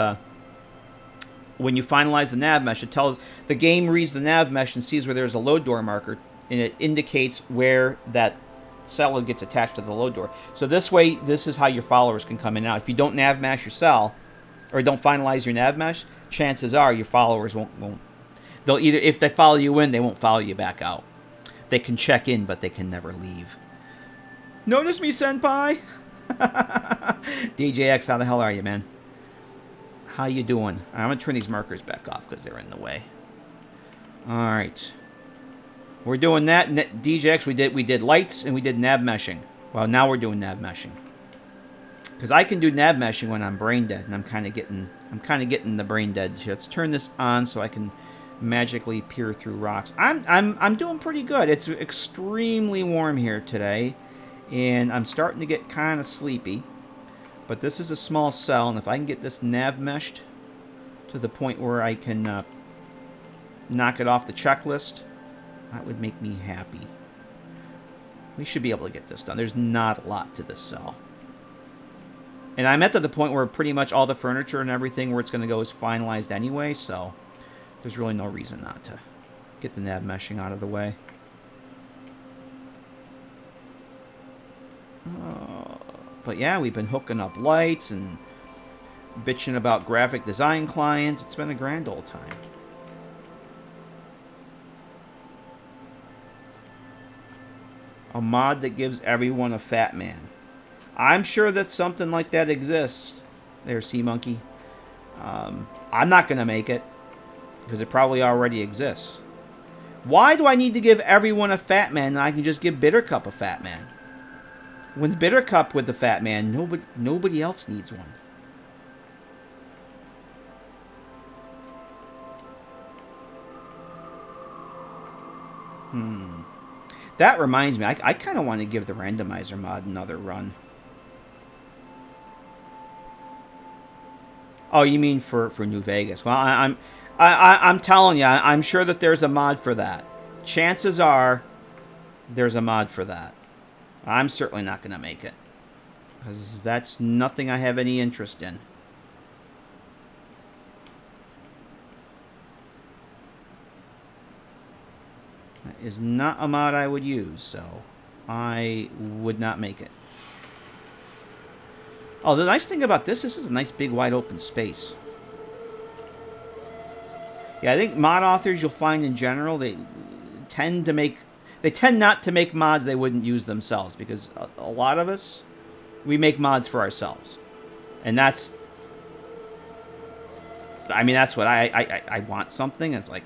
when you finalize the nav mesh. It tells the game reads the nav mesh and sees where there's a load door marker, and it indicates where that cell gets attached to the load door. So this way, this is how your followers can come in and out. If you don't nav mesh your cell, or don't finalize your nav mesh, chances are your followers won't. They'll either, if they follow you in, they won't follow you back out. They can check in, but they can never leave. Notice me, senpai. DJX, how the hell are you, man? How you doing? I'm gonna turn these markers back off because they're in the way. All right. We're doing that. DJX, we did lights and we did nav meshing. Well, now we're doing nav meshing. Because I can do nav meshing when I'm brain dead, and I'm kind of getting the brain deads here. Let's turn this on so I can magically peer through rocks. I'm doing pretty good. It's extremely warm here today, and I'm starting to get kind of sleepy. But this is a small cell, and if I can get this nav meshed to the point where I can knock it off the checklist, that would make me happy. We should be able to get this done. There's not a lot to this cell. And I'm at the point where pretty much all the furniture and everything where it's going to go is finalized anyway, so there's really no reason not to get the nav meshing out of the way. But yeah, we've been hooking up lights and bitching about graphic design clients. It's been a grand old time. A mod that gives everyone a fat man. I'm sure that something like that exists. There, Sea Monkey. I'm not going to make it, because it probably already exists. Why do I need to give everyone a fat man and I can just give Bittercup a fat man? When Bittercup with the fat man, nobody else needs one. That reminds me, I kind of want to give the randomizer mod another run. Oh, you mean for New Vegas? Well, I'm telling you, I'm sure that there's a mod for that. Chances are there's a mod for that. I'm certainly not going to make it, because that's nothing I have any interest in. That is not a mod I would use, so I would not make it. Oh, the nice thing about this is a nice big wide open space. Yeah, I think mod authors, you'll find in general, they tend not to make mods they wouldn't use themselves, because a lot of us, we make mods for ourselves. And that's, I mean, that's what I want something. It's like,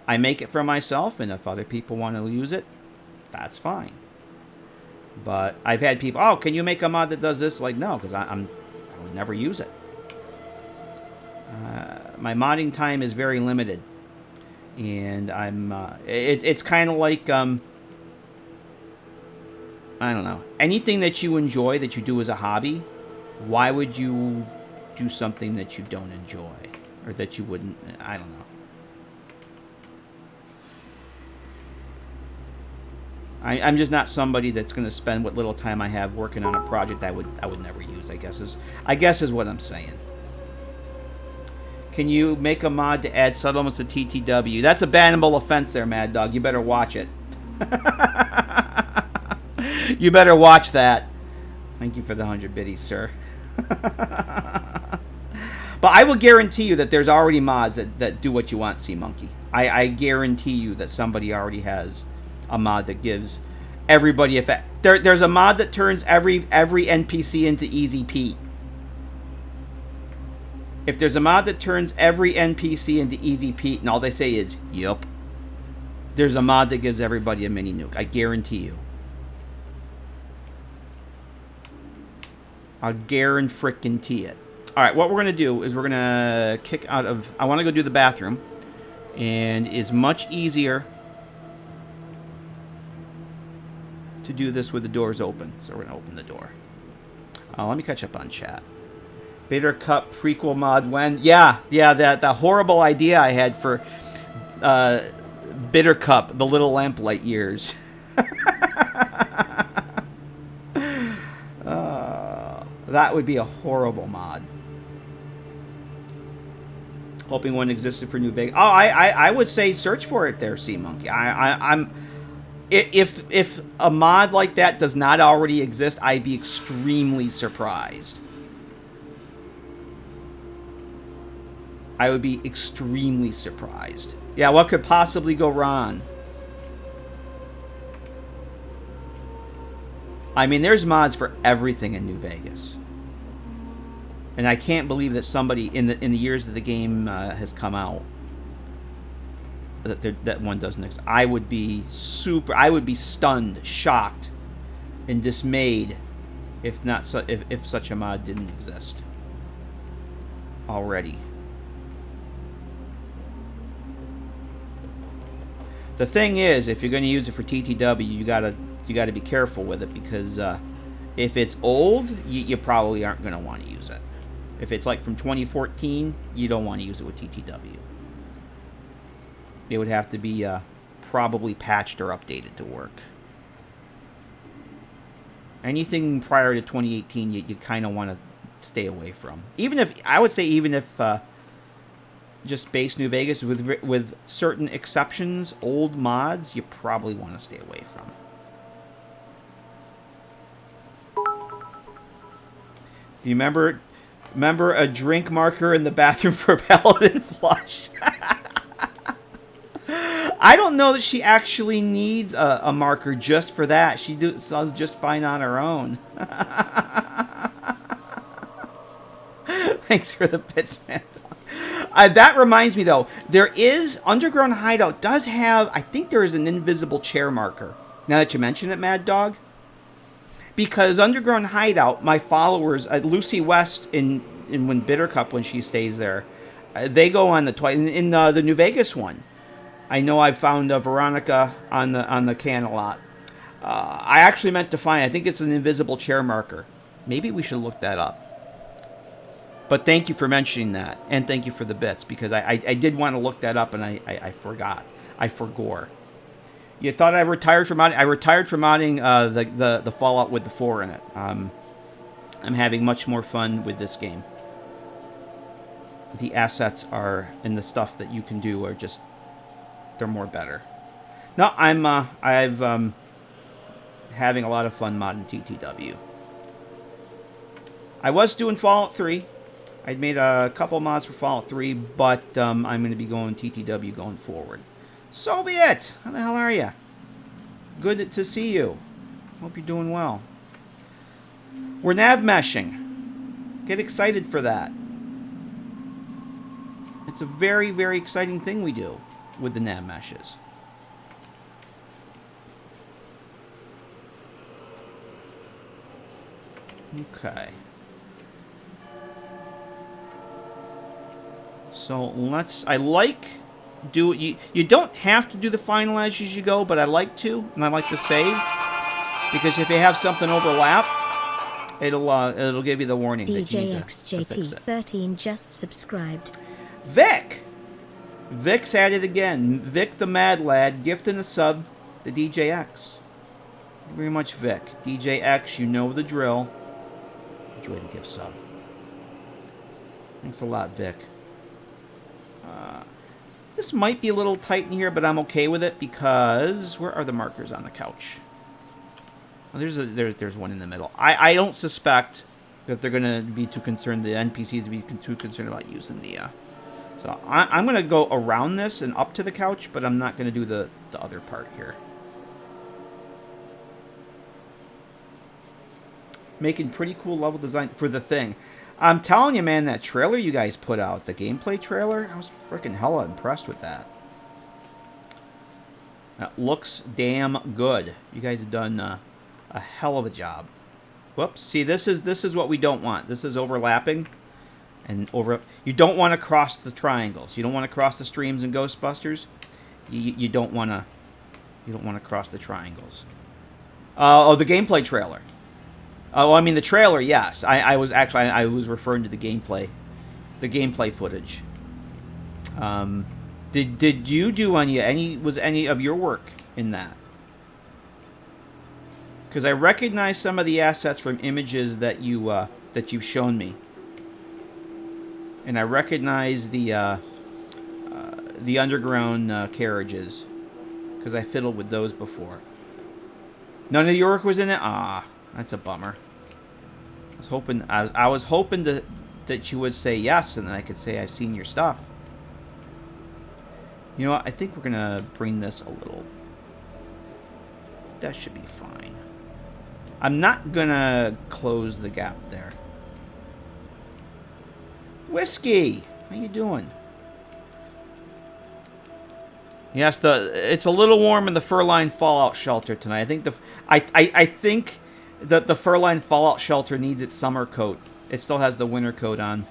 I make it for myself, and if other people want to use it, that's fine. But I've had people, oh, can you make a mod that does this? Like, no, because I would never use it. My modding time is very limited. And it's kind of like, I don't know. Anything that you enjoy, that you do as a hobby, why would you do something that you don't enjoy? Or that you wouldn't, I don't know. I'm just not somebody that's going to spend what little time I have working on a project I would never use, I guess is what I'm saying. Can you make a mod to add settlements to TTW? That's a bannable offense there, Mad Dog. You better watch it. You better watch that. Thank you for the 100 biddies, sir. But I will guarantee you that there's already mods that do what you want, Sea Monkey. I guarantee you that somebody already has a mod that gives everybody a there's a mod that turns every NPC into Easy Pete. If there's a mod that turns every NPC into Easy Pete and all they say is, yup, there's a mod that gives everybody a mini nuke. I guarantee you. I'll guarantee it. Alright, what we're going to do is we're going to kick out of... I want to go do the bathroom. And it's much easier to do this with the doors open. So we're going to open the door. Let me catch up on chat. Bittercup prequel mod when? Yeah, that horrible idea I had for Bittercup, the Little Lamplight years. That would be a horrible mod. Hoping one existed for New Vegas. Oh, I would say search for it there, Sea Monkey. If a mod like that does not already exist, I'd be extremely surprised. I would be extremely surprised. Yeah, what could possibly go wrong? I mean, there's mods for everything in New Vegas. And I can't believe that somebody in the years that the game has come out that one doesn't exist. I would be stunned, shocked, and dismayed if not if such a mod didn't exist already. The thing is, if you're going to use it for TTW, you gotta be careful with it, because if it's old, you probably aren't going to want to use it. If it's like from 2014, you don't want to use it with TTW. It would have to be probably patched or updated to work. Anything prior to 2018, you kind of want to stay away from. Even if, I would say, even if just base New Vegas with certain exceptions, old mods, you probably want to stay away from. Do you remember a drink marker in the bathroom for Paladin Flush? I don't know that she actually needs a marker just for that. She does just fine on her own. Thanks for the bits, man. That reminds me, though, there is, Underground Hideout does have, I think there is an invisible chair marker. Now that you mention it, Mad Dog. Because Underground Hideout, my followers, Lucy West in when Bitter Cup, when she stays there, they go on the in the New Vegas one. I know I found Veronica on the can a lot. I actually meant to find, I think it's an invisible chair marker. Maybe we should look that up. But thank you for mentioning that, and thank you for the bits, because I did want to look that up, and I forgot. I forgore. You thought I retired from modding? I retired from modding the Fallout with the 4 in it. I'm having much more fun with this game. The assets are, and the stuff that you can do are just, they're more better. No, I'm having a lot of fun modding TTW. I was doing Fallout 3. I'd made a couple mods for Fallout 3, but I'm going to be going TTW going forward. Soviet! How the hell are you? Good to see you. Hope you're doing well. We're nav meshing. Get excited for that. It's a very, very exciting thing we do with the nav meshes. Okay. So you don't have to do the final as you go, but I like to, and I like to save, because if you have something overlap, it'll give you the warning that you need to fix it. DJXJT13 just subscribed. Vic! Vic's at it again. Vic the Mad Lad gifting a sub to DJX. Thank you very much, Vic. DJX, you know the drill. Enjoy the gift sub. Thanks a lot, Vic. This might be a little tight in here, but I'm okay with it, because where are the markers on the couch? Oh, there's one in the middle. I don't suspect that they're going to be too concerned, the NPCs to be too concerned about using the... So I'm going to go around this and up to the couch, but I'm not going to do the other part here. Making pretty cool level design for the thing. I'm telling you, man, that trailer you guys put out, the gameplay trailer, I was freaking hella impressed with that. That looks damn good. You guys have done a hell of a job. Whoops. See, this is what we don't want. This is overlapping. And you don't want to cross the triangles. You don't want to cross the streams and Ghostbusters. You don't want to cross the triangles. Oh, the gameplay trailer. Oh, I mean the trailer. Yes, I was referring to the gameplay footage. Did you do any of your work in that? Because I recognize some of the assets from images that you've shown me. And I recognize the underground carriages, because I fiddled with those before. None of your work was in it? Ah, that's a bummer. I was hoping that you would say yes, and then I could say I've seen your stuff. You know what? I think we're gonna bring this a little. That should be fine. I'm not gonna close the gap there. Whiskey, how you doing? Yes, it's a little warm in the Furline Fallout shelter tonight. I think I think The Furline Fallout Shelter needs its summer coat. It still has the winter coat on.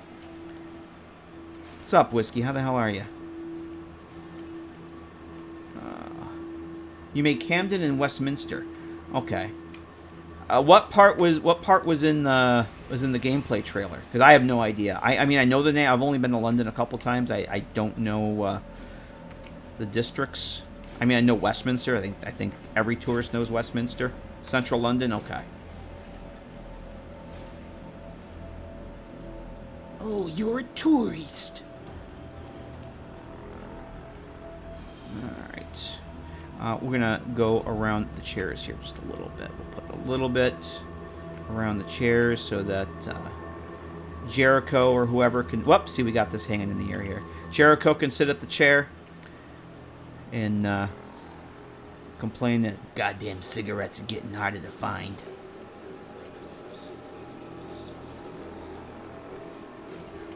What's up, Whiskey? How the hell are you? You made Camden and Westminster. Okay. What part was in the gameplay trailer? Because I have no idea. I mean, I know the name. I've only been to London a couple times. I don't know the districts. I mean, I know Westminster. I think every tourist knows Westminster. Central London. Okay. Oh, you're a tourist. Alright. We're going to go around the chairs here just a little bit. We'll put a little bit around the chairs so that Jericho or whoever can... Whoops, see, we got this hanging in the air here. Jericho can sit at the chair and complain that goddamn cigarettes are getting harder to find.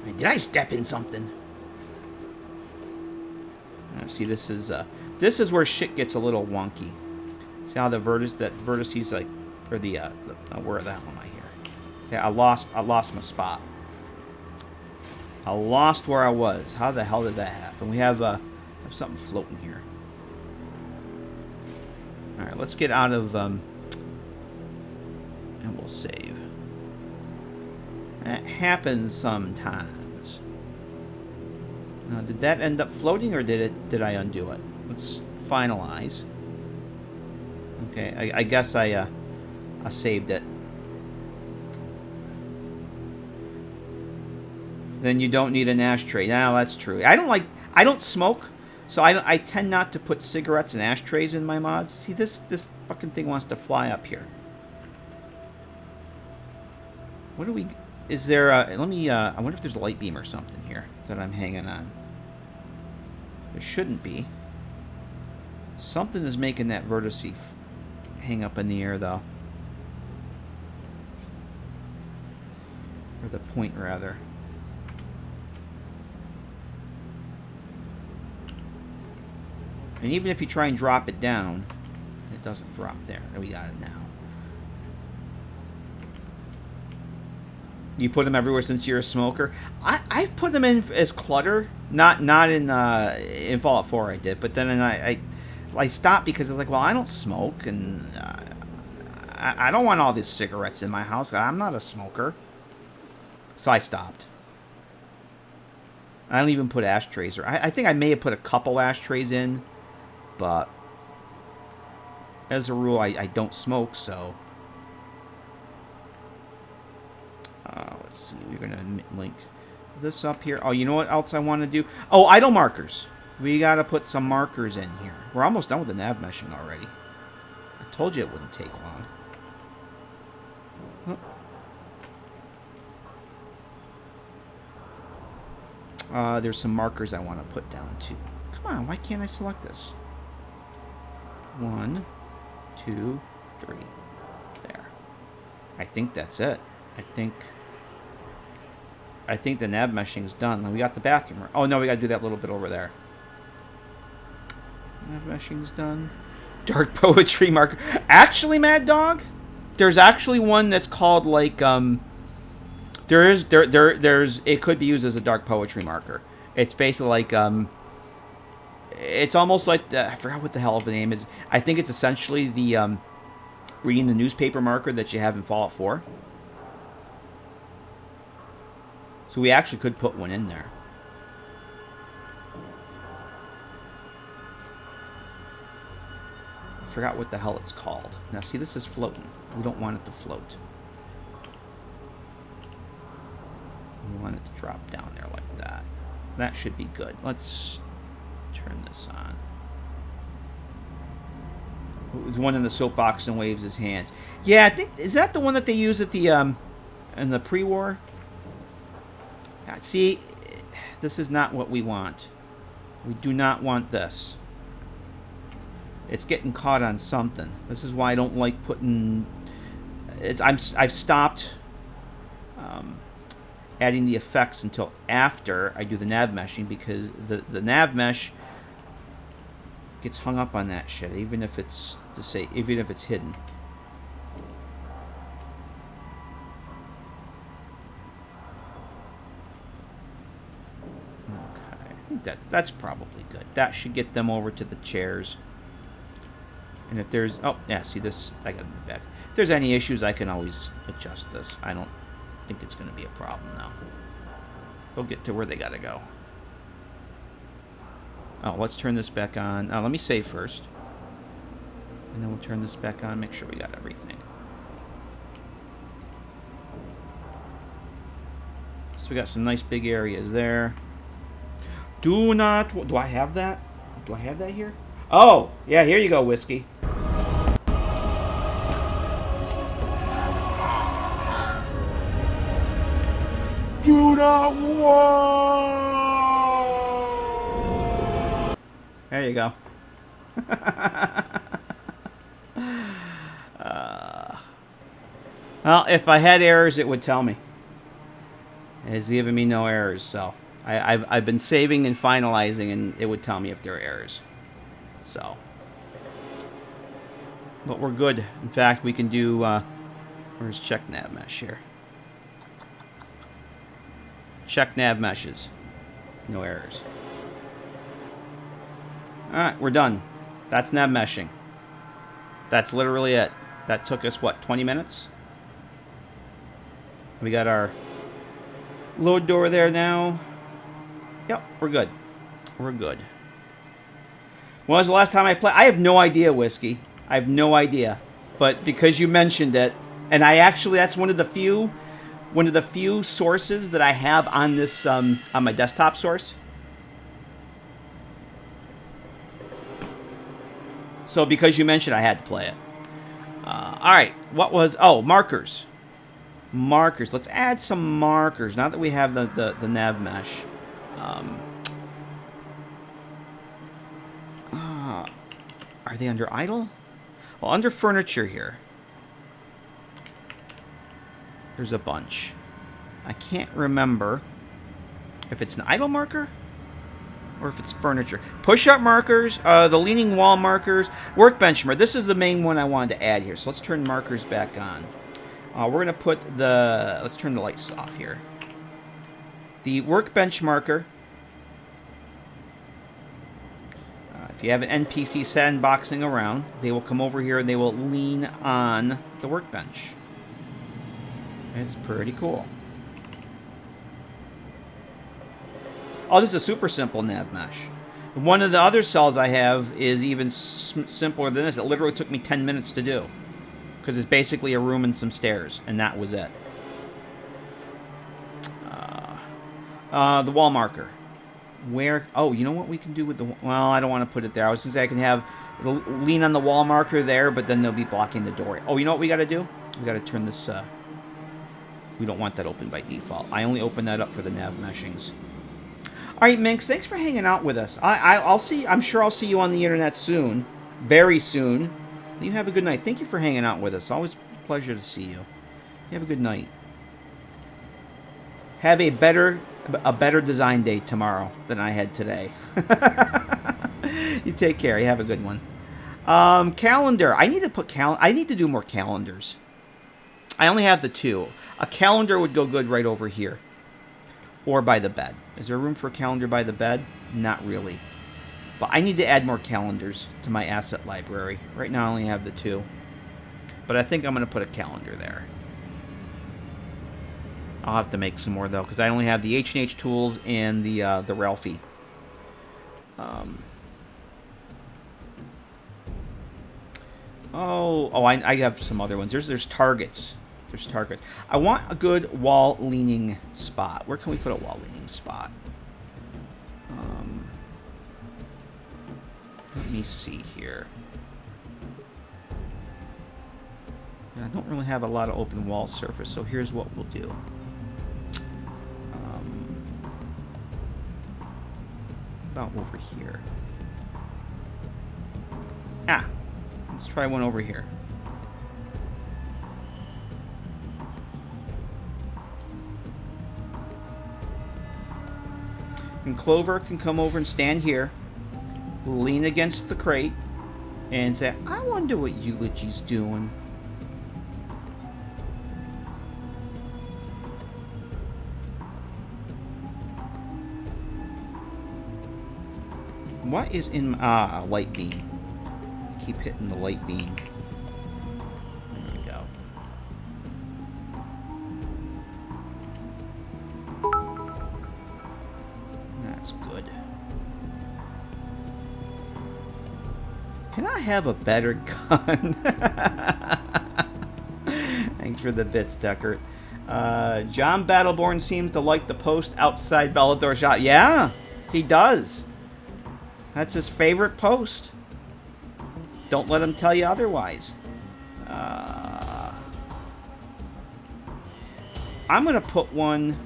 Man, did I step in something? See, this is where shit gets a little wonky. See how the vertices like, or the where the hell am I here? Yeah, I lost my spot. I lost where I was. How the hell did that happen? We have something floating here. All right, let's get out of and we'll save. That happens sometimes. Now, did that end up floating, or did I undo it? Let's finalize. Okay, I guess I saved it. Then you don't need an ashtray. Now that's true. I don't smoke, so I tend not to put cigarettes and ashtrays in my mods. See, this fucking thing wants to fly up here. What do we? Is there a, let me, I wonder if there's a light beam or something here that I'm hanging on. There shouldn't be. Something is making that vertice hang up in the air, though. Or the point, rather. And even if you try and drop it down, it doesn't drop there. There, we got it now. You put them everywhere since you're a smoker. I put them in as clutter, not in Fallout 4 I did, but then I stopped because I was like, well, I don't smoke, and I don't want all these cigarettes in my house. I'm not a smoker, so I stopped. I don't even put ashtrays, or I think I may have put a couple ashtrays in, but as a rule, I don't smoke, so. Let's see, we're going to link this up here. Oh, you know what else I want to do? Oh, idle markers. We got to put some markers in here. We're almost done with the nav meshing already. I told you it wouldn't take long. There's some markers I want to put down, too. Come on, why can't I select this? 1, 2, 3. There. I think that's it. I think the nav meshing is done. We got the bathroom. Oh, no, we got to do that little bit over there. Nav meshing's done. Dark poetry marker. Actually, Mad Dog, there's actually one that's called, like, there's it could be used as a dark poetry marker. It's basically like, it's almost like I forgot what the hell the name is. I think it's essentially the, reading the newspaper marker that you have in Fallout 4. So we actually could put one in there. I forgot what the hell it's called. Now see, this is floating. We don't want it to float. We want it to drop down there like that. That should be good. Let's turn this on. There's one in the soapbox and waves his hands. Yeah, I think, is that the one that they use at the in the pre-war? See, this is not what we want. We do not want this. It's getting caught on something. This is why I don't like putting. I've stopped adding the effects until after I do the nav meshing, because the nav mesh gets hung up on that shit, even if it's hidden. think that's probably good. That should get them over to the chairs. And if there's... Oh, yeah, see this... I gotta move back. If there's any issues, I can always adjust this. I don't think it's going to be a problem, though. They'll get to where they gotta go. Oh, let's turn this back on. Let me save first. And then we'll turn this back on, make sure we got everything. So we got some nice big areas there. Do not... Do I have that? Do I have that here? Oh! Yeah, here you go, Whiskey. Do not walk! There you go. Well, if I had errors, it would tell me. It's giving me no errors, so... I've been saving and finalizing, and it would tell me if there are errors. So... But we're good. In fact, we can do... where's check nav mesh here? Check nav meshes. No errors. Alright, we're done. That's nav meshing. That's literally it. That took us, what, 20 minutes? We got our load door there now. Yep, we're good. We're good. When was the last time I played? I have no idea, Whiskey. I have no idea. But because you mentioned it, and I actually, that's one of the few sources that I have on this, on my desktop source. So because you mentioned, I had to play it. All right, what was... Oh, markers. Markers. Let's add some markers now that we have the nav mesh. Are they under idle? Well, under furniture here. There's a bunch. I can't remember if it's an idle marker or if it's furniture. Push-up markers, the leaning wall markers, workbench marker. This is the main one I wanted to add here. So let's turn markers back on. We're going to put the... Let's turn the lights off here. The workbench marker. If you have an NPC sandboxing around, they will come over here and they will lean on the workbench. It's pretty cool. Oh, this is a super simple nav mesh. One of the other cells I have is even simpler than this. It literally took me 10 minutes to do. Because it's basically a room and some stairs, and that was it. The wall marker. Where... Oh, you know what we can do with the... Well, I don't want to put it there. I was going to say I can have the lean on the wall marker there, but then they'll be blocking the door. Oh, you know what we got to do? We got to turn this... we don't want that open by default. I only open that up for the nav meshings. All right, Minx, thanks for hanging out with us. I'll see... I'm sure I'll see you on the internet soon. Very soon. You have a good night. Thank you for hanging out with us. Always a pleasure to see you. You have a good night. Have a better design day tomorrow than I had today. You take care. You have a good one. Calendar. I need to put I need to do more calendars. I only have the 2. A calendar would go good right over here. Or by the bed. Is there room for a calendar by the bed? Not really. But I need to add more calendars to my asset library. Right now I only have the 2. But I think I'm going to put a calendar there. I'll have to make some more, though, because I only have the H&H tools and the Ralphie. I have some other ones. There's targets. There's targets. I want a good wall leaning spot. Where can we put a wall leaning spot? Let me see here. I don't really have a lot of open wall surface, so here's what we'll do. About over here. Let's try one over here. And Clover can come over and stand here, lean against the crate, and say, I wonder what Eulogy's doing. What is in... light beam. I keep hitting the light beam. There we go. That's good. Can I have a better gun? Thanks for the bits, Deckert. John Battleborn seems to like the post outside Bellator shop. Yeah, he does. That's his favorite post. Don't let him tell you otherwise. I'm going to put one...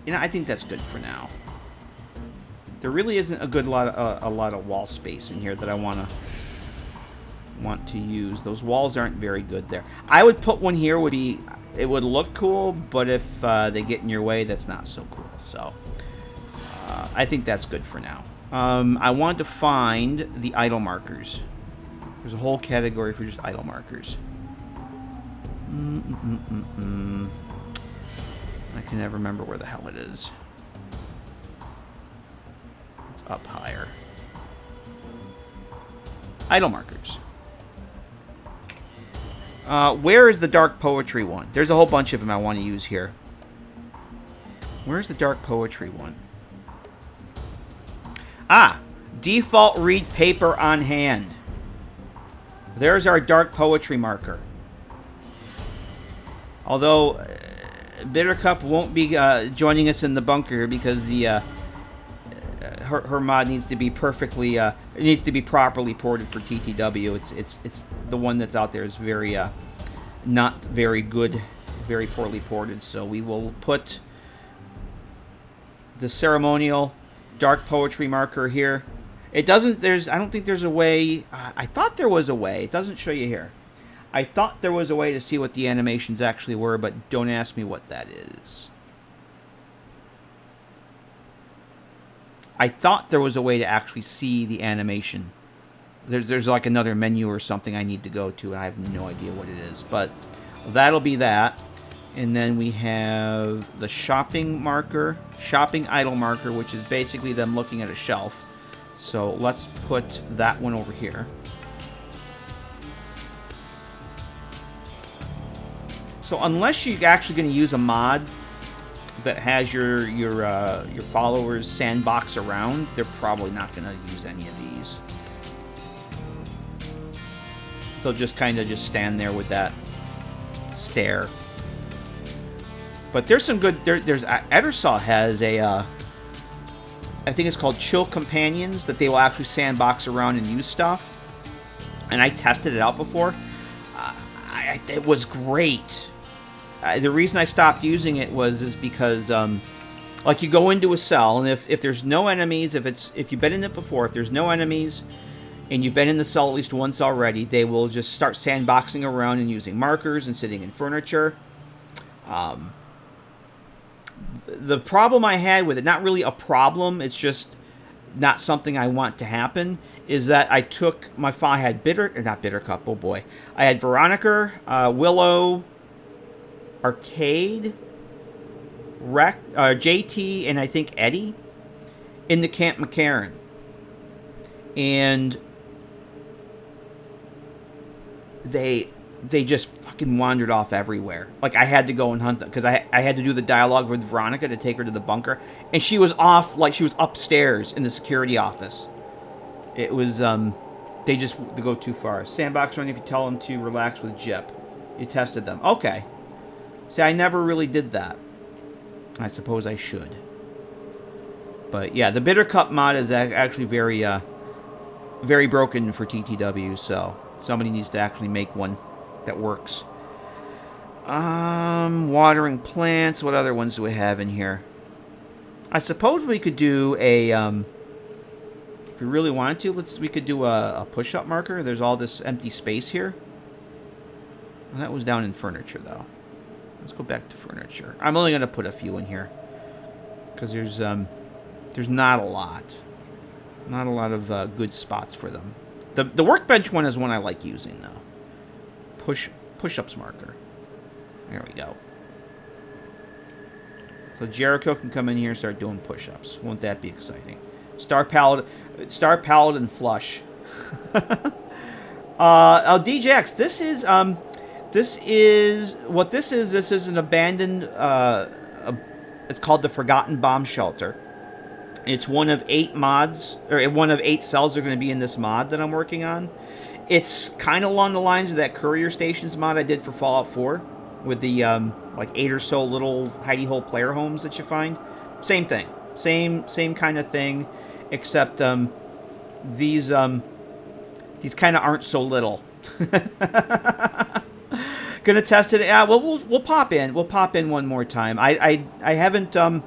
You know, I think that's good for now. There really isn't a lot of wall space in here that I want to use. Those walls aren't very good there. I would put one here. It would look cool, but if they get in your way, that's not so cool. So I think that's good for now. I wanted to find the idle markers. There's a whole category for just idle markers. I can never remember where the hell it is. It's up higher. Idle markers. Where is the dark poetry one? There's a whole bunch of them I want to use here. Where's the dark poetry one? Ah! Default read paper on hand. There's our dark poetry marker. Although Bittercup won't be joining us in the bunker because the her mod needs to be perfectly it needs to be properly ported for TTW. It's the one that's out there is very not very good, very poorly ported. So we will put the ceremonial dark poetry marker here. It doesn't. I don't think there's a way. I thought there was a way. It doesn't show you here. I thought there was a way to see what the animations actually were, but don't ask me what that is. I thought there was a way to actually see the animation. There's like another menu or something I need to go to, and I have no idea what it is. But that'll be that. And then we have the shopping marker, shopping idle marker, which is basically them looking at a shelf. So let's put that one over here. So unless you're actually going to use a mod that has your followers sandbox around, they're probably not going to use any of these. They'll just kind of just stand there with that stare. But there's some good. There's Edersaw has a. I think it's called Chill Companions that they will actually sandbox around and use stuff. And I tested it out before. It was great. The reason I stopped using it is because, like, you go into a cell, and if there's no enemies, if you've been in it before, if there's no enemies, and you've been in the cell at least once already, they will just start sandboxing around and using markers and sitting in furniture. The problem I had with it, not really a problem, it's just not something I want to happen, is that I took my file. I had not Bittercup, oh boy. I had Veronica, Willow, Arcade, JT, and I think Eddie in the Camp McCarran. And they just fucking wandered off everywhere. Like, I had to go and hunt them, because I had to do the dialogue with Veronica to take her to the bunker. And she was off, like, she was upstairs in the security office. It was, they just go too far. Sandbox run if you tell them to relax with Jip. You tested them. Okay. See, I never really did that. I suppose I should. But, yeah, the Bittercup mod is actually very, very broken for TTW, so somebody needs to actually make one that works. Watering plants. What other ones do we have in here? I suppose we could do a, if we really wanted to, we could do a push-up marker. There's all this empty space here. Well, that was down in furniture, though. Let's go back to furniture. I'm only going to put a few in here, because there's not a lot. Not a lot of good spots for them. The workbench one is one I like using, though. Push-ups marker. There we go. So Jericho can come in here and start doing push-ups. Won't that be exciting? Star Paladin flush. DJX, this is an abandoned, it's called the Forgotten Bomb Shelter. It's one of 8 mods, or one of 8 cells that are going to be in this mod that I'm working on. It's kind of along the lines of that Courier Stations mod I did for Fallout 4, with the, like 8 or so little hidey hole player homes that you find. Same thing. Same kind of thing, except, these kind of aren't so little. Gonna test it. Yeah, well, we'll pop in. We'll pop in one more time. I haven't. I'm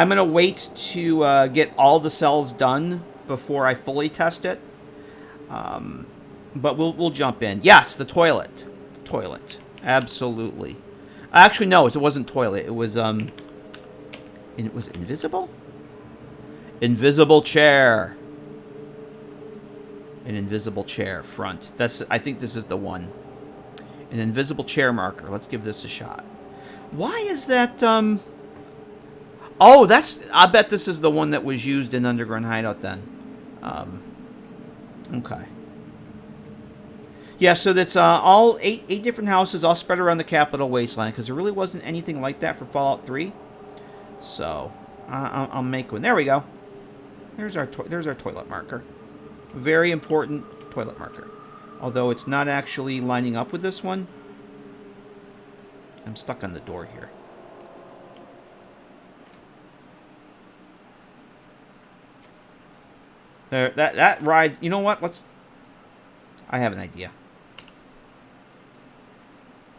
gonna wait to get all the cells done before I fully test it. But we'll jump in. Yes, the toilet. The toilet. Absolutely. Actually, no, it wasn't toilet. It was invisible. Invisible chair. An invisible chair front. I think this is the one. An invisible chair marker. Let's give this a shot. Why is that, Oh, I bet this is the one that was used in Underground Hideout then. Okay. Yeah, so that's all eight different houses all spread around the Capital Wasteland, because there really wasn't anything like that for Fallout 3. So, I'll make one. There we go. There's our toilet marker. Very important toilet marker. Although it's not actually lining up with this one. I'm stuck on the door here. There, that rides. You know what? I have an idea.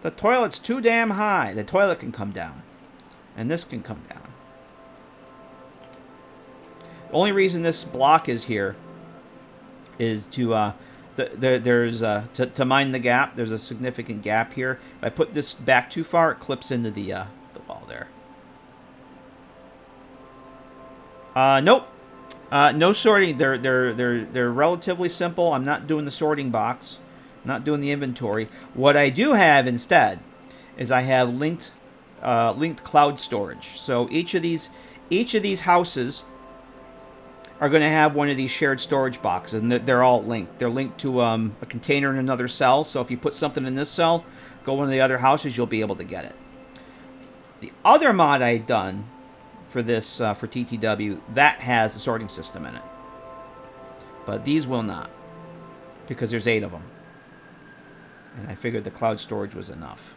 The toilet's too damn high. The toilet can come down. And this can come down. The only reason this block is here is to to mine the gap. There's a significant gap here. If I put this back too far, it clips into the wall there. Nope. No sorting. They're relatively simple. I'm not doing the sorting box. I'm not doing the inventory. What I do have instead is I have linked cloud storage. So each of these houses are going to have one of these shared storage boxes, and they're all linked. They're linked to a container in another cell, so if you put something in this cell, go into the other houses, you'll be able to get it. The other mod I had done for this, for TTW, that has a sorting system in it. But these will not, because there's 8 of them. And I figured the cloud storage was enough.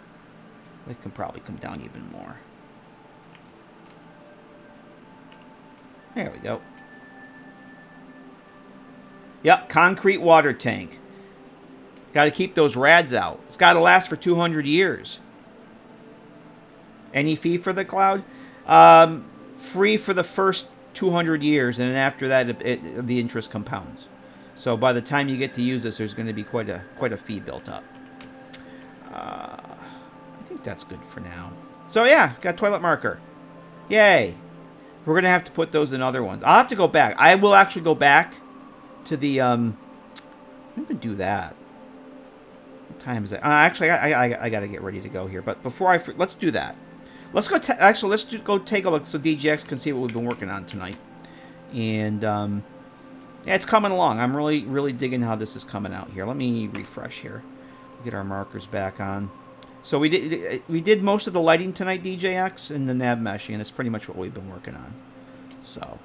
They can probably come down even more. There we go. Yep, concrete water tank. Got to keep those rads out. It's got to last for 200 years. Any fee for the cloud? Free for the first 200 years, and then after that, the interest compounds. So by the time you get to use this, there's going to be quite a fee built up. I think that's good for now. So yeah, got toilet marker. Yay. We're going to have to put those in other ones. I'll have to go back. I will actually go back to the, I'm going to do that. What time is it? Actually, I got to get ready to go here. But before let's do that. Let's go, let's go take a look so DJX can see what we've been working on tonight. And, yeah, it's coming along. I'm really digging how this is coming out here. Let me refresh here. Get our markers back on. So we did most of the lighting tonight, DJX, and the nav meshing, and that's pretty much what we've been working on. So,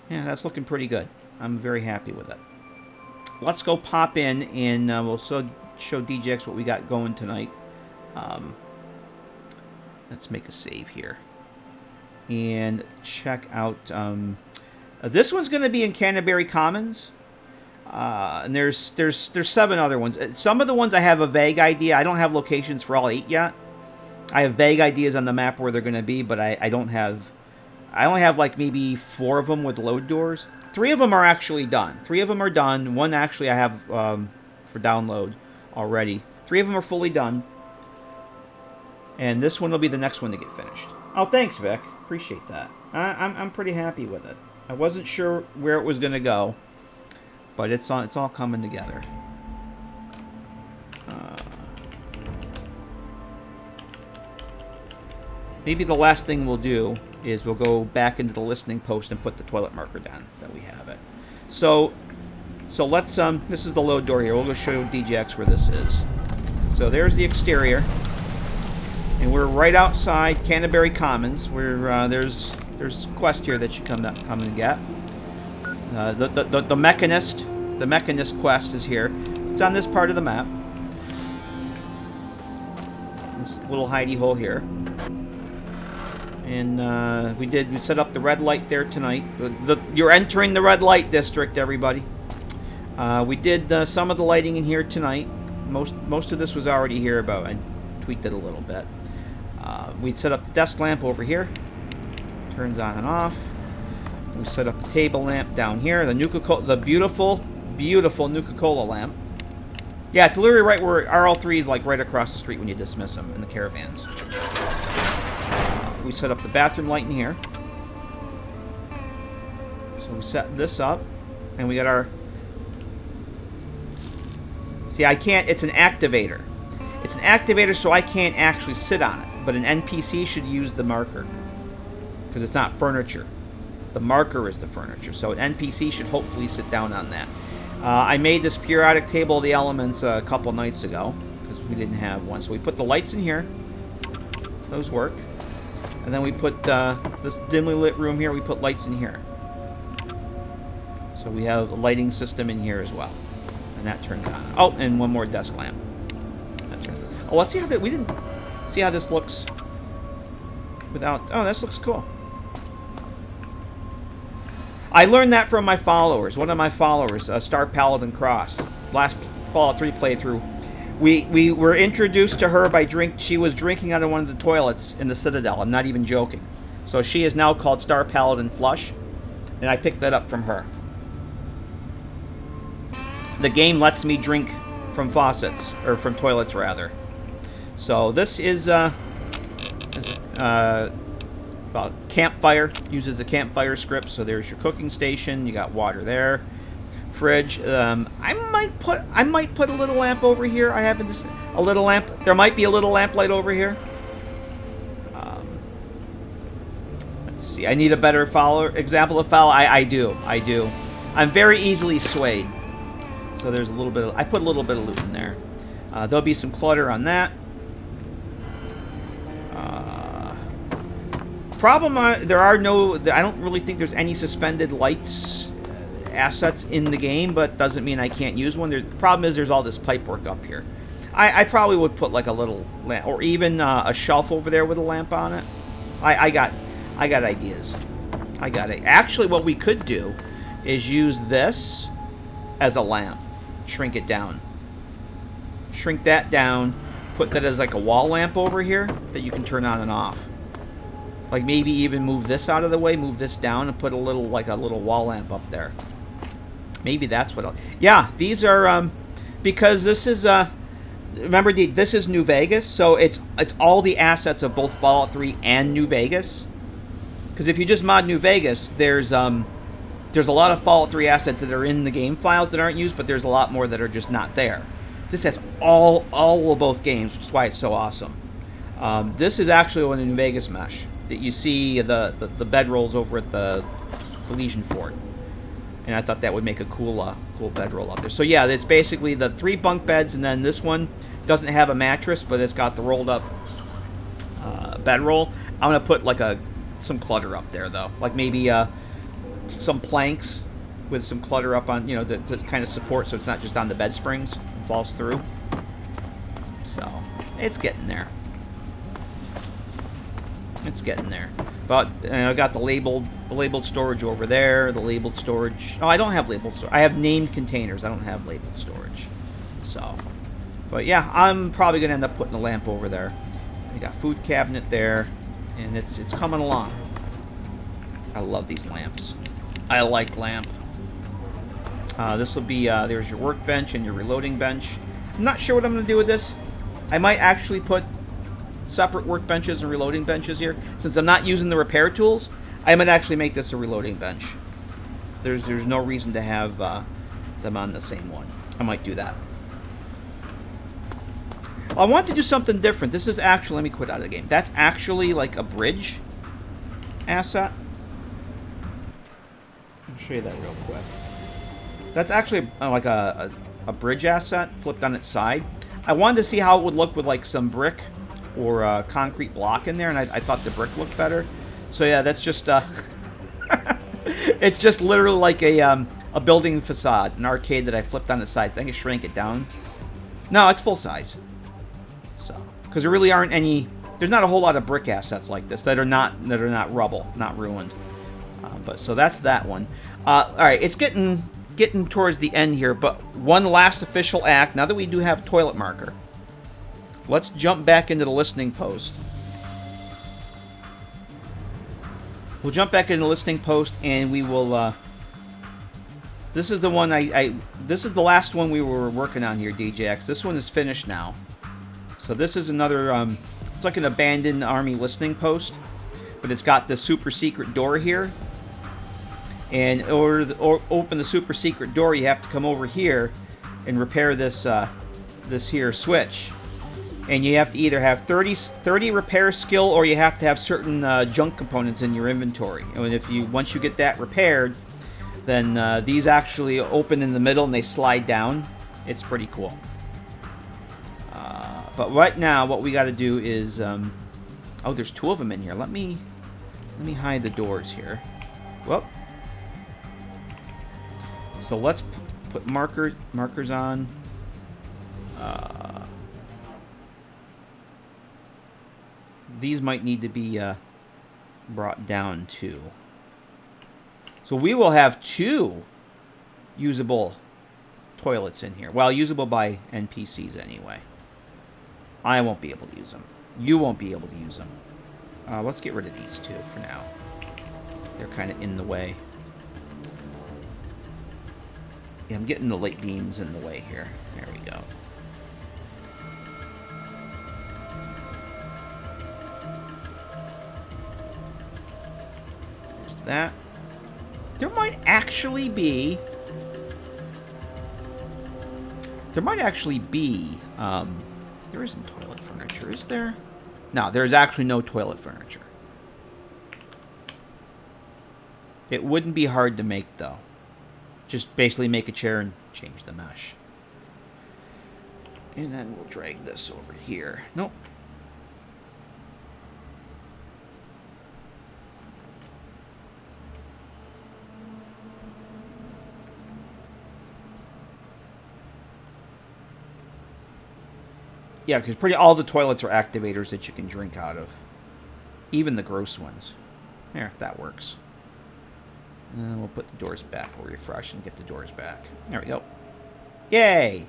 yeah, that's looking pretty good. I'm very happy with it. Let's go pop in, and we'll show DJX what we got going tonight. Let's make a save here. And check out... this one's going to be in Canterbury Commons. And there's 7 other ones. Some of the ones I have a vague idea. I don't have locations for all 8 yet. I have vague ideas on the map where they're going to be, but I don't have... I only have like maybe 4 of them with load doors. 3 of them are actually done. 3 of them are done. One actually I have for download already. 3 of them are fully done. And this one will be the next one to get finished. Oh, thanks, Vic. Appreciate that. I'm pretty happy with it. I wasn't sure where it was going to go, but it's all coming together. maybe the last thing we'll do is we'll go back into the listening post and put the toilet marker down that we have it. So let's this is the load door here. We'll go show DJX where this is. So there's the exterior, and we're right outside Canterbury Commons. Where there's quest here that you come and get. The Mechanist quest is here. It's on this part of the map. This little hidey hole here. And we set up the red light there tonight. You're entering the red light district, everybody. We did some of the lighting in here tonight. Most of this was already here, but I tweaked it a little bit. We'd set up the desk lamp over here. Turns on and off. We set up a table lamp down here. The beautiful Nuka-Cola lamp. Yeah, it's literally right where RL3 is, like right across the street when you dismiss them in the caravans. We set up the bathroom light in here. So we set this up, and we got our... See, I can't... It's an activator. It's an activator, so I can't actually sit on it. But an NPC should use the marker, because it's not furniture. The marker is the furniture, so an NPC should hopefully sit down on that. I made this periodic table of the elements a couple nights ago, because we didn't have one. So we put the lights in here. Those work. And then we put this dimly lit room here, we put lights in here. So we have a lighting system in here as well. And that turns on. Oh, and one more desk lamp. That turns on. Oh, let's see how we didn't see how this looks without... Oh, this looks cool. I learned that from my followers. One of my followers, Star Paladin Cross, last Fallout 3 playthrough. We were introduced to her by she was drinking out of one of the toilets in the Citadel. I'm not even joking. So she is now called Star Paladin Flush, and I picked that up from her. The game lets me drink from faucets, or from toilets rather. So this is about campfire. Uses a campfire script. So there's your cooking station. You got water there. Fridge. I might put a little lamp over here. I haven't a little lamp. There might be a little lamp light over here. Let's see. I need a better example of foul. I do. I'm very easily swayed. So there's a little bit of, I put a little bit of loot in there. There'll be some clutter on that. There are no, I don't really think there's any suspended lights assets in the game, but doesn't mean I can't use one. The problem is there's all this pipe work up here. I probably would put like a little lamp, or even a shelf over there with a lamp on it. I got ideas. I got it. Actually, what we could do is use this as a lamp. Shrink it down. Shrink that down. Put that as like a wall lamp over here that you can turn on and off. Like maybe even move this out of the way, move this down, and put a little wall lamp up there. Maybe that's what I'll... Yeah, these are, because this is, remember, this is New Vegas, so it's all the assets of both Fallout 3 and New Vegas. Because if you just mod New Vegas, there's a lot of Fallout 3 assets that are in the game files that aren't used, but there's a lot more that are just not there. This has all of both games, which is why it's so awesome. This is actually on the New Vegas mesh that you see the bedrolls over at the Legion Fort. And I thought that would make a cool bedroll up there. So yeah, it's basically the 3 bunk beds, and then this one doesn't have a mattress, but it's got the rolled up bedroll. I'm gonna put like some clutter up there though, like maybe some planks with some clutter up on, to kind of support, so it's not just on the bed springs and falls through. So it's getting there. It's getting there. But I got the labeled storage over there. The labeled storage. Oh, I don't have labeled storage. I have named containers. I don't have labeled storage. So, but yeah, I'm probably gonna end up putting a lamp over there. We got food cabinet there, and it's coming along. I love these lamps. I like lamp. This will be there's your workbench and your reloading bench. I'm not sure what I'm gonna do with this. I might actually put separate workbenches and reloading benches here. Since I'm not using the repair tools, I might actually make this a reloading bench. There's no reason to have them on the same one. I might do that. I want to do something different. This is actually, let me quit out of the game. That's actually like a bridge asset. I'll show you that real quick. That's actually like a bridge asset flipped on its side. I wanted to see how it would look with like some brick or a concrete block in there, and I thought the brick looked better. So yeah, that's just it's just literally like a building facade, an arcade that I flipped on its side. I think I shrank it down. No, it's full size. So, because there really aren't any, there's not a whole lot of brick assets like this that are not rubble, not ruined. But so that's that one. All right, it's getting towards the end here, but one last official act. Now that we do have toilet marker, let's jump back into the listening post. We'll jump back into the listening post, and we will. This is the one this is the last one we were working on here, DJX. This one is finished now. So this is another. It's like an abandoned army listening post, but it's got the super secret door here. And in order to open the super secret door, you have to come over here and repair this this here switch. And you have to either have 30 repair skill, or you have to have certain junk components in your inventory. And once you get that repaired, then these actually open in the middle and they slide down. It's pretty cool. But right now, what we got to do is, oh, there's two of them in here. Let me hide the doors here. Whoop. So let's put markers on. These might need to be brought down too. So we will have 2 usable toilets in here. Well, usable by NPCs anyway. I won't be able to use them. You won't be able to use them. Let's get rid of these 2 for now. They're kind of in the way. Yeah, I'm getting the light beams in the way here. There we go. There's that. There might actually be... there isn't toilet furniture, is there? No, there's actually no toilet furniture. It wouldn't be hard to make, though. Just basically make a chair and change the mesh. And then we'll drag this over here. Nope. Yeah, because pretty all the toilets are activators that you can drink out of. Even the gross ones. There, that works. And then we'll put the doors back. We'll refresh and get the doors back. There we go. Yay!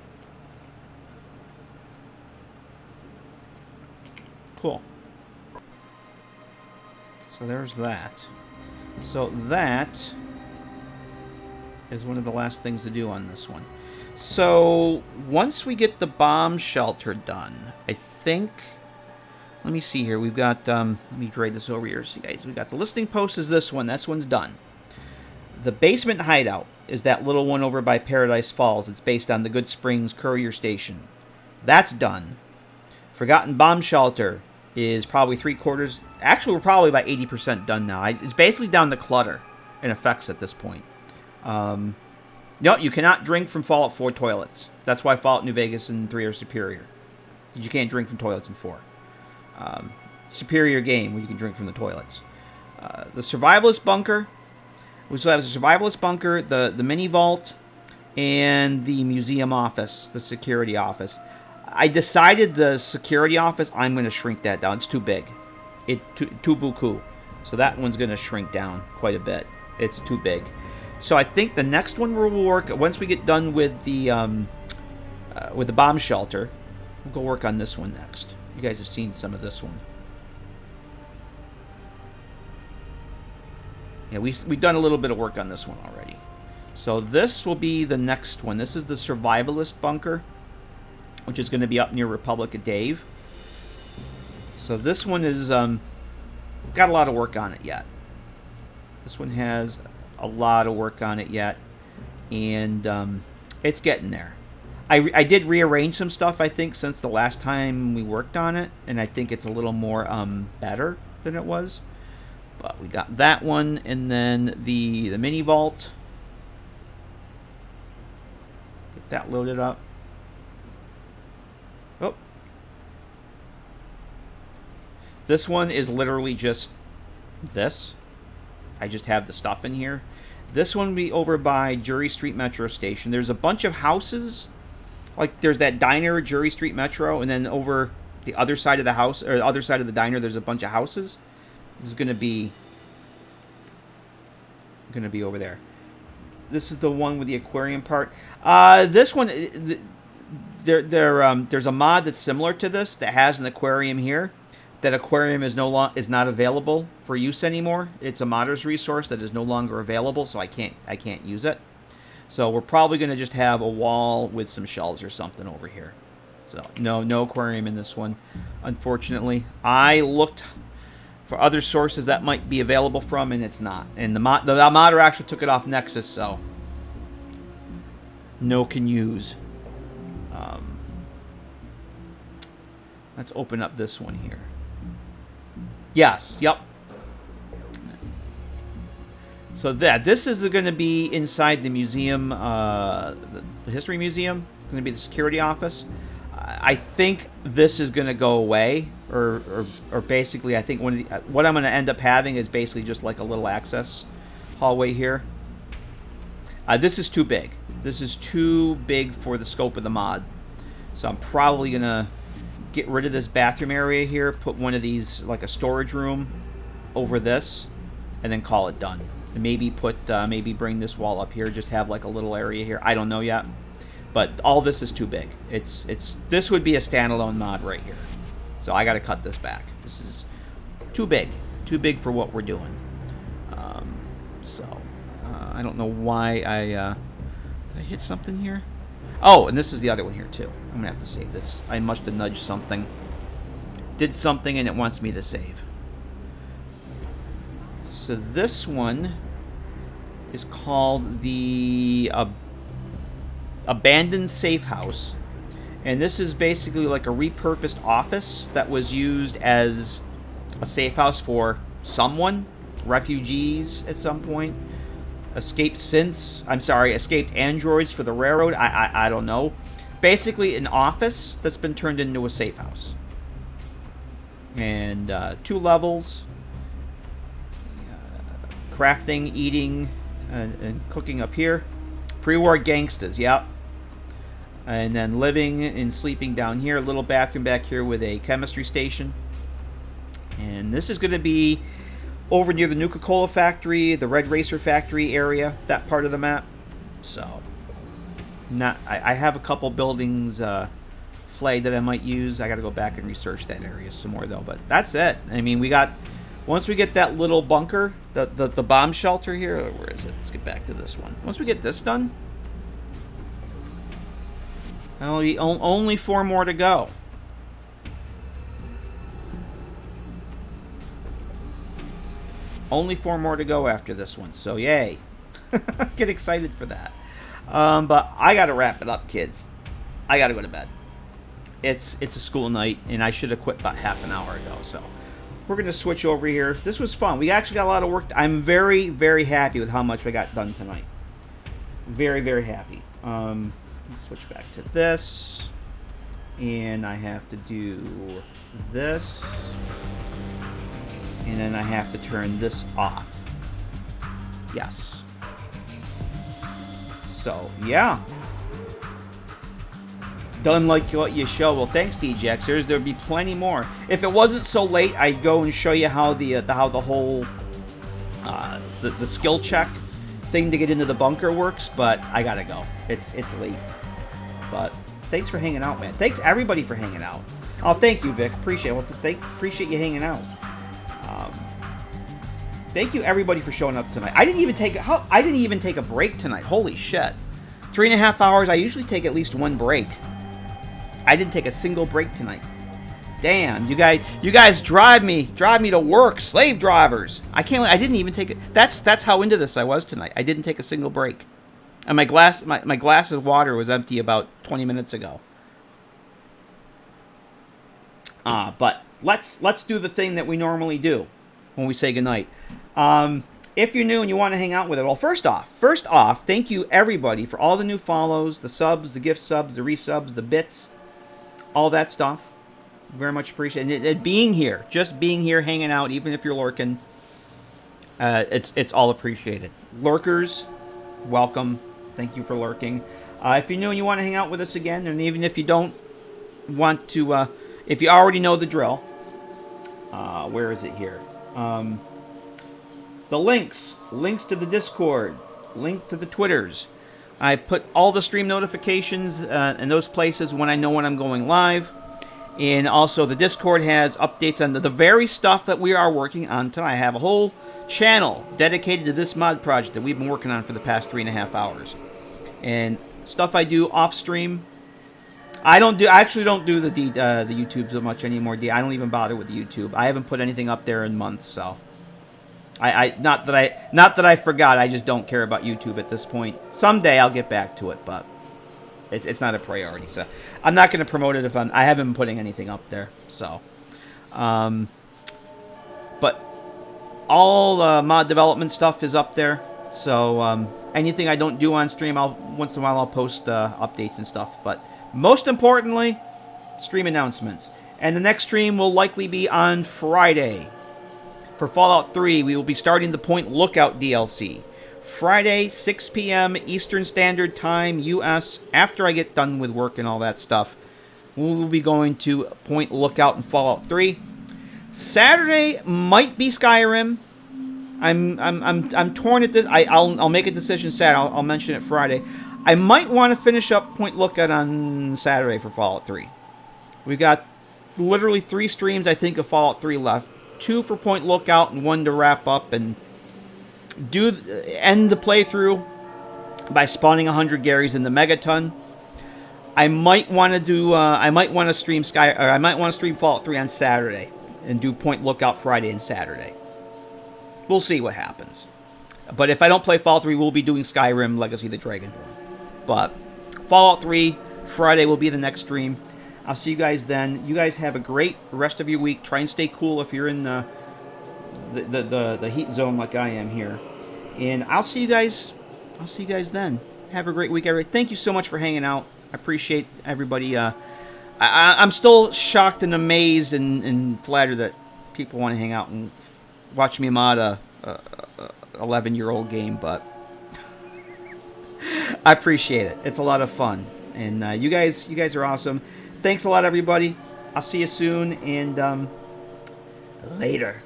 Cool. So there's that. So that is one of the last things to do on this one. So once we get the bomb shelter done, I think... Let me see here. We've got... let me drag this over here. See, guys, we got the listening post is this one. That one's done. The basement hideout is that little one over by Paradise Falls. It's based on the Good Springs Courier Station. That's done. Forgotten Bomb Shelter is probably 3/4... Actually, we're probably about 80% done now. It's basically down to clutter and effects at this point. No, you cannot drink from Fallout 4 toilets. That's why Fallout New Vegas and 3 are superior. You can't drink from toilets in 4. Superior game where you can drink from the toilets. The Survivalist Bunker. We still have the Survivalist Bunker, the mini vault, and the museum office, the security office. I decided the security office, I'm going to shrink that down. It's too big. Too buku. So that one's going to shrink down quite a bit. It's too big. So I think the next one we'll work, once we get done with the bomb shelter, we'll go work on this one next. You guys have seen some of this one. Yeah, we've done a little bit of work on this one already. So this will be the next one. This is the Survivalist Bunker, which is going to be up near Republic of Dave. So this one is got a lot of work on it yet. This one has a lot of work on it yet, and it's getting there. I did rearrange some stuff, I think, since the last time we worked on it, and I think it's a little more better than it was. But we got that one, and then the mini vault. Get that loaded up. Oh. This one is literally just this. I just have the stuff in here. This one will be over by Jury Street Metro Station. There's a bunch of houses. Like, there's that diner, Jury Street Metro, and then over the other side of the house, or the other side of the diner, there's a bunch of houses. This is going to be over there. This is the one with the aquarium part. This one, there's a mod that's similar to this that has an aquarium here. That aquarium is not available for use anymore. It's a modder's resource that is no longer available, so I can't use it. So we're probably going to just have a wall with some shells or something over here. So no aquarium in this one, unfortunately. I looked for other sources that might be available from, and it's not. And the modder actually took it off Nexus, so no can use. Let's open up this one here. Yes, yep. So this is going to be inside the museum, the History Museum. It's going to be the security office. I think this is going to go away, or basically, I think what I'm going to end up having is basically just like a little access hallway here. This is too big. This is too big for the scope of the mod. So I'm probably going to get rid of this bathroom area here, put one of these, like a storage room, over this, and then call it done. And maybe maybe bring this wall up here, just have like a little area here. I don't know yet. But all this is too big. This would be a standalone mod right here. So I got to cut this back. This is too big for what we're doing. I don't know why did I hit something here? Oh, and this is the other one here too. I'm gonna have to save this. I must have nudged something. Did something and it wants me to save. So this one is called the Abandoned Safe House, and this is basically like a repurposed office that was used as a safe house for someone, refugees at some point, escaped androids for the railroad. I don't know. Basically an office that's been turned into a safe house, and 2 levels. Crafting, eating, and cooking up here. Pre-war gangsters, yep. And then living and sleeping down here. A little bathroom back here with a chemistry station. And this is going to be over near the Nuka-Cola factory, the Red Racer factory area, that part of the map. So, I have a couple buildings flagged that I might use. I got to go back and research that area some more though. But that's it. I mean, once we get that little bunker, the bomb shelter here, where is it? Let's get back to this one. Once we get this done, only 4 more to go. Only 4 more to go after this one, so yay. Get excited for that. But I gotta wrap it up, kids. I gotta go to bed. It's a school night, and I should have quit about half an hour ago, so we're going to switch over here. This was fun. We actually got a lot of work. I'm very, very happy with how much we got done tonight. Very, very happy. Let's switch back to this. And I have to do this. And then I have to turn this off. Yes. So, yeah. Done like what you show. Well, thanks, TJX. There'll be plenty more. If it wasn't so late, I'd go and show you how the whole the skill check thing to get into the bunker works. But I gotta go. It's late. But thanks for hanging out, man. Thanks everybody for hanging out. Oh, thank you, Vic. Appreciate it. Appreciate you hanging out. Thank you everybody for showing up tonight. I didn't even take a break tonight. Holy shit. 3.5 hours. I usually take at least 1 break. I didn't take a single break tonight. Damn, you guys drive me to work, slave drivers. I didn't even take it. That's how into this I was tonight. I didn't take a single break. And my glass of water was empty about 20 minutes ago. But let's do the thing that we normally do when we say goodnight. If you're new and you want to hang out with it, well, first off, thank you everybody for all the new follows, the subs, the gift subs, the resubs, the bits, all that stuff. Very much appreciated. And being here, just being here, hanging out, even if you're lurking, it's all appreciated. Lurkers, welcome. Thank you for lurking. If you're new and you want to hang out with us again, and even if you don't want to, if you already know the drill, where is it here? The links to the Discord, link to the Twitters. I put all the stream notifications in those places when I know when I'm going live. And also the Discord has updates on the very stuff that we are working on tonight. I have a whole channel dedicated to this mod project that we've been working on for the past 3.5 hours. And stuff I do off stream. I actually don't do the YouTube so much anymore. I don't even bother with the YouTube. I haven't put anything up there in months, so not that I forgot. I just don't care about YouTube at this point. Someday I'll get back to it, but it's not a priority. So I'm not going to promote it if I haven't been putting anything up there. So, but all mod development stuff is up there. So anything I don't do on stream, once in a while I'll post updates and stuff. But most importantly, stream announcements. And the next stream will likely be on Friday. For Fallout 3, we will be starting the Point Lookout DLC. Friday, 6 p.m. Eastern Standard Time, U.S. After I get done with work and all that stuff, we will be going to Point Lookout in Fallout 3. Saturday might be Skyrim. I'm torn at this. I'll make a decision Saturday. I'll mention it Friday. I might want to finish up Point Lookout on Saturday for Fallout 3. We've got literally 3 streams, I think, of Fallout 3 left. 2 for Point Lookout and 1 to wrap up and end the playthrough by spawning 100 Garys in the Megaton. I might want to do. I might want to stream Fallout 3 on Saturday and do Point Lookout Friday and Saturday. We'll see what happens. But if I don't play Fallout 3, we'll be doing Skyrim Legacy of the Dragonborn. But Fallout 3 Friday will be the next stream. I'll see you guys then. You guys have a great rest of your week. Try and stay cool if you're in the heat zone like I am here. And I'll see you guys then. Have a great week, everybody. Thank you so much for hanging out. I appreciate everybody. I'm still shocked and amazed and flattered that people want to hang out and watch me mod a 11-year-old game, but I appreciate it. It's a lot of fun. And you guys are awesome. Thanks a lot, everybody. I'll see you soon, and later.